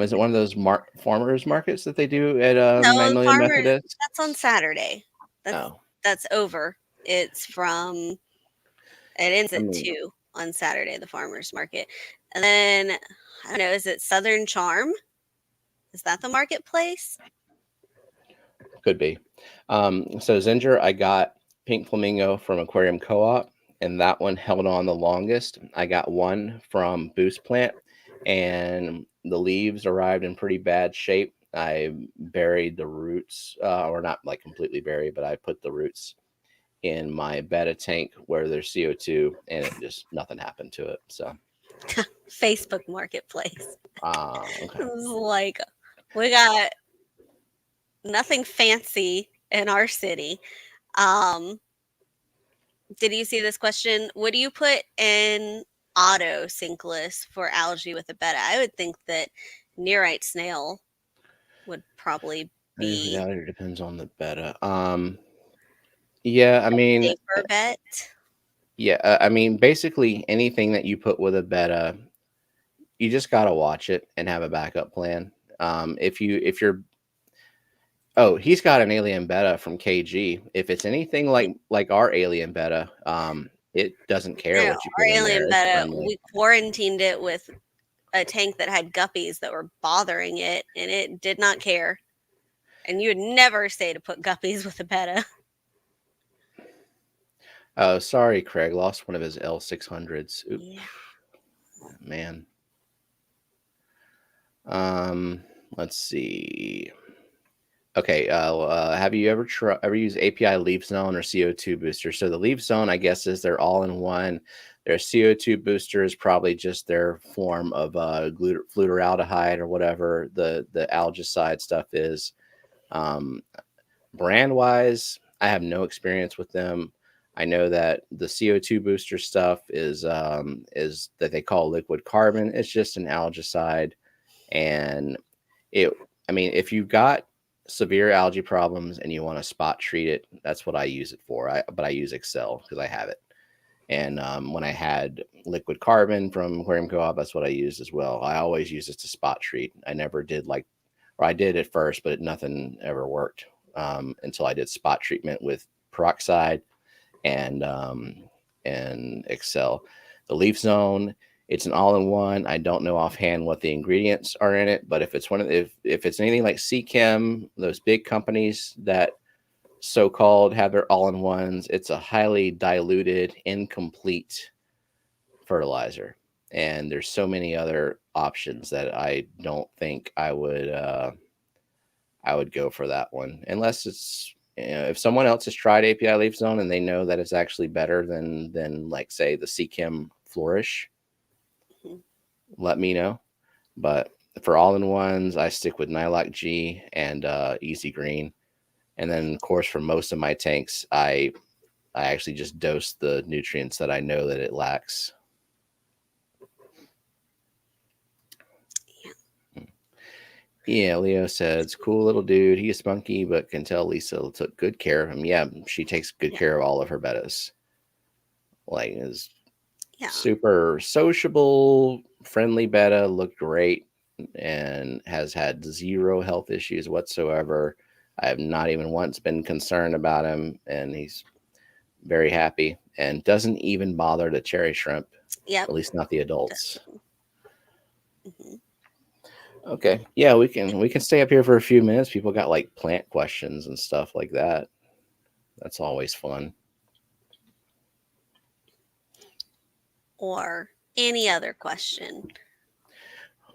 Is it one of those farmers markets that they do at No, Magnolia farmers. Methodist? That's on Saturday. That's Oh, that's over. It's from. It ends I at mean, 2 on Saturday, the farmers market, and then I don't know. Is it Southern Charm? Is that the marketplace? could be. So Zinger, I got Pink Flamingo from Aquarium Co-op, and that one held on the longest. I got one from Boost Plant, and the leaves arrived in pretty bad shape. I buried the roots, or not like completely buried, but I put the roots in my betta tank where there's CO2, and it just nothing happened to it. So, Facebook Marketplace. okay. Like, we got nothing fancy in our city. Um, did you see this question? What do you put in auto sinkless for algae with a betta? I would think that nearite snail would probably be That depends on the betta. Yeah, I mean, safer bet. yeah, I mean, basically anything that you put with a betta, you just gotta watch it and have a backup plan. If you're Oh, he's got an alien betta from KG. If it's anything like our alien betta, it doesn't care No, what you our put in there. alien It's betta, friendly. we quarantined it with a tank that had guppies that were bothering it, and it did not care. And you would never say to put guppies with a betta. Oh, sorry, Craig lost one of his L600s. Oop, Yeah. man. Let's see. Okay, have you ever used API Leaf Zone or CO2 booster? So the Leaf Zone, I guess, is their all-in-one. Their CO2 booster is probably just their form of flutaraldehyde or whatever the algicide stuff is. Brand-wise, I have no experience with them. I know that the CO2 booster stuff is that they call liquid carbon. It's just an algicide, and it. I mean, if you've got severe algae problems and you want to spot treat it, that's what I use it for. But I use Excel because I have it. And when I had liquid carbon from Aquarium Co-op, that's what I used as well. I always use it to spot treat. I never did or I did at first, but nothing ever worked until I did spot treatment with peroxide and Excel. The Leaf Zone, it's an all-in-one. I don't know offhand what the ingredients are in it, but if it's if it's anything like Chem, those big companies that so-called have their all-in-ones, it's a highly diluted, incomplete fertilizer. And there's so many other options that I don't think I would go for that one unless it's if someone else has tried API Leaf Zone and they know that it's actually better than like say the Chem Flourish, let me know. But for all-in-ones, I stick with Nylock G and Easy Green. And then of course for most of my tanks, I actually just dose the nutrients that I know that it lacks. Yeah, Leo says, cool little dude. He is spunky, but can tell Lisa took good care of him. Yeah, she takes good care of all of her bettas. Like, is super sociable, friendly betta, looked great, and has had zero health issues whatsoever. I have not even once been concerned about him, and he's very happy and doesn't even bother to cherry shrimp. Yep. At least not the adults. Mm-hmm. Okay. Yeah, we can stay up here for a few minutes. People got like plant questions and stuff like that. That's always fun. Or any other question.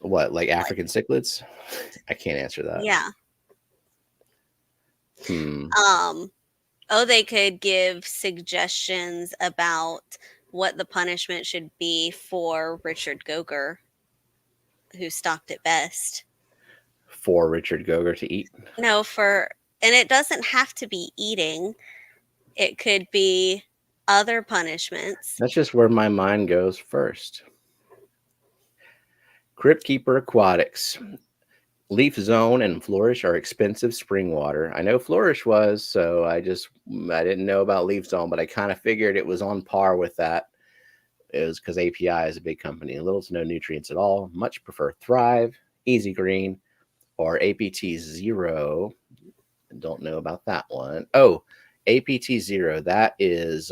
What, like African cichlids? I can't answer that. Yeah. Oh, they could give suggestions about what the punishment should be for Richard Goger, who stocked it best. For Richard Goger to eat. No, and it doesn't have to be eating. It could be other punishments. That's just where my mind goes first. Crypt Keeper Aquatics. Leaf Zone and Flourish are expensive spring water. I know Flourish was, so I didn't know about Leaf Zone, but I kind of figured it was on par with that. It was because API is a big company. Little to no nutrients at all. Much prefer Thrive, Easy Green, or APT Zero. Don't know about that one. Oh, APT Zero. That is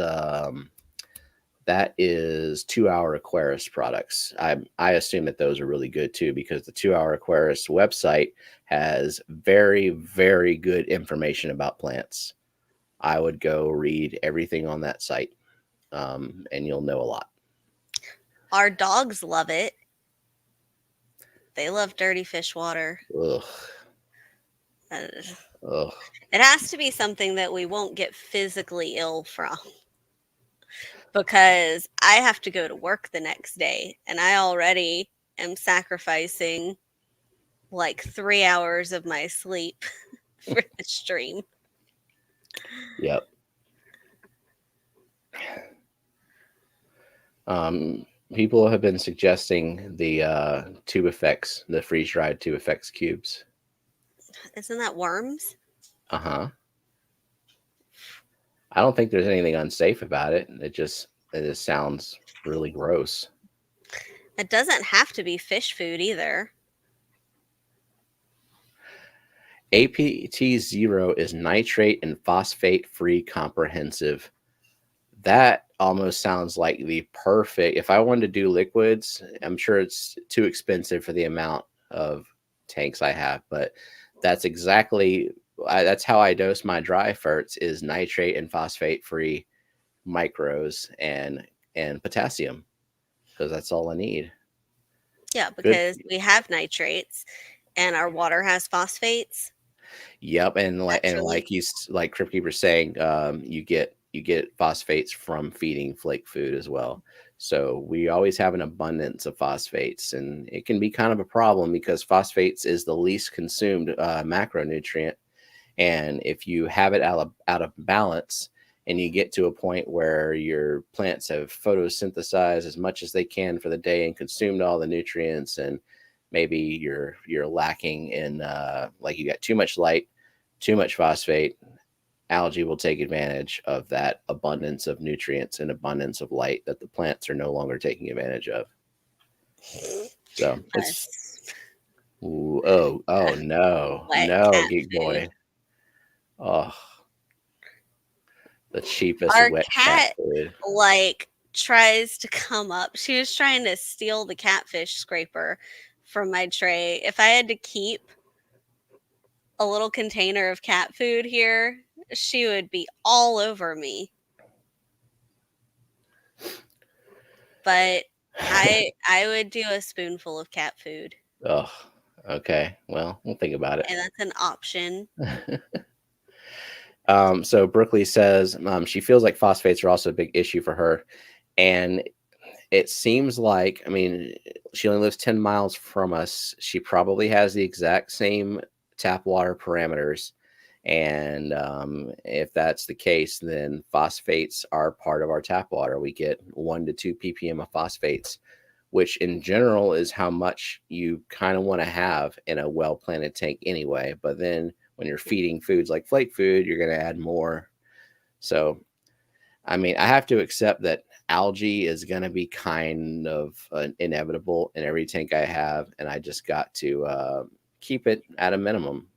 2 Hour Aquarius products. I assume that those are really good too, because the 2 Hour Aquarius website has very, very good information about plants. I would go read everything on that site, and you'll know a lot. Our dogs love it. They love dirty fish water. Ugh. Ugh. It has to be something that we won't get physically ill from. Because I have to go to work the next day, and I already am sacrificing like 3 hours of my sleep for the stream. Yep. People have been suggesting the Tube Effects, the freeze-dried Tube Effects cubes. Isn't that worms? Uh-huh. I don't think there's anything unsafe about it. It just sounds really gross. It doesn't have to be fish food either. APT Zero is nitrate and phosphate free comprehensive. That almost sounds like the perfect. If I wanted to do liquids, I'm sure it's too expensive for the amount of tanks I have, but that's exactly that's how I dose my dry ferts, is nitrate and phosphate free micros and potassium, because that's all I need. Yeah, because we have nitrates and our water has phosphates. Yep, and like Crypt Keeper saying, you get phosphates from feeding flake food as well. So we always have an abundance of phosphates, and it can be kind of a problem because phosphates is the least consumed macronutrient. And if you have it out of balance, and you get to a point where your plants have photosynthesized as much as they can for the day and consumed all the nutrients, and maybe you're lacking in like you got too much light, too much phosphate, algae will take advantage of that abundance of nutrients and abundance of light that the plants are no longer taking advantage of. So it's no, Geek Boy. Oh, the cheapest our wet cat food. Like tries to come up. She was trying to steal the catfish scraper from my tray. If I had to keep a little container of cat food here, she would be all over me. But I would do a spoonful of cat food. Oh, okay. Well, we'll think about it. And that's an option. So Brooklyn says she feels like phosphates are also a big issue for her. And it seems like, I mean, she only lives 10 miles from us. She probably has the exact same tap water parameters. And if that's the case, then phosphates are part of our tap water. We get 1 to 2 ppm of phosphates, which in general is how much you kind of want to have in a well-planted tank anyway. But then when you're feeding foods like flake food, you're going to add more. So, I mean, I have to accept that algae is going to be kind of inevitable in every tank I have. And I just got to keep it at a minimum.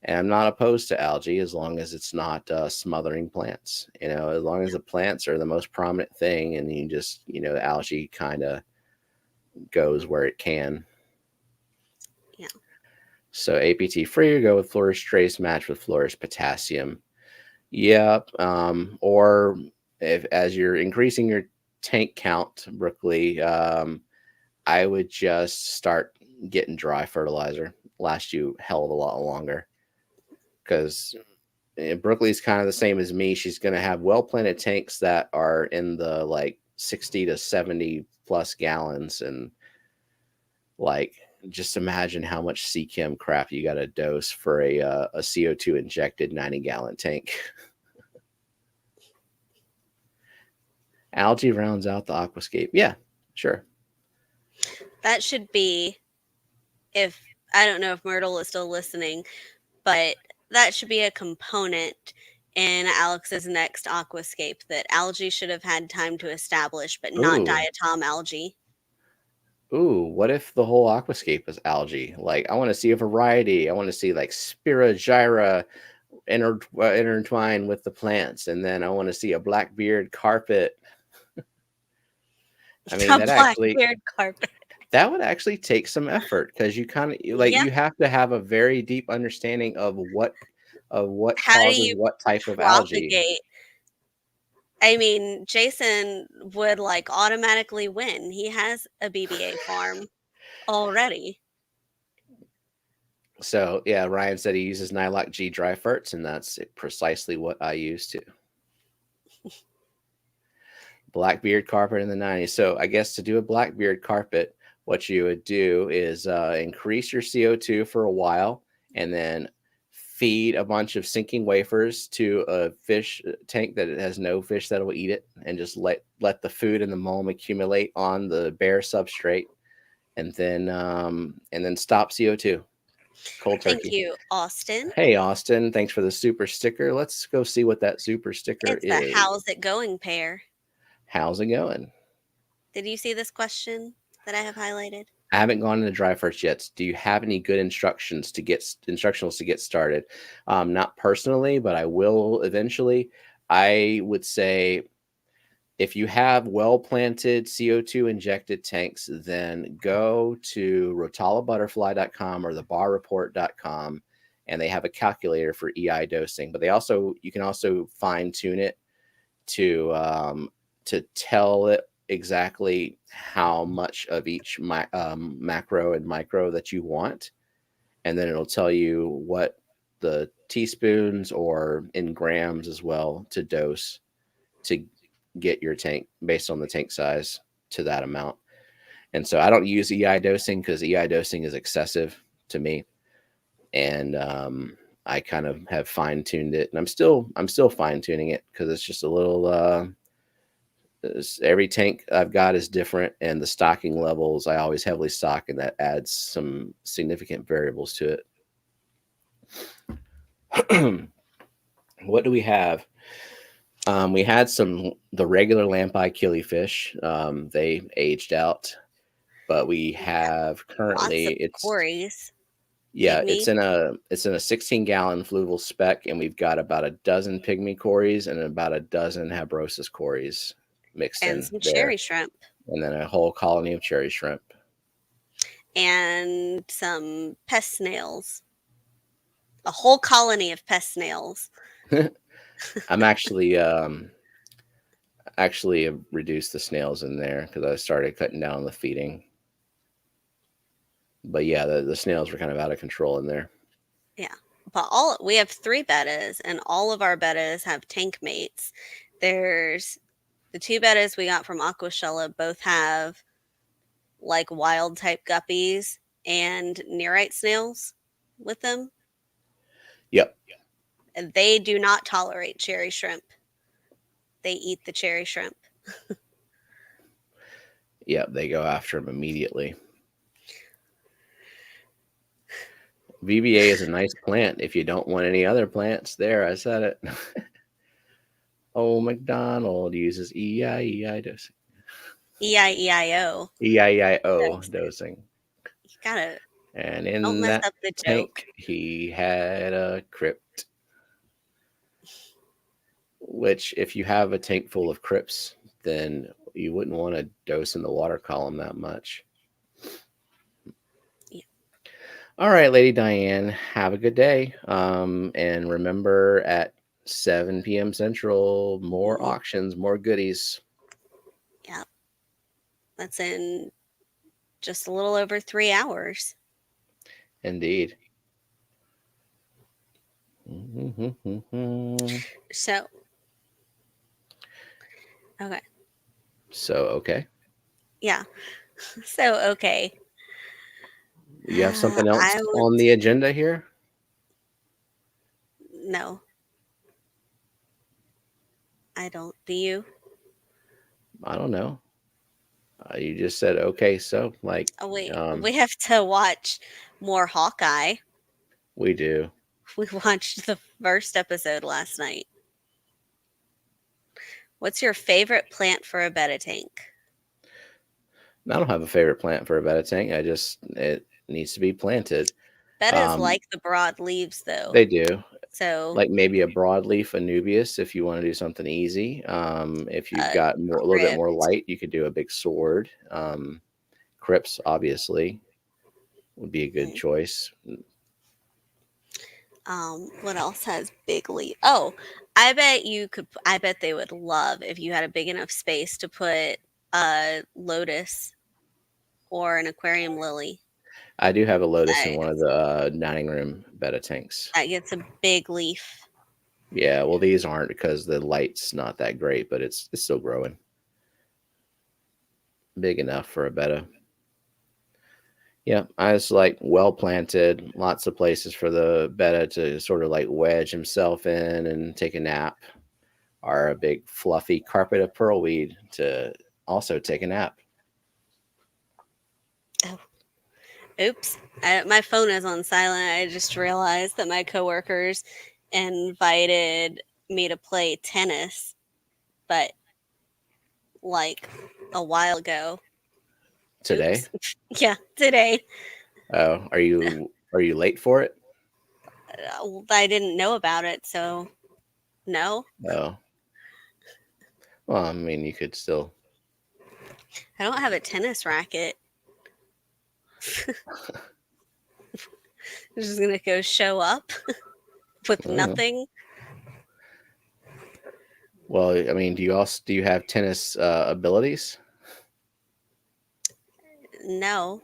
And I'm not opposed to algae as long as it's not smothering plants. You know, as long as the plants are the most prominent thing, and you just, you know, the algae kind of goes where it can. Yeah. So APT free, go with Flourish Trace, match with Flourish Potassium. Yep. Or if as you're increasing your tank count, Brooklyn, I would just start getting dry fertilizer. Last you a hell of a lot longer. Because Brooklyn's kind of the same as me. She's going to have well-planted tanks that are in the like 60 to 70 plus gallons, and like just imagine how much CChem crap you got to dose for a CO2 injected 90-gallon tank. Algae rounds out the aquascape. Yeah, sure. That should be, if I don't know if Myrtle is still listening, but that should be a component in Alex's next aquascape that algae should have had time to establish, but not Ooh. diatom algae. Ooh, what if the whole aquascape is algae? Like, I want to see a variety. I want to see like Spirogyra intertwined with the plants, and then I want to see a blackbeard carpet. I mean, A blackbeard carpet. That would actually take some effort, because you kind of like Yeah. you have to have a very deep understanding of what How do causes you what type of algae. propagate? I mean, Jason would like automatically win. He has a BBA farm already. So yeah, Ryan said he uses Nylock G dry ferts, and that's precisely what I use too. Blackbeard carpet in the 90s. So I guess to do a blackbeard carpet, what you would do is increase your CO2 for a while, and then feed a bunch of sinking wafers to a fish tank that it has no fish that will eat it, and just let the food and the mulm accumulate on the bare substrate, and then stop CO2. Cold turkey. Thank you, Austin. Hey, Austin, thanks for the super sticker. Let's go see what that super sticker It's is. the how's it going pair. How's it going? Did you see this question that I have highlighted? I haven't gone into dry ferts yet. Do you have any good instructionals to get started? Not personally, but I will eventually. I would say if you have well-planted CO2 injected tanks, then go to rotalabutterfly.com or thebarreport.com, and they have a calculator for EI dosing. But you can also fine tune it to tell it exactly how much of each macro and micro that you want, and then it'll tell you what the teaspoons or in grams as well to dose to get your tank based on the tank size to that amount. And so I don't use EI dosing because EI dosing is excessive to me, and I kind of have fine-tuned it, and I'm still fine-tuning it because it's just a little every tank I've got is different, and the stocking levels I always heavily stock, and that adds some significant variables to it. What do we have? We had the regular lampi killifish. They aged out, but we have currently Corys. Yeah, it's in a 16-gallon fluval spec, and we've got about a dozen pygmy cories and about a dozen habrosus cories mixed in And some there. cherry shrimp. And then a whole colony of cherry shrimp. And some pest snails. A whole colony of pest snails. I'm actually reduced the snails in there because I started cutting down on the feeding. But yeah, the snails were kind of out of control in there. Yeah. But we have 3 bettas, and all of our bettas have tank mates. There's the 2 bettas we got from Aquashella both have like wild type guppies and nearite snails with them. Yep. And they do not tolerate cherry shrimp. They eat the cherry shrimp. Yep, they go after them immediately. VBA is a nice plant if you don't want any other plants. There, I said it. Old McDonald uses EIEI dosing. EIEIO. EIEIO dosing. You gotta. And in Don't mess that up the tank, joke. he had a crypt. Which, if you have a tank full of crypts, then you wouldn't want to dose in the water column that much. Yeah. All right, Lady Diane, have a good day. And remember, at 7 p.m. Central, more auctions, more goodies. Yeah. That's in just a little over 3 hours. Indeed. So, okay. So, okay. Yeah. So, okay. You have something else I would, on the agenda here? no, I don't. Do you? I don't know. You just said okay, so like Oh, wait. We have to watch more Hawkeye. we do. We watched the first episode last night. What's your favorite plant for a betta tank? I don't have a favorite plant for a betta tank. It needs to be planted. Bettas Um, like the broad leaves, though. they do. So, Like maybe a broadleaf Anubias if you want to do something easy. If you've got a little bit more crypt. light, you could do a big sword. Crypts obviously would be a good choice. What else has big leaf? Oh, I bet you could. I bet they would love if you had a big enough space to put a lotus or an aquarium lily. I do have a lotus in That, one of the dining room betta tanks. that gets a big leaf. Yeah, well, these aren't because the light's not that great, but it's still growing. Big enough for a betta. Yeah, I just like well planted, lots of places for the betta to sort of like wedge himself in and take a nap, or a big fluffy carpet of pearlweed to also take a nap. Oh, oops! My phone is on silent. I just realized that my coworkers invited me to play tennis, but like a while ago. Today? Oops. Yeah, today. Oh, are you late for it? I didn't know about it, so no. Oh, well, I mean, you could still. I don't have a tennis racket. I'm just gonna go show up with nothing. Well, I mean, do you have tennis abilities? No.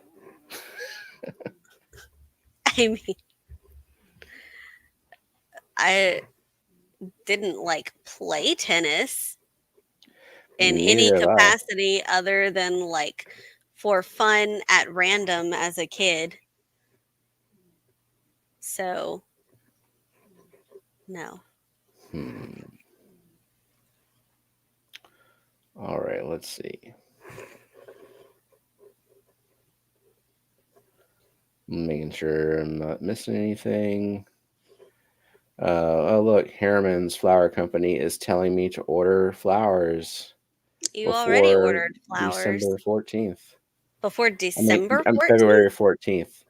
I mean, I didn't like play tennis in any Neither have I. capacity other than like for fun at random as a kid. So, no. All right, let's see. Making sure I'm not missing anything. Oh, look, Harriman's Flower Company is telling me to order flowers You already before ordered flowers December 14th. before I mean, December I'm 14th? February 14th.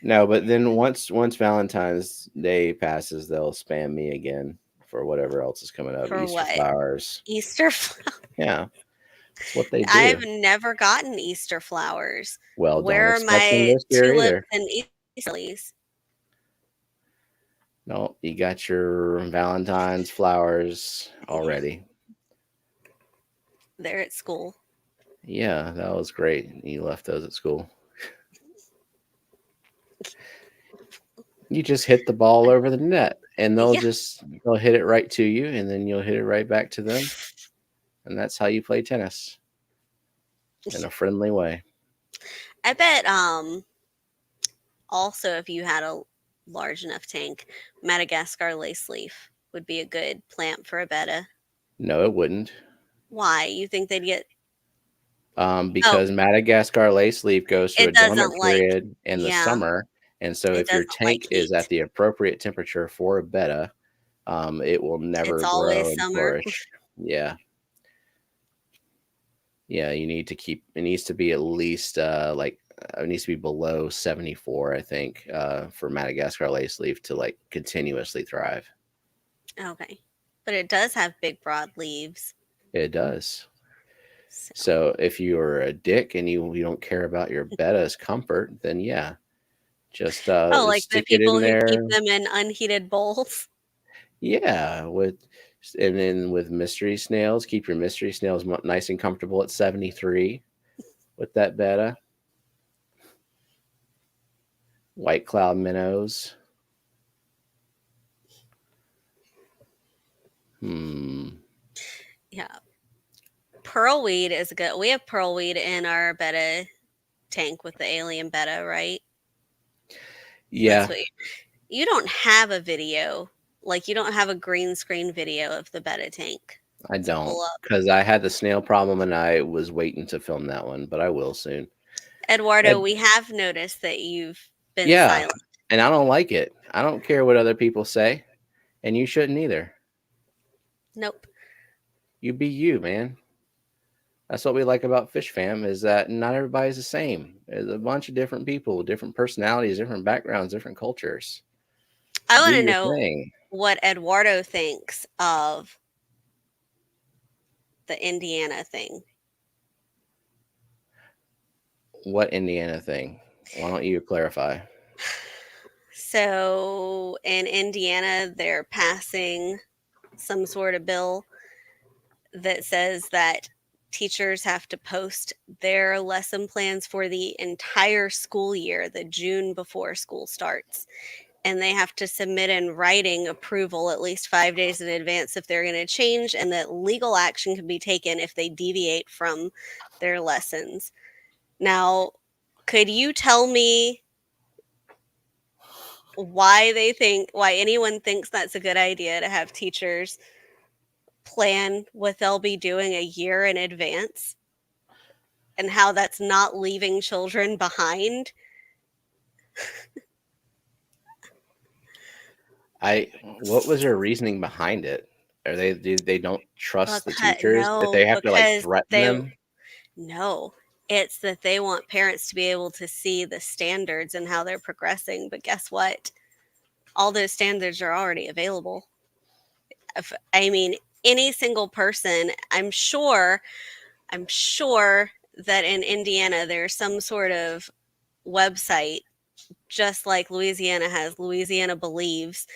No, but then once Valentine's Day passes, they'll spam me again for whatever else is coming up. For Easter what? flowers. Easter flowers? Yeah, that's what they I've do. never gotten Easter flowers. Well, don't Where are expect them my this year tulips either. and Easter lilies? No, you got your Valentine's flowers already. They're at school. Yeah, that was great. You left those at school. You just hit the ball over the net, and they'll Yeah. hit it right to you, and then you'll hit it right back to them, and that's how you play tennis in a friendly way. I bet also if you had a large enough tank, Madagascar lace leaf would be a good plant for a betta. No, it wouldn't, Why? You think they'd get Oh, because Madagascar lace leaf goes through a it dormant doesn't like period in the yeah, summer, and so it if your doesn't like tank is at heat. the appropriate temperature for a betta, it will It's never grow always and summer. flourish. Yeah. Yeah, you need to keep it needs to be at least it needs to be below 74, I think, for Madagascar lace leaf to like continuously thrive. Okay. But it does have big broad leaves. It does. So So if you're a dick and you don't care about your betta's comfort, then yeah, just Oh, like the stick it in people who keep there. them in unheated bowls. Yeah, and then with mystery snails, keep your mystery snails nice and comfortable at 73 with that betta. White cloud minnows. Yeah. Pearlweed is good. We have pearlweed in our betta tank with the alien betta, right? That's Yeah, what you don't have a video. Like, you don't have a green screen video of the betta tank I to don't, pull up. because I had the snail problem and I was waiting to film that one, but I will soon. Eduardo, Ed, we have noticed that you've been yeah, silent. and I don't like it. I don't care what other people say, and you shouldn't either. Nope. You be you, man. That's what we like about Fish Fam is that not everybody's the same. There's a bunch of different people, different personalities, different backgrounds, different cultures. I Do want to your know thing. what Eduardo thinks of the Indiana thing. What Indiana thing? Why don't you clarify? So in Indiana, they're passing some sort of bill that says that teachers have to post their lesson plans for the entire school year, the June before school starts. And they have to submit in writing approval at least 5 days in advance if they're going to change, and that legal action can be taken if they deviate from their lessons. Now, could you tell me why anyone thinks that's a good idea to have teachers plan what they'll be doing a year in advance, and how that's not leaving children behind? What was their reasoning behind it? Are they don't trust the teachers that No, they have to like because threaten they them? no. It's that they want parents to be able to see the standards and how they're progressing, but guess what? All those standards are already available. I mean, any single person, I'm sure that in Indiana there's some sort of website, just like Louisiana has Louisiana Believes,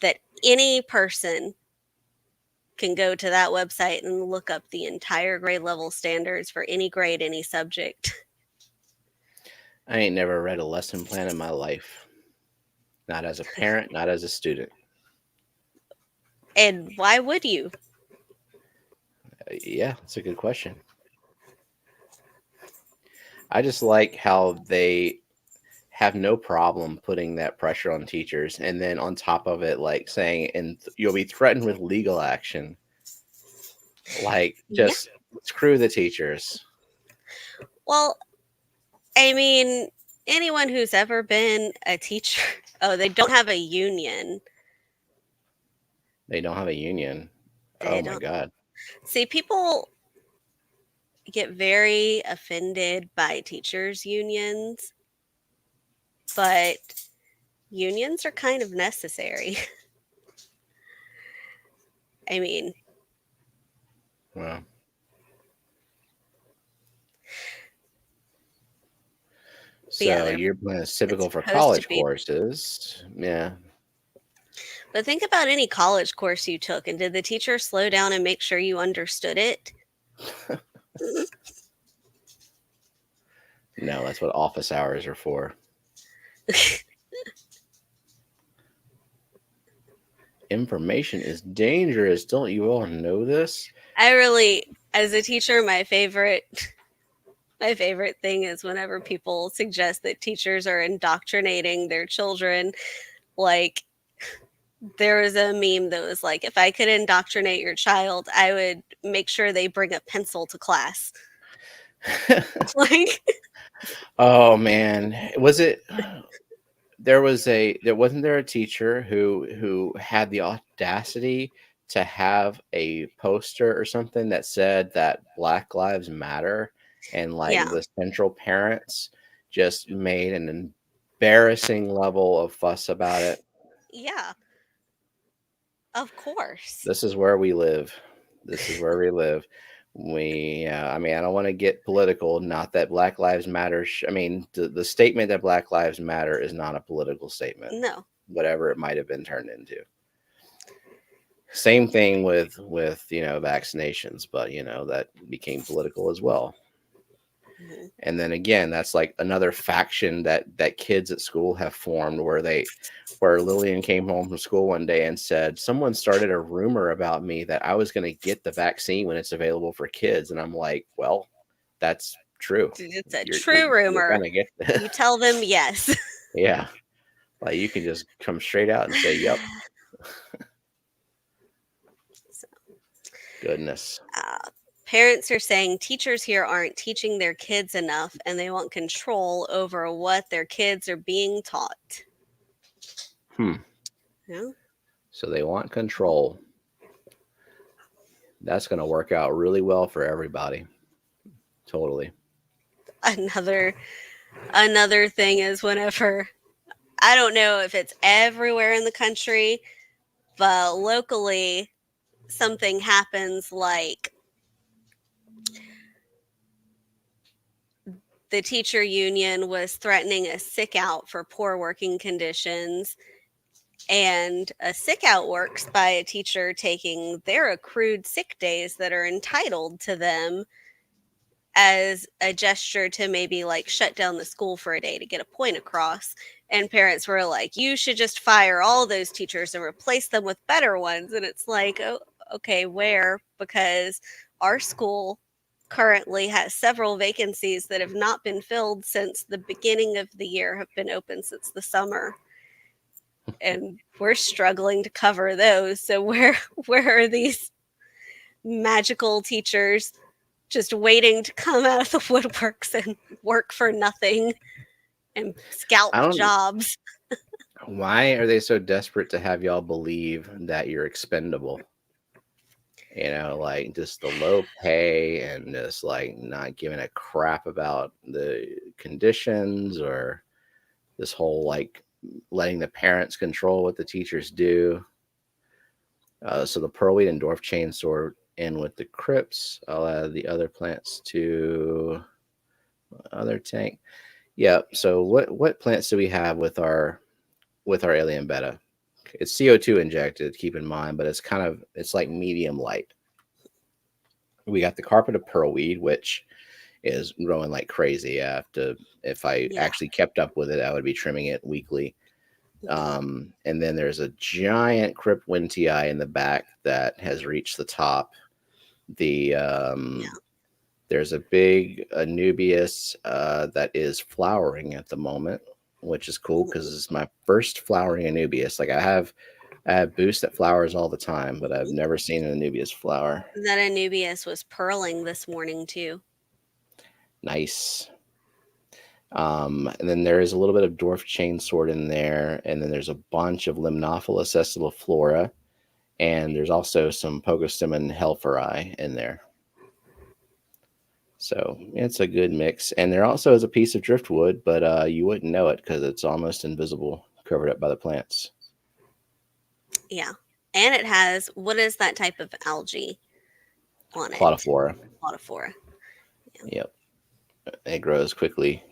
that any person can go to that website and look up the entire grade level standards for any grade, any subject. I ain't never read a lesson plan in my life. Not as a parent, not as a student. And why would you? Yeah, that's a good question. I just like how they have no problem putting that pressure on teachers, and then on top of it, like saying, and you'll be threatened with legal action. Like, Yeah. just screw the teachers. Well, I mean, anyone who's ever been a teacher, oh, they don't have a union. They don't have a union. They Oh my don't. god. See, people get very offended by teachers' unions, but unions are kind of necessary. I mean, Well, but yeah, so you're playing it's typical for supposed to college be. courses. Yeah. But think about any college course you took, and did the teacher slow down and make sure you understood it? No, that's what office hours are for. Information is dangerous. Don't you all know this? I really, as a teacher, my favorite thing is whenever people suggest that teachers are indoctrinating their children. Like, there was a meme that was like, if I could indoctrinate your child, I would make sure they bring a pencil to class. Like, Oh man, was it? There wasn't there a teacher who had the audacity to have a poster or something that said that Black Lives Matter, and like yeah, the central parents just made an embarrassing level of fuss about it. yeah, of course. This is where we live. This is where we live. I mean, I don't want to get political. Not that Black Lives Matter. I mean, the statement that Black Lives Matter is not a political statement, No. whatever it might have been turned into. Same thing with vaccinations, but that became political as well. Mhm. And then again, that's like another faction that kids at school have formed, where Lillian came home from school one day and said, someone started a rumor about me that I was going to get the vaccine when it's available for kids. And I'm like, well, that's true. It's a You're true rumor. going to get this. You tell them yes. Yeah. Like you can just come straight out and say, yep. So, Goodness. parents are saying teachers here aren't teaching their kids enough and they want control over what their kids are being taught. Yeah. So they want control. That's going to work out really well for everybody. Totally. Another thing is whenever, I don't know if it's everywhere in the country, but locally something happens like the teacher union was threatening a sick out for poor working conditions, and a sick out works by a teacher taking their accrued sick days that are entitled to them as a gesture to maybe like shut down the school for a day to get a point across. And parents were like, you should just fire all those teachers and replace them with better ones. And it's like, oh, okay, where? Because our school currently has several vacancies that have not been filled since the beginning of the year, have been open since the summer. And we're struggling to cover those. So where are these magical teachers just waiting to come out of the woodworks and work for nothing and scalp I don't. jobs? Why are they so desperate to have y'all believe that you're expendable? You know, like just the low pay and just like not giving a crap about the conditions, or this whole like letting the parents control what the teachers do. So the pearlweed and dwarf chain sword in with the crypts. I'll add the other plants to other tank. Yeah. So what plants do we have with our alien beta? It's CO2 injected, keep in mind, but it's like medium light. We got the carpet of pearlweed, which is growing like crazy. If I actually kept up with it, I would be trimming it weekly. And then there's a giant crypt wintii in the back that has reached the top. There's a big Anubias that is flowering at the moment, which is cool because it's my first flowering Anubias. Like I have Boost that flowers all the time, but I've never seen an Anubias flower. That Anubias was pearling this morning too. Nice. And then there is a little bit of dwarf chainsword in there, and then there's a bunch of Limnophila sessiliflora, and there's also some Pogostemon helferi in there. So it's a good mix. And there also is a piece of driftwood, but you wouldn't know it because it's almost invisible, covered up by the plants. Yeah. And it has, what is that type of algae on it? Claudiphora. Claudiphora. Yeah. Yep. It grows quickly.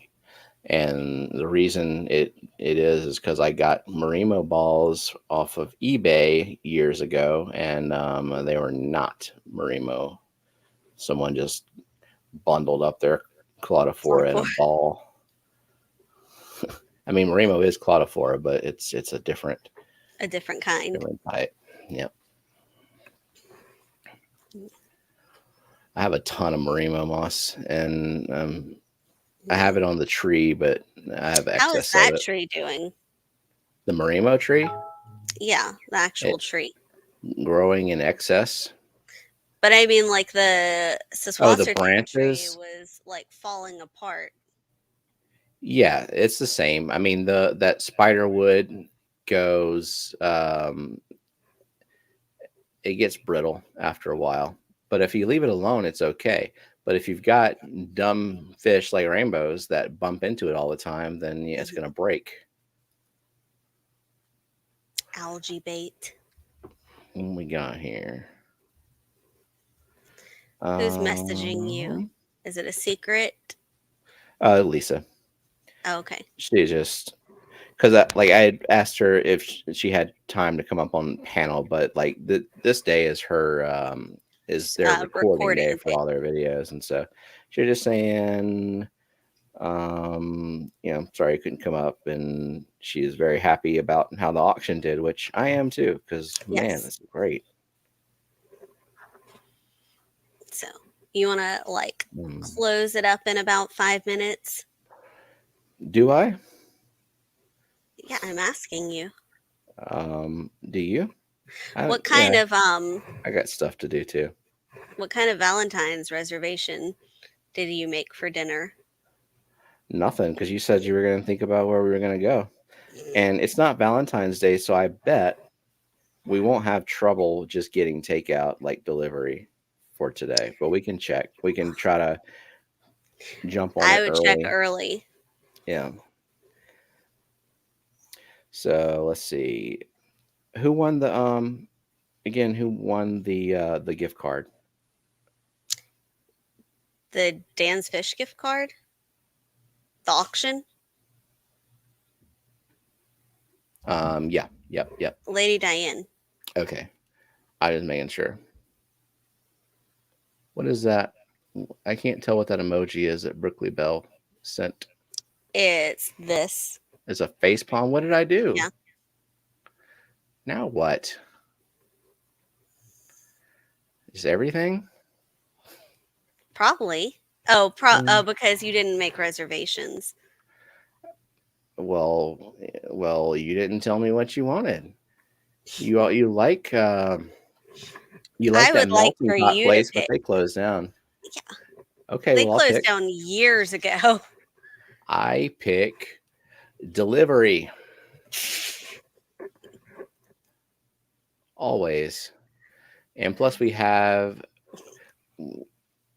And the reason it is because I got Marimo balls off of eBay years ago, and they were not Marimo. Someone just bundled up their Claudiphora in a ball. I mean, Marimo is Claudiphora, but it's a different kind. Different type. Yep. I have a ton of Marimo moss, and I have it on the tree, but I have excess How is that of it. tree doing? The Marimo tree? Yeah, the actual tree. Growing in excess. But I mean, like the the branches tree was like falling apart. Yeah, it's the same. I mean, that spider wood goes, it gets brittle after a while. But if you leave it alone, it's okay. But if you've got dumb fish like rainbows that bump into it all the time, then it's going to break. Algae bait. What we got here? Who's messaging you? Is it a secret? Lisa. Oh, okay. She just, because I had asked her if she had time to come up on panel, but like this day is her is their recording day recording for day. all their videos, and so she was just saying, sorry I couldn't come up, and she is very happy about how the auction did, which I am too, because man, Yes. this is great. So you want to like close it up in about 5 minutes? Do I? Yeah, I'm asking you. Do you? What kind of I got stuff to do too. what kind of Valentine's reservation did you make for dinner? Nothing, because you said you were going to think about where we were going to go. And it's not Valentine's Day, so I bet we won't have trouble just getting takeout, like delivery, for today. But we can check. We can try to jump on I it would early. check early. Yeah. So let's see. Who won the Who won the gift card? The Dan's Fish gift card? The auction? Yeah. Yep. Lady Diane. Okay. I was making sure. What is that? I can't tell what that emoji is that Brookley Bell sent. It's this. It's a face palm. What did I do? Yeah. Now what? Is everything? Probably. Oh, because you didn't make reservations. Well, you didn't tell me what you wanted. You like I that would like melting for pot you to place, but pick. they closed down. Yeah. Okay, They well, I'll closed pick. down years ago. I pick delivery. Always. And plus we have,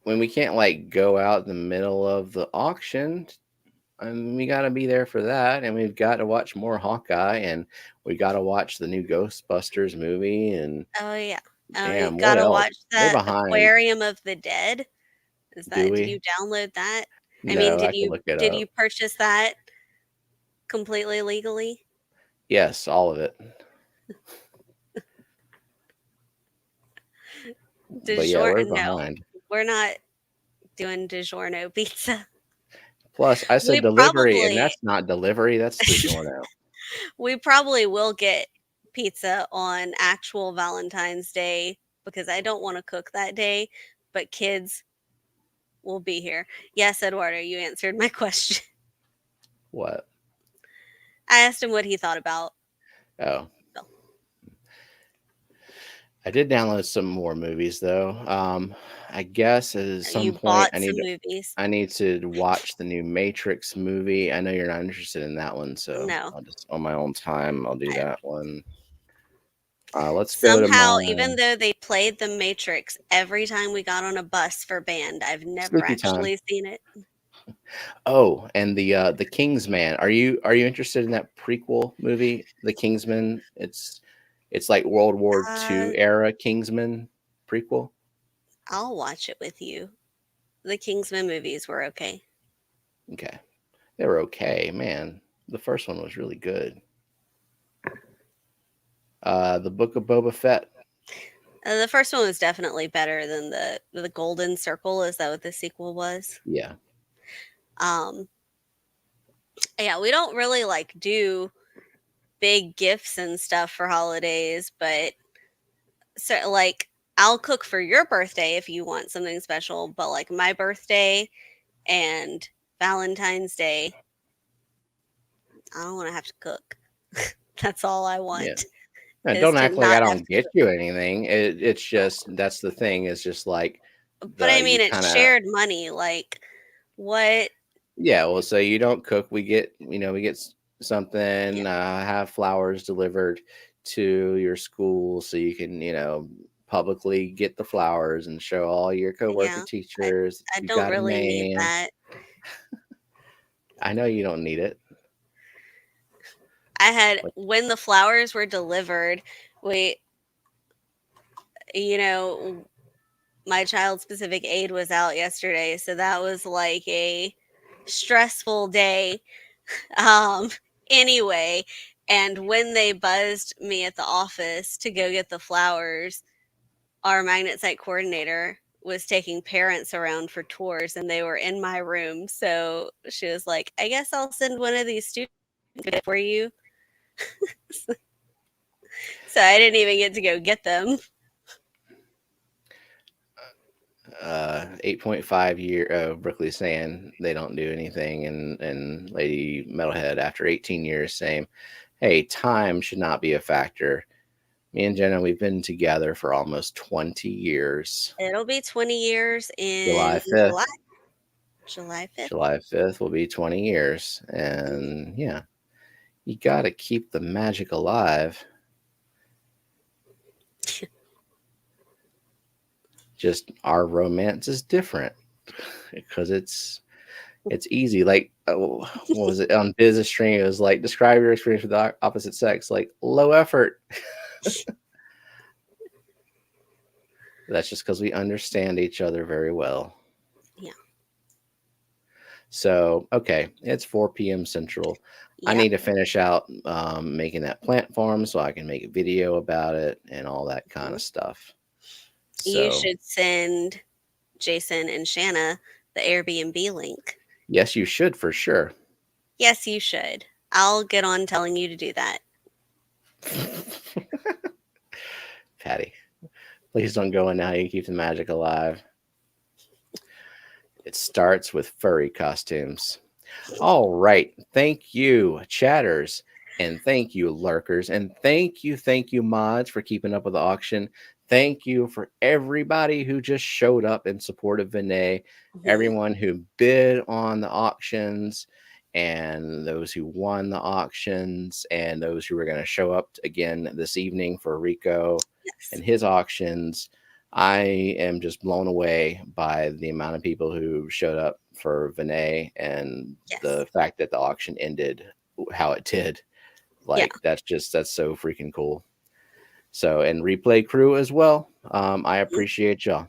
when we can't like go out in the middle of the auction, we got to be there for that, and we've got to watch more Hawkeye, and we got to watch the new Ghostbusters movie, and Oh yeah. damn, You what gotta else? watch We're that behind. Aquarium of the Dead. Do Did we? you download that? I No, mean, I can look it did up. you purchase that completely legally? Yes, all of it. But yeah, we're behind. We're not doing DiGiorno pizza. Plus, I said We delivery, and probably that's not delivery. That's DiGiorno. we probably will get pizza on actual Valentine's Day because I don't want to cook that day, but kids will be here. Yes, Eduardo, you answered my question. What? I asked him what he thought about. Oh. Bill. I did download some more movies though. I guess at some You point bought I some need movies. to watch the new Matrix movie. I know you're not interested in that one, so No. I'll just on my own time I'll do that one. Let's go to Somehow, my even though they played The Matrix every time we got on a bus for band, I've never Sleepy Time. actually seen it. Oh, and the Kingsman. Are you interested in that prequel movie, The Kingsman? It's like World War II era Kingsman prequel. I'll watch it with you. The Kingsman movies were okay. Okay. They were okay, man. The first one was really good. The Book of Boba Fett. The first one was definitely better than the Golden Circle. Is that what the sequel was? Yeah. Yeah, we don't really like do big gifts and stuff for holidays, but so like I'll cook for your birthday if you want something special, but like my birthday and Valentine's Day, I don't want to have to cook. That's all I want. Yeah. No, don't act like I don't get cook. you anything. It's just that's the thing. It's just like, But I mean, it's shared money. Like, what? Yeah, well, so you don't cook. We get something. Have flowers delivered to your school, so you can publicly get the flowers and show all your coworker teachers. I don't really need that. I know you don't need it. When the flowers were delivered, my child specific aid was out yesterday, so that was like a stressful day. Anyway, and when they buzzed me at the office to go get the flowers, our magnet site coordinator was taking parents around for tours and they were in my room. So she was like, I guess I'll send one of these students for you. So I didn't even get to go get them. 8.5 year Brooklyn saying they don't do anything, and Lady Metalhead after 18 years saying, hey, time should not be a factor. Me and Jenna, we've been together for almost 20 years. It'll be 20 years in July 5th. July 5th. July 5th will be 20 years. And yeah, you got to keep the magic alive. Just our romance is different because it's easy. Like, what was it on Business Stream? It was like, describe your experience with the opposite sex, like low effort. That's just because we understand each other very well. Yeah. So, okay, it's 4 p.m. Central. I need to finish out making that plant farm so I can make a video about it and all that kind of stuff. You should send Jason and Shanna the Airbnb link. Yes, you should for sure. Yes, you should. I'll get on telling you to do that. Patty, please don't go in now. You keep the magic alive. It starts with furry costumes. All right. Thank you, chatters. And thank you, lurkers. And thank you, mods, for keeping up with the auction. Thank you for everybody who just showed up in support of Vinay, everyone who bid on the auctions, and those who won the auctions, and those who are going to show up again this evening for Rico and his auctions. I am just blown away by the amount of people who showed up for Vinay and the fact that the auction ended how it did. Like, that's so freaking cool. So, and replay crew as well. I appreciate y'all.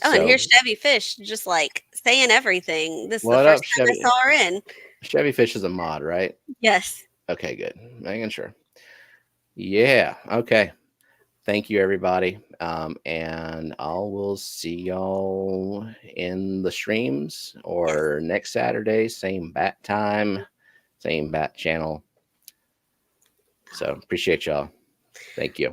Oh, and here's Chevy Fish, just like saying everything. This is the first time Chevy? I saw her in. Chevy Fish is a mod, right? Yes. Okay, good. Making sure. Yeah. Okay. Thank you, everybody. And I will see y'all in the streams or next Saturday, same bat time, same bat channel. So appreciate y'all. Thank you.